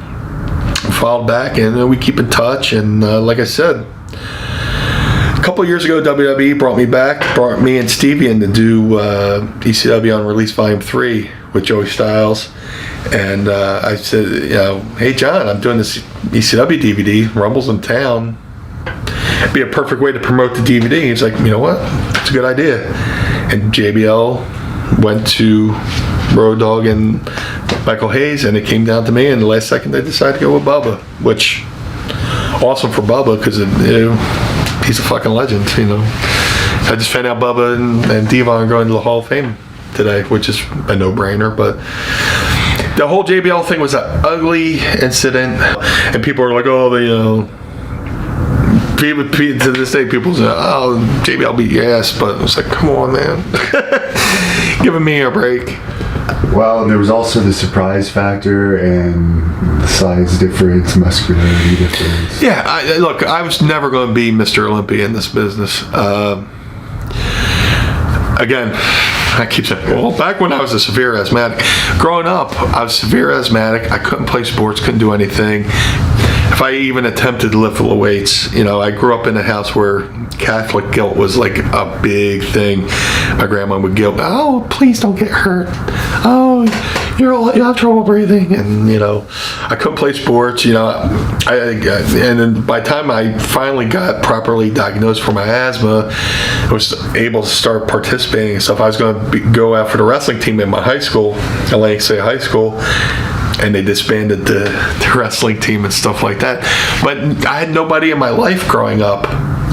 followed back, and we keep in touch. And like I said, a couple years ago, WWE brought me and Stevie in to do ECW on Release Volume 3 with Joey Styles. And I said, hey, John, I'm doing this ECW DVD, Rumble's in town. It'd be a perfect way to promote the DVD. He's like, you know what? It's a good idea. And JBL went to Road Dogg and Michael Hayes, and it came down to me, and the last second they decided to go with Bubba, which awesome for Bubba, because he's a fucking legend, I just found out Bubba and Devon are going to the Hall of Fame today, which is a no-brainer. But the whole JBL thing was an ugly incident, and people are like, oh, people, to this day, people say, oh, JBL beat your ass, but it's like, come on, man. Giving me a break. Well, and there was also the surprise factor and the size difference, muscularity difference. Yeah, look, I was never going to be Mr. Olympia in this business. Again, I keep saying, well, back when I was a severe asthmatic, growing up, I was severe asthmatic. I couldn't play sports, couldn't do anything. If I even attempted to lift weights, I grew up in a house where Catholic guilt was like a big thing. My grandma would guilt, oh, please don't get hurt. Oh, you have trouble breathing. And, I couldn't play sports, and then by the time I finally got properly diagnosed for my asthma, I was able to start participating and stuff. I was going to go out for the wrestling team in my high school, Atlantic City High School. And they disbanded the wrestling team and stuff like that. But I had nobody in my life growing up.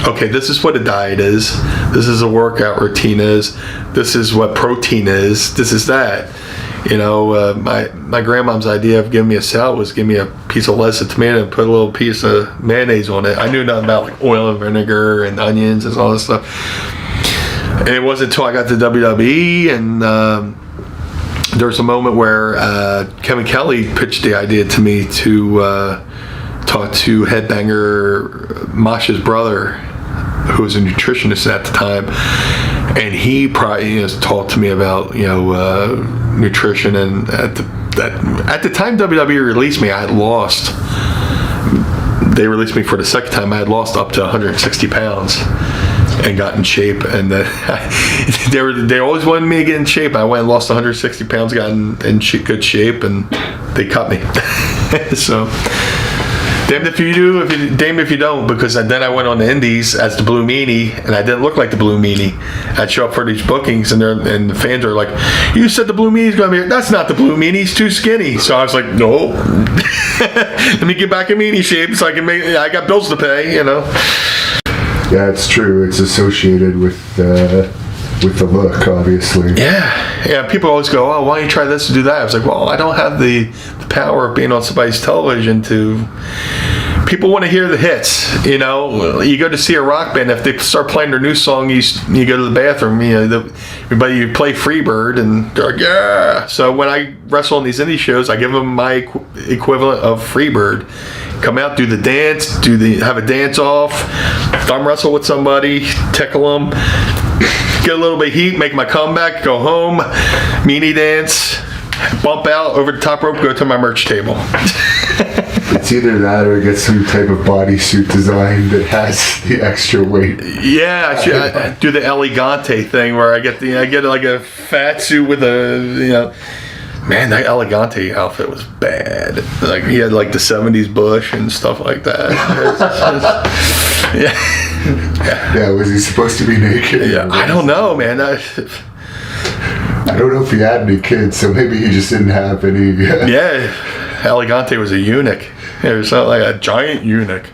Okay, this is what a diet is. This is a workout routine is. This is what protein is. This is that. My grandmom's idea of giving me a salad was give me a piece of lettuce and tomato and put a little piece of mayonnaise on it. I knew nothing about like oil and vinegar and onions and all this stuff. And it wasn't until I got to WWE and there was a moment where Kevin Kelly pitched the idea to me to talk to Headbanger Masha's brother, who was a nutritionist at the time, and he probably talked to me about nutrition. And at the time WWE released me, I had lost. They released me for the second time. I had lost up to 160 pounds. And got in shape, and they always wanted me to get in shape. I went and lost 160 pounds, got in good shape, and they cut me. So, damned if you do, damned if you don't. Because then I went on the Indies as the Blue Meanie, and I didn't look like the Blue Meanie. I'd show up for these bookings, and the fans are like, "You said the Blue Meanie's going to be here." That's not the Blue Meanie. He's too skinny. So I was like, "No, let me get back in meanie shape so I can make. I got bills to pay, Yeah, it's true. It's associated with the look, obviously. Yeah. People always go, "Oh, why don't you try this to do that?" I was like, "Well, I don't have the power of being on somebody's television to." People want to hear the hits. You go to see a rock band. If they start playing their new song, you go to the bathroom. Everybody you play Freebird, and they're like, "Yeah." So when I wrestle on these indie shows, I give them my equivalent of Freebird. Come out, do the dance, have a dance off, thumb wrestle with somebody, tickle them, get a little bit of heat, make my comeback, go home, meanie dance, bump out over the top rope, go to my merch table. It's either that or get some type of bodysuit design that has the extra weight. Yeah, I do the Elegante thing where I get like a fat suit with a Man, that Elegante outfit was bad. Like he had like the 70s bush and stuff like that. Yeah, was he supposed to be naked? Yeah, I don't know, man. I don't know if he had any kids, so maybe he just didn't have any. Yeah, Elegante was a eunuch. It was like a giant eunuch.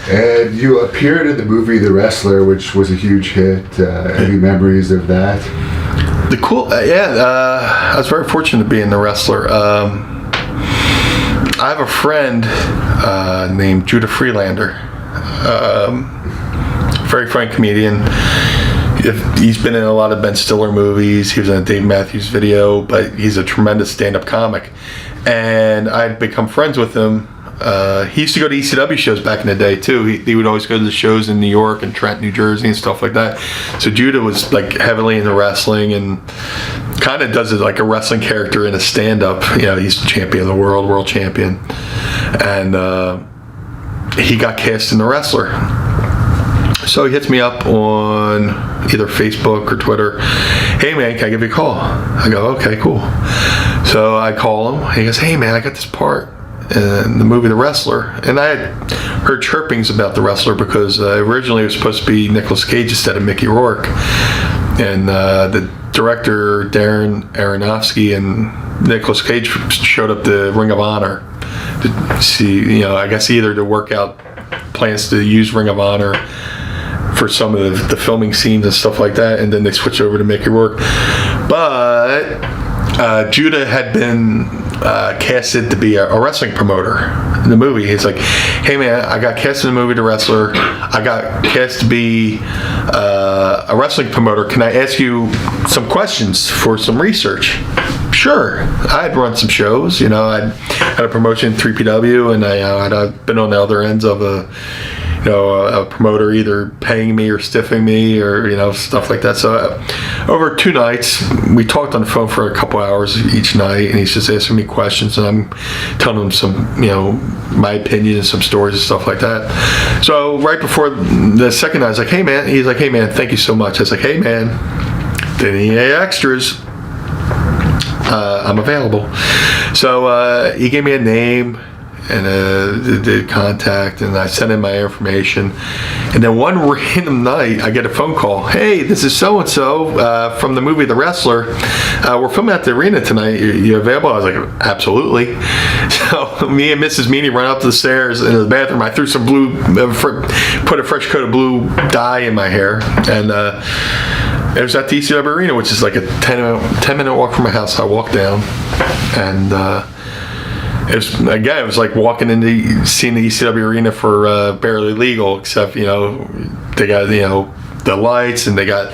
And you appeared in the movie The Wrestler, which was a huge hit. Any memories of that? I was very fortunate to be in The Wrestler. I have a friend named Judah Freelander, very funny comedian. He's been in a lot of Ben Stiller movies. He was in a Dave Matthews video, but he's a tremendous stand-up comic. And I'd become friends with him He used to go to ECW shows back in the day too. He would always go to the shows in New York and Trent, New Jersey and stuff like that. So Judah was like heavily into wrestling and kind of does it like a wrestling character in a stand-up. He's champion of the world champion. And he got cast in The Wrestler. So he hits me up on either Facebook or Twitter. Hey man, can I give you a call? I go, okay, cool. So I call him. He goes, hey man, I got this part in the movie The Wrestler. And I had heard chirpings about The Wrestler because originally it was supposed to be Nicolas Cage instead of Mickey Rourke. And the director, Darren Aronofsky, and Nicolas Cage showed up to Ring of Honor to see, I guess either to work out plans to use Ring of Honor for some of the filming scenes and stuff like that, and then they switched over to Mickey Rourke. But Judah had been casted to be a wrestling promoter in the movie. He's like, hey man, I got cast in the movie The Wrestler. I got cast to be a wrestling promoter. Can I ask you some questions for some research? Sure. I'd run some shows. I'd had a promotion in 3PW, and I'd been on the other ends of a promoter either paying me or stiffing me or, stuff like that. So over 2 nights, we talked on the phone for a couple hours each night, and he's just asking me questions, and I'm telling him some, my opinion and some stories and stuff like that. So right before the second night, I was like, hey man, he's like, hey man, thank you so much. I was like, hey man, did any extras? I'm available. So he gave me a name and did contact, and I sent in my information. And then one random night, I get a phone call. Hey, this is so-and-so from the movie The Wrestler. We're filming at the arena tonight. You available? I was like, absolutely. So me and Mrs. Meanie run up the stairs into the bathroom. I threw some put a fresh coat of blue dye in my hair, and it was at the ECW arena, which is like a 10-minute walk from my house. I walked down, and it was like walking into seeing the ECW arena for Barely Legal, except they got the lights, and they got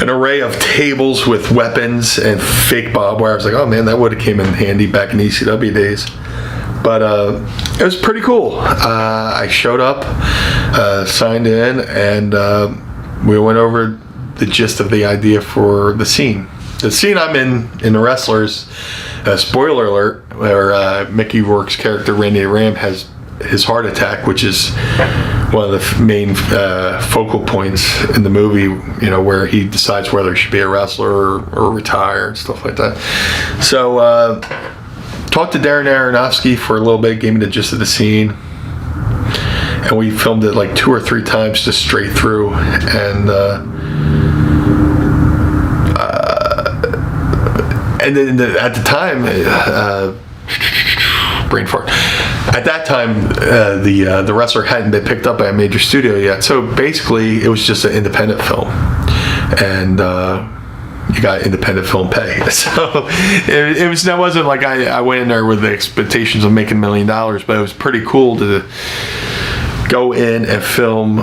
an array of tables with weapons and fake barbed wire. I was like, oh man, that would have came in handy back in ECW days. But it was pretty cool. I showed up, signed in, and we went over the gist of the idea for the scene. The scene I'm in The Wrestlers, spoiler alert, where Mickey Rourke's character Randy Ram has his heart attack, which is one of the main focal points in the movie, where he decides whether he should be a wrestler or retire and stuff like that. So talked to Darren Aronofsky for a little bit, gave me the gist of the scene, and we filmed it like 2 or 3 times just straight through. And then at the time, brain fart. At that time, the Wrestler hadn't been picked up by a major studio yet. So basically, it was just an independent film, and you got independent film pay. So that wasn't like I went in there with the expectations of making $1 million, but it was pretty cool to go in and film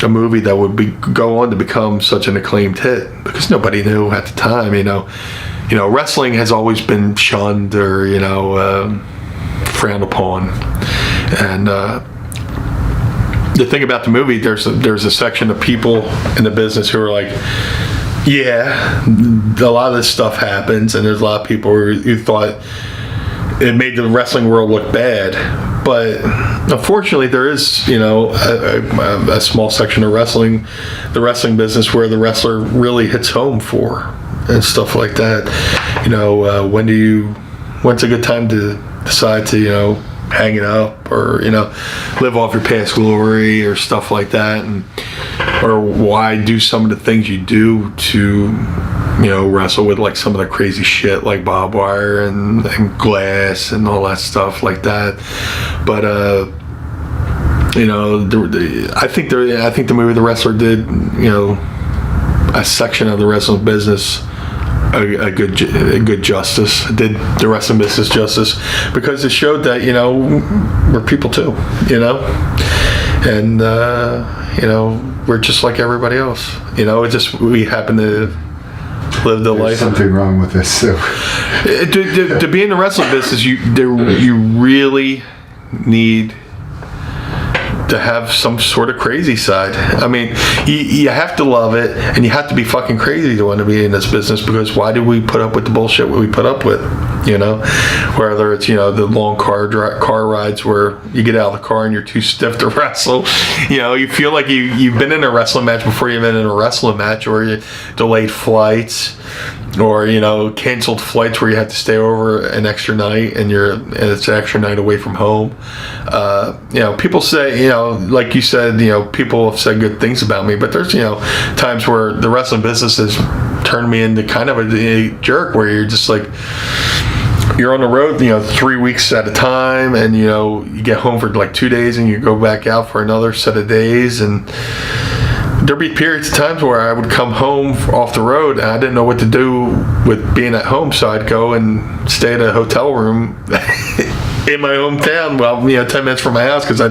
a movie that would go on to become such an acclaimed hit, because nobody knew at the time. Wrestling has always been shunned or frowned upon, and the thing about the movie, there's a section of people in the business who are like, yeah, a lot of this stuff happens, and there's a lot of people who thought it made the wrestling world look bad. But unfortunately, there is, a small section of the wrestling business where the wrestler really hits home for and stuff like that. When's a good time to decide to, hang it up or, live off your past glory or stuff like that, or why do some of the things you do to, wrestle with like some of the crazy shit like barbed wire and glass and all that stuff like that. But I think the movie The Wrestler did, a section of the wrestling business a good justice. It did the wrestling business justice, because it showed that we're people too, and we're just like everybody else. We happen to live the There's life. something wrong with this. So To be in the wrestling business, you really need to have some sort of crazy side. I mean, you have to love it, and you have to be fucking crazy to want to be in this business, because why do we put up with the bullshit we put up with? You know, whether it's, you know, the long car rides where you get out of the car and you're too stiff to wrestle. You know, you feel like you've been in a wrestling match before you've been in a wrestling match, or you delayed flights, or, you know, canceled flights where you have to stay over an extra night and it's an extra night away from home. You know, people say, you know, like you said, you know, people have said good things about me, but there's, you know, times where the wrestling business has turned me into kind of a jerk, where you're just like, you're on the road, you know, 3 weeks at a time, and, you know, you get home for like 2 days and you go back out for another set of days, and there'd be periods of times where I would come home off the road and I didn't know what to do with being at home, so I'd go and stay at a hotel room in my hometown, well, you know, 10 minutes from my house, because I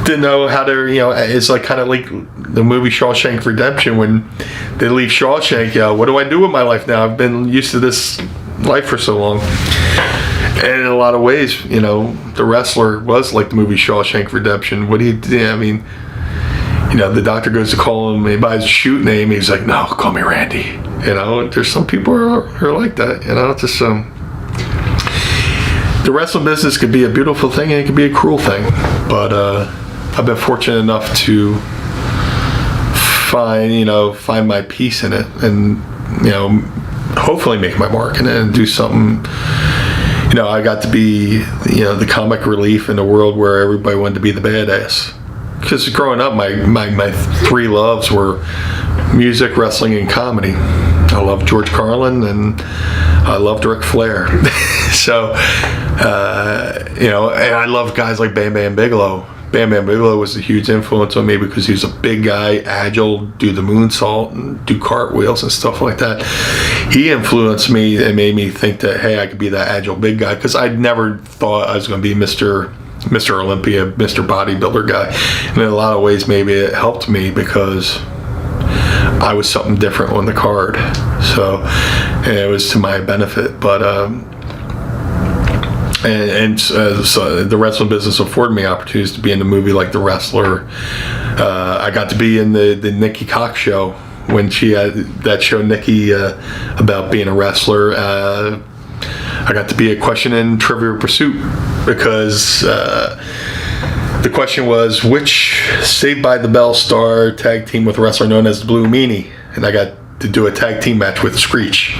didn't know how to, you know, it's like kind of like the movie Shawshank Redemption, when they leave Shawshank, you know, what do I do with my life now? I've been used to this life for so long. And in a lot of ways, you know, the wrestler was like the movie Shawshank Redemption. What do you do? I mean, you know, the doctor goes to call him by his shoot name. He's like, no, call me Randy. You know, there's some people who are like that. You know, it's just the wrestling business could be a beautiful thing and it could be a cruel thing. But I've been fortunate enough to find my peace in it, and, you know, hopefully make my mark in it and do something. You know, I got to be, you know, the comic relief in a world where everybody wanted to be the badass. Because growing up, my three loves were music, wrestling, and comedy. I loved George Carlin, and I loved Ric Flair. So, you know, and I loved guys like Bam Bam Bigelow. Bam Bam Bigelow was a huge influence on me because he was a big guy, agile, do the moonsault and do cartwheels and stuff like that. He influenced me and made me think that, hey, I could be that agile big guy, because I'd never thought I was going to be Mr. Olympia, Mr. Bodybuilder guy. And in a lot of ways, maybe it helped me because I was something different on the card. So, and it was to my benefit. But, so the wrestling business afforded me opportunities to be in a movie like The Wrestler. I got to be in the Nikki Cox show when she had that show, Nikki, about being a wrestler. I got to be a question in Trivia Pursuit, because the question was, which Saved by the Bell star tag team with a wrestler known as the Blue Meanie? And I got to do a tag team match with Screech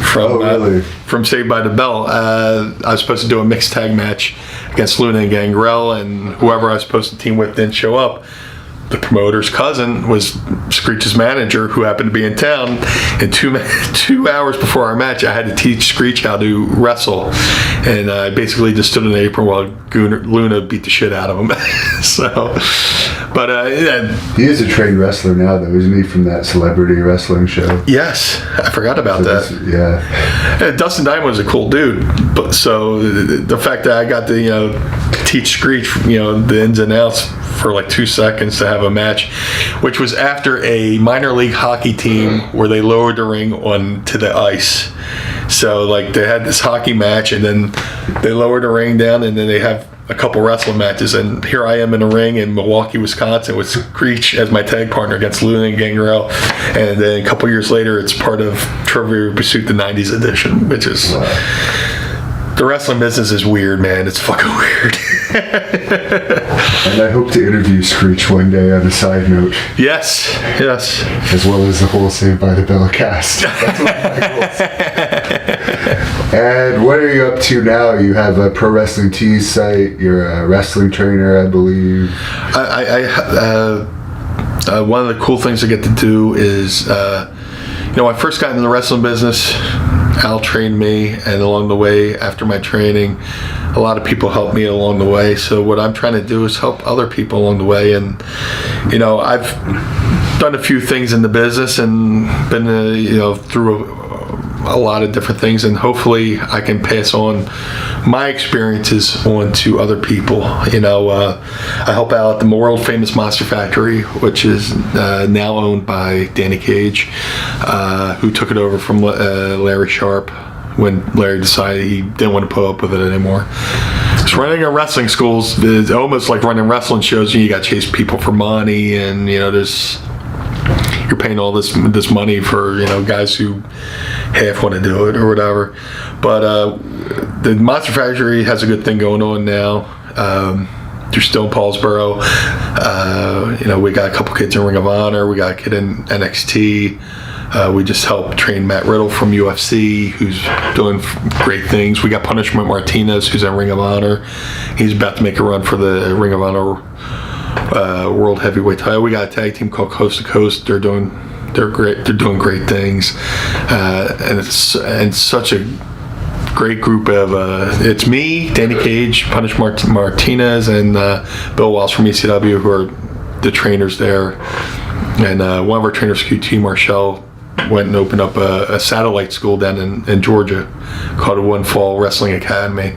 from Saved by the Bell. I was supposed to do a mixed tag match against Luna and Gangrel, and whoever I was supposed to team with didn't show up. The promoter's cousin was Screech's manager, who happened to be in town. And 2 hours before our match, I had to teach Screech how to wrestle, and I basically just stood in the apron while Luna beat the shit out of him. So, but he is a trained wrestler now, though, isn't he, from that celebrity wrestling show? Yes, I forgot about that. Yeah. Dustin Diamond was a cool dude, but so the fact that I got to, you know, teach Screech, you know, the ins and outs for like 2 seconds to have a match, which was after a minor league hockey team where they lowered the ring onto the ice. So like they had this hockey match, and then they lowered the ring down, and then they have a couple wrestling matches, and here I am in a ring in Milwaukee, Wisconsin, with Screech as my tag partner against Luna and Gangrel. And then a couple years later, it's part of Trivia Pursuit, the 90s edition, which is... The wrestling business is weird, man. It's fucking weird. And I hope to interview Screech one day on a side note. Yes. As well as the whole Saved by the Bell cast. That's one of my goals. And what are you up to now? You have a Pro Wrestling Tees site. You're a wrestling trainer, I believe. One of the cool things I get to do is, when I first got into the wrestling business, Al trained me, and along the way, after my training, a lot of people helped me along the way. So what I'm trying to do is help other people along the way. And, I've done a few things in the business and been, through a lot of different things, and hopefully I can pass on my experiences on to other people. I help out at the world famous Monster Factory, which is now owned by Danny Cage, who took it over from Larry Sharp when Larry decided he didn't want to put up with it anymore. So running a wrestling school is almost like running wrestling shows. You got to chase people for money, and you're paying all this money for guys who half want to do it or whatever. But the Monster Factory has a good thing going on now. They're still in Paulsboro. We got a couple kids in Ring of Honor. We got a kid in NXT. We just helped train Matt Riddle from UFC, who's doing great things. We got Punishment Martinez, who's in Ring of Honor. He's about to make a run for the Ring of Honor World Heavyweight title. We got a tag team called Coast to Coast. They're great. They're doing great things, and it's such a great group of. It's me, Danny Cage, Punishment Martinez, and Bill Walsh from ECW, who are the trainers there. And one of our trainers, QT Marshall, went and opened up a satellite school down in Georgia called One Fall Wrestling Academy.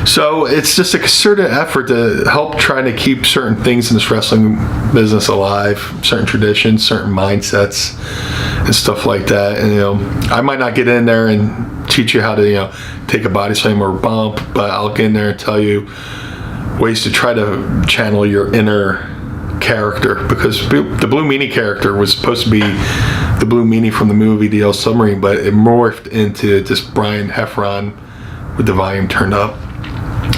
So it's just a concerted effort to help try to keep certain things in this wrestling business alive, certain traditions, certain mindsets, and stuff like that. And I might not get in there and teach you how to take a body slam or bump, but I'll get in there and tell you ways to try to channel your inner character, because the Blue Meanie character was supposed to be the Blue Meanie from the movie The Yellow Submarine, but it morphed into just Brian Heffron with the volume turned up.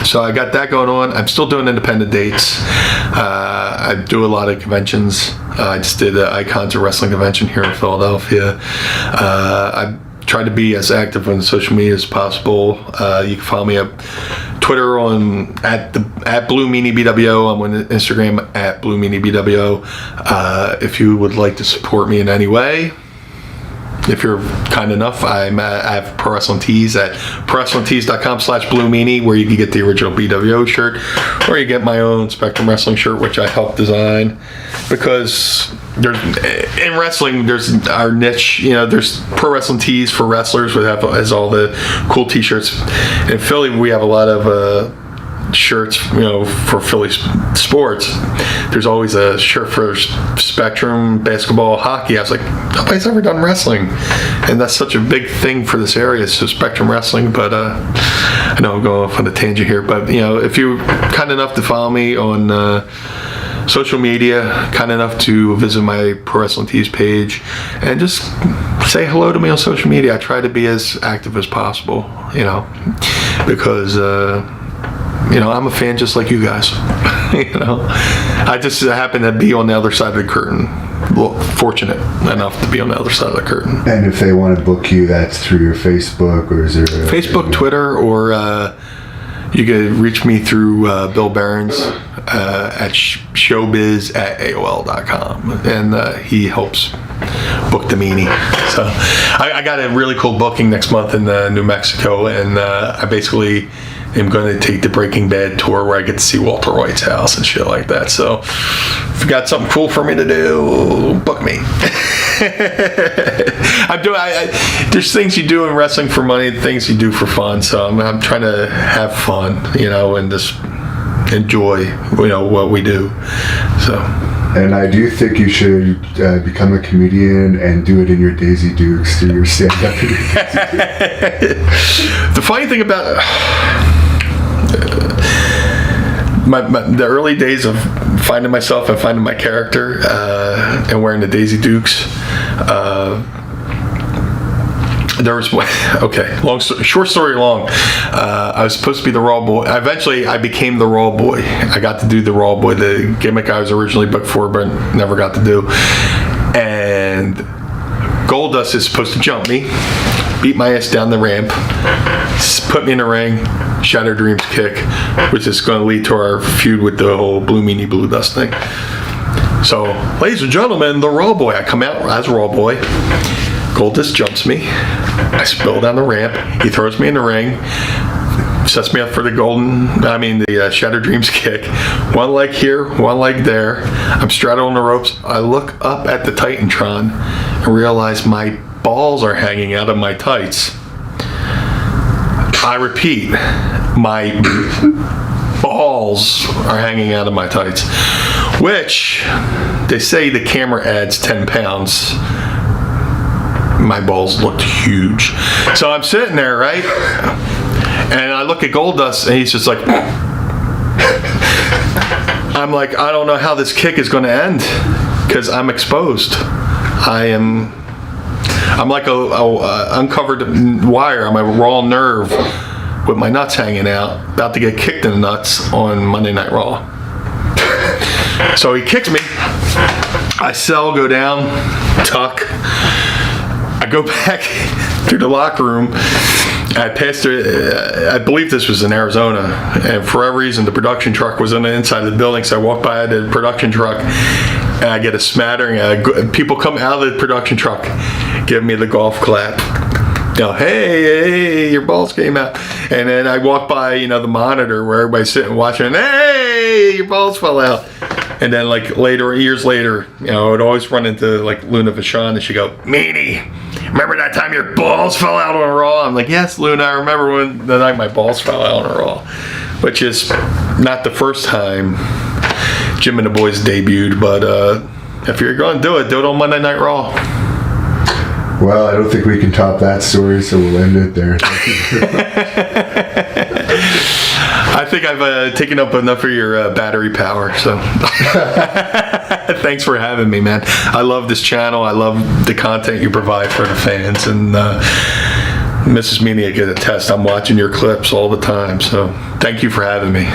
So I got that going on. I'm still doing independent dates. I do a lot of conventions. I just did an Icons of Wrestling convention here in Philadelphia. I try to be as active on social media as possible. You can follow me at Twitter at Blue Meanie BWO. I'm on Instagram at Blue Meanie BWO. If you would like to support me in any way, if you're kind enough, I have Pro Wrestling Tees at prowrestlingtees.com/Blue Meanie, where you can get the original BWO shirt, or you get my own Spectrum Wrestling shirt, which I helped design. Because in wrestling, there's our niche. There's Pro Wrestling Tees for wrestlers, which has all the cool T-shirts. In Philly, we have a lot of shirts, for Philly sports. There's always a shirt for Spectrum, basketball, hockey. I was like, nobody's ever done wrestling, and that's such a big thing for this area. So Spectrum Wrestling, but I know I'm going off on a tangent here, but if you're kind enough to follow me on social media, kind enough to visit my Pro Wrestling Tees page, and just say hello to me on social media. I try to be as active as possible, because I'm a fan just like you guys. I just happen to be on the other side of the curtain. Well, fortunate enough to be on the other side of the curtain. And if they want to book you, that's through your Facebook, or is there Facebook, Twitter, or you can reach me through Bill Behrens at showbiz@aol.com, and he helps book the Meanie. So I got a really cool booking next month in New Mexico, and I basically am going to take the Breaking Bad tour where I get to see Walter White's house and shit like that. So if you got something cool for me to do, book me. There's things you do in wrestling for money, things you do for fun. So I'm trying to have fun, and just enjoy, what we do. So. And I do think you should become a comedian and do it in your Daisy Dukes through your stand-up. The funny thing about the early days of finding myself and finding my character and wearing the Daisy Dukes, there was short story long. I was supposed to be the Raw Boy. Eventually, I became the Raw Boy. I got to do the Raw Boy, the gimmick I was originally booked for, but never got to do. And Goldust is supposed to jump me, beat my ass down the ramp, put me in the ring, Shattered Dreams kick, which is going to lead to our feud with the whole Blue Meanie Blue Dust thing. So, ladies and gentlemen, the Raw Boy. I come out as Raw Boy. Goldust jumps me. I spill down the ramp. He throws me in the ring. Sets me up for the Shattered Dreams kick. One leg here, one leg there. I'm straddled on the ropes. I look up at the Titantron and realize my balls are hanging out of my tights. I repeat, my balls are hanging out of my tights, which they say the camera adds 10 pounds. My balls looked huge. So I'm sitting there, right? And I look at Goldust, and he's just like, I'm like, I don't know how this kick is going to end because I'm exposed. I'm like a uncovered wire. I'm a raw nerve with my nuts hanging out, about to get kicked in the nuts on Monday Night Raw. So he kicks me. I go down, tuck. I go back to the locker room. I passed through, I believe this was in Arizona, and for whatever reason the production truck was on the inside of the building, so I walk by the production truck and I get a smattering. People come out of the production truck, give me the golf clap. You know, hey, your balls came out. And then I walk by, the monitor where everybody's sitting watching, hey, your balls fell out. And then years later, I would always run into Luna Vachon, and she'd go, Meanie, remember that time your balls fell out on a Raw? I'm like, yes, Luna, I remember when the night my balls fell out on a Raw. Which is not the first time Jim and the boys debuted, but if you're going to do it on Monday Night Raw. Well, I don't think we can top that story, so we'll end it there. I think I've taken up enough of your battery power, so thanks for having me, man. I love this channel. I love the content you provide for the fans, and Mrs. Meanie, I get a test. I'm watching your clips all the time, so thank you for having me.